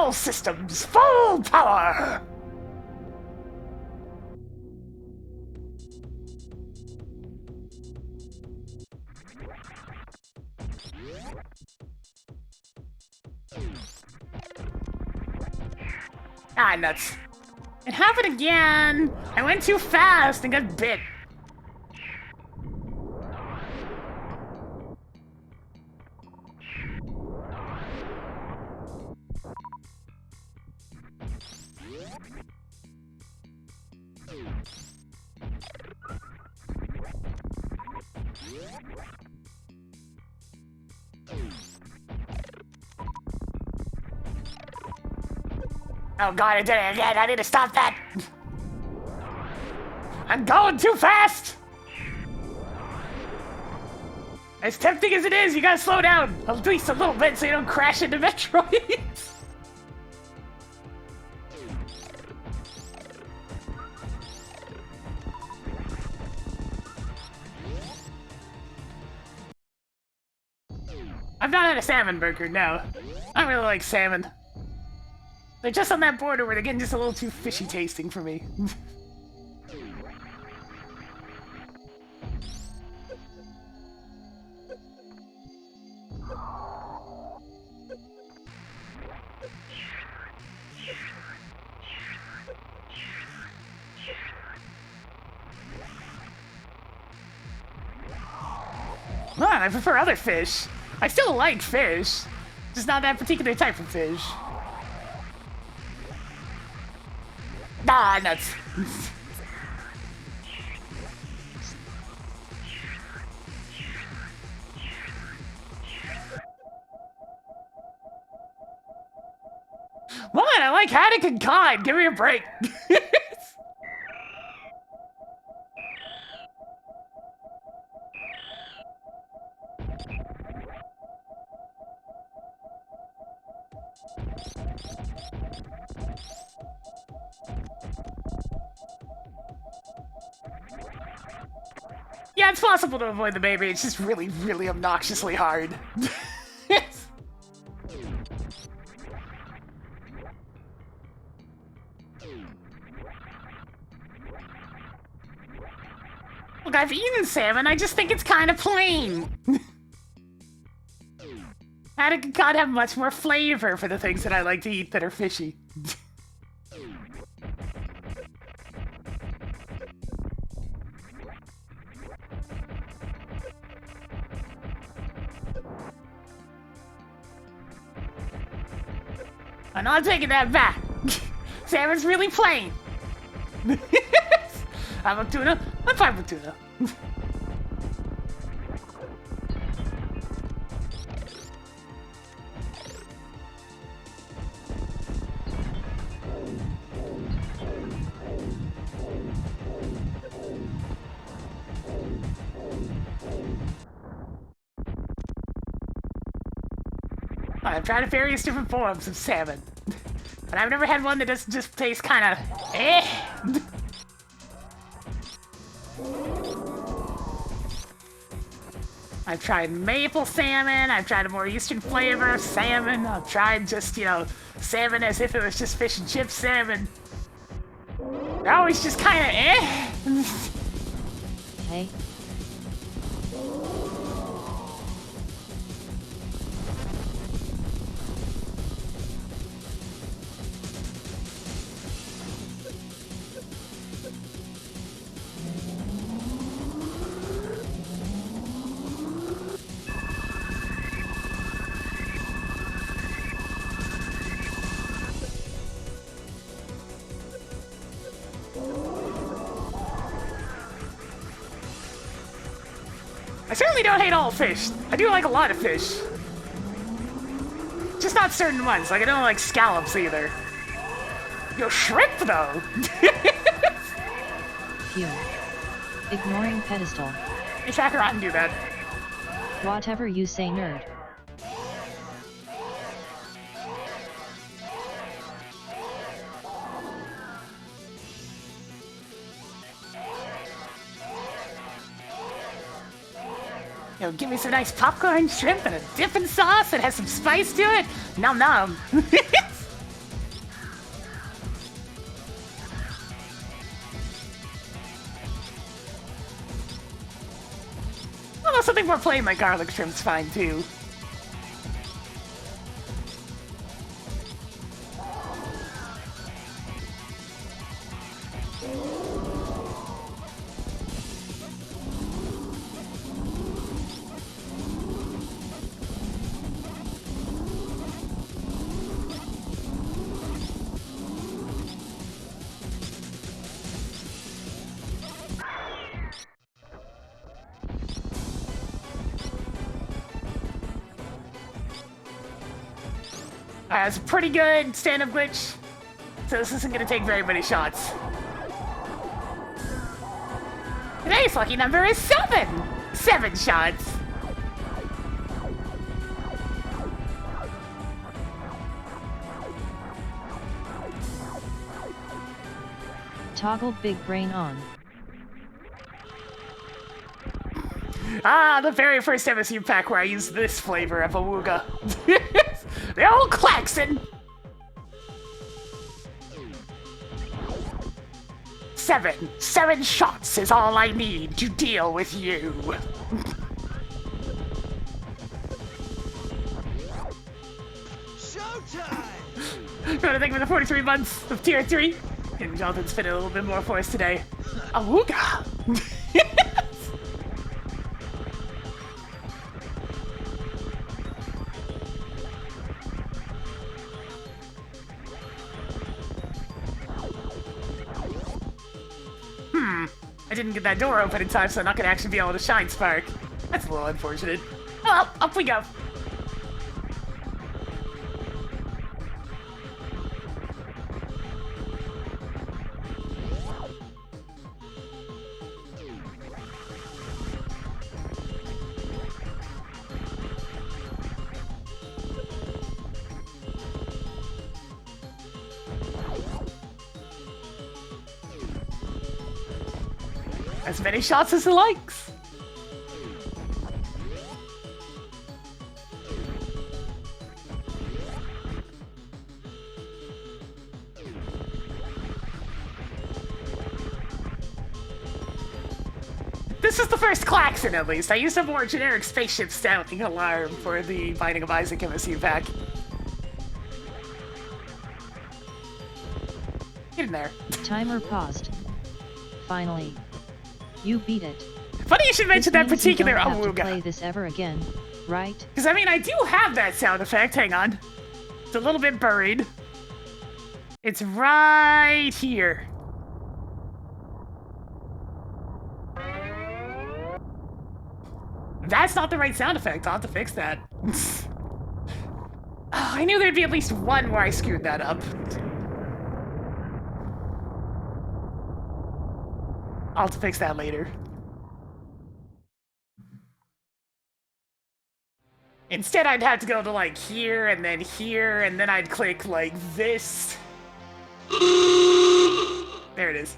All systems, full power! Ah, nuts. It happened again! I went too fast and got bit. Oh god, I did it again. I need to stop that. I'm going too fast. As tempting as it is, you gotta slow down. At least a little bit so you don't crash into Metroid. I've not had a salmon burger, no. I don't really like salmon. They're just on that border where they're getting just a little too fishy tasting for me. Well, I prefer other fish. I still like fish, just not that particular type of fish. Ah, nuts. What? I like Haddock and cod. Give me a break. Yeah, it's possible to avoid the baby. It's just really, really obnoxiously hard. Look, I've eaten salmon. I just think it's kind of plain. Haddock and cod have much more flavor for the things that I like to eat that are fishy. I'm not taking that back. Salmon's really plain. I'm a tuna. I'm fine with tuna. I've tried various different forms of salmon, but I've never had one that doesn't just taste kind of eh. I've tried maple salmon, I've tried a more eastern flavor of salmon, I've tried just, you know, salmon as if it was just fish and chip salmon. They're always just kind of eh. Hey. I certainly don't hate all fish. I do like a lot of fish. Just not certain ones. Like, I don't like scallops either. Yo, shrimp, though! Phew. Ignoring pedestal. Hey, Tracker, I can do that. Whatever you say, nerd. Yo, give me some nice popcorn, shrimp, and a dipping sauce that has some spice to it. Nom nom. something more plain like garlic shrimp's fine too. It's a pretty good stand-up glitch, so this isn't going to take very many shots. Today's lucky number is 7! 7 shots! Toggle big brain on. Ah, the very first MSU pack where I used this flavor of Awooga. The old klaxon! 7 shots is all I need to deal with you. Showtime! You want to thank for the 43 months of Tier 3? And Jonathan's fit a little bit more for us today. Awooga! I didn't get that door open in time, so I'm not gonna actually be able to shine Spark. That's a little unfortunate. Oh, up we go. As many shots as he likes. This is the first klaxon, at least. I used a more generic spaceship sounding alarm for the Binding of Isaac MSU pack. Get in there. Timer paused. Finally. You beat it. Funny you should mention that particular Awooga. You don't have to Awooga. play this ever again, right? Because, I mean, I do have that sound effect. Hang on. It's a little bit buried. It's right here. That's not the right sound effect. I'll have to fix that. Oh, I knew there'd be at least one where I screwed that up. I'll have to fix that later. Instead, I'd have to go to, like, here, and then I'd click, like, this. There it is.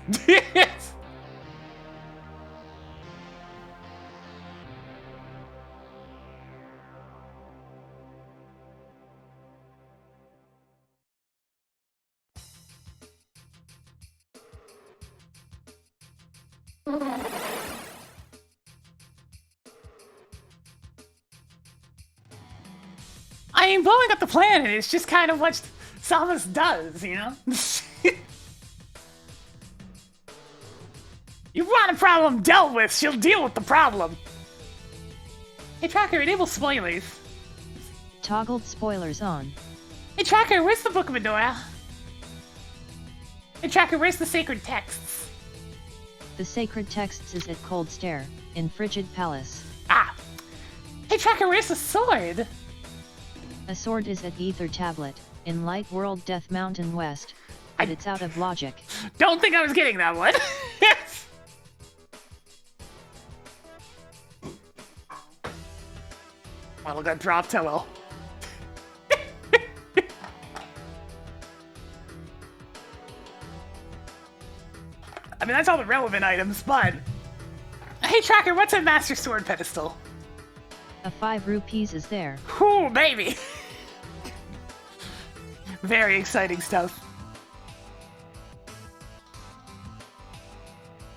I mean, blowing up the planet is just kind of what Samus does, you know? You want a problem dealt with, she'll deal with the problem. Hey, Tracker, enable spoilers. Toggled spoilers on. Hey, Tracker, where's the Book of Medora? Hey, Tracker, where's the sacred texts? The sacred texts is at Cold Stare, in Frigid Palace. Ah. Hey, Tracker, where's the sword? A sword is at Ether Tablet, in Light World Death Mountain West, but it's out of logic. Don't think I was getting that one. Model got dropped, hello. I mean, that's all the relevant items, but... Hey, Tracker, what's a Master Sword pedestal? A 5 rupees is there. Ooh, baby! Very exciting stuff.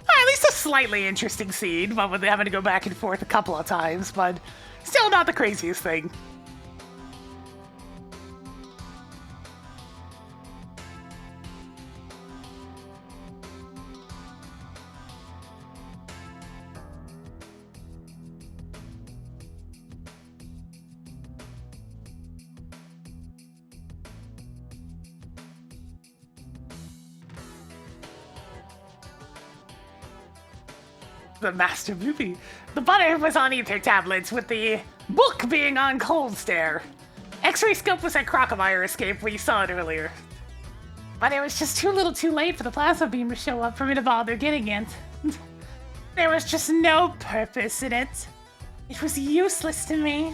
At least a slightly interesting scene, but with having to go back and forth a couple of times, but still not the craziest thing. The master movie. The butter was on ether tablets, with the book being on cold stare. X-ray scope was at Crocomire Escape, we saw it earlier. But it was just too little too late for the plasma beam to show up for me to bother getting it. There was just no purpose in it. It was useless to me.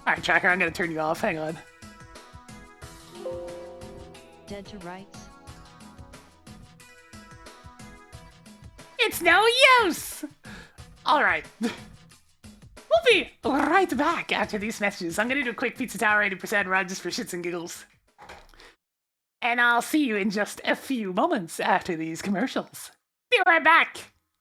Alright, Tracker, I'm gonna turn you off. Hang on. Dead to rights. It's no use! Alright. We'll be right back after these messages. I'm gonna do a quick Pizza Tower 80% run just for shits and giggles. And I'll see you in just a few moments after these commercials. Be right back!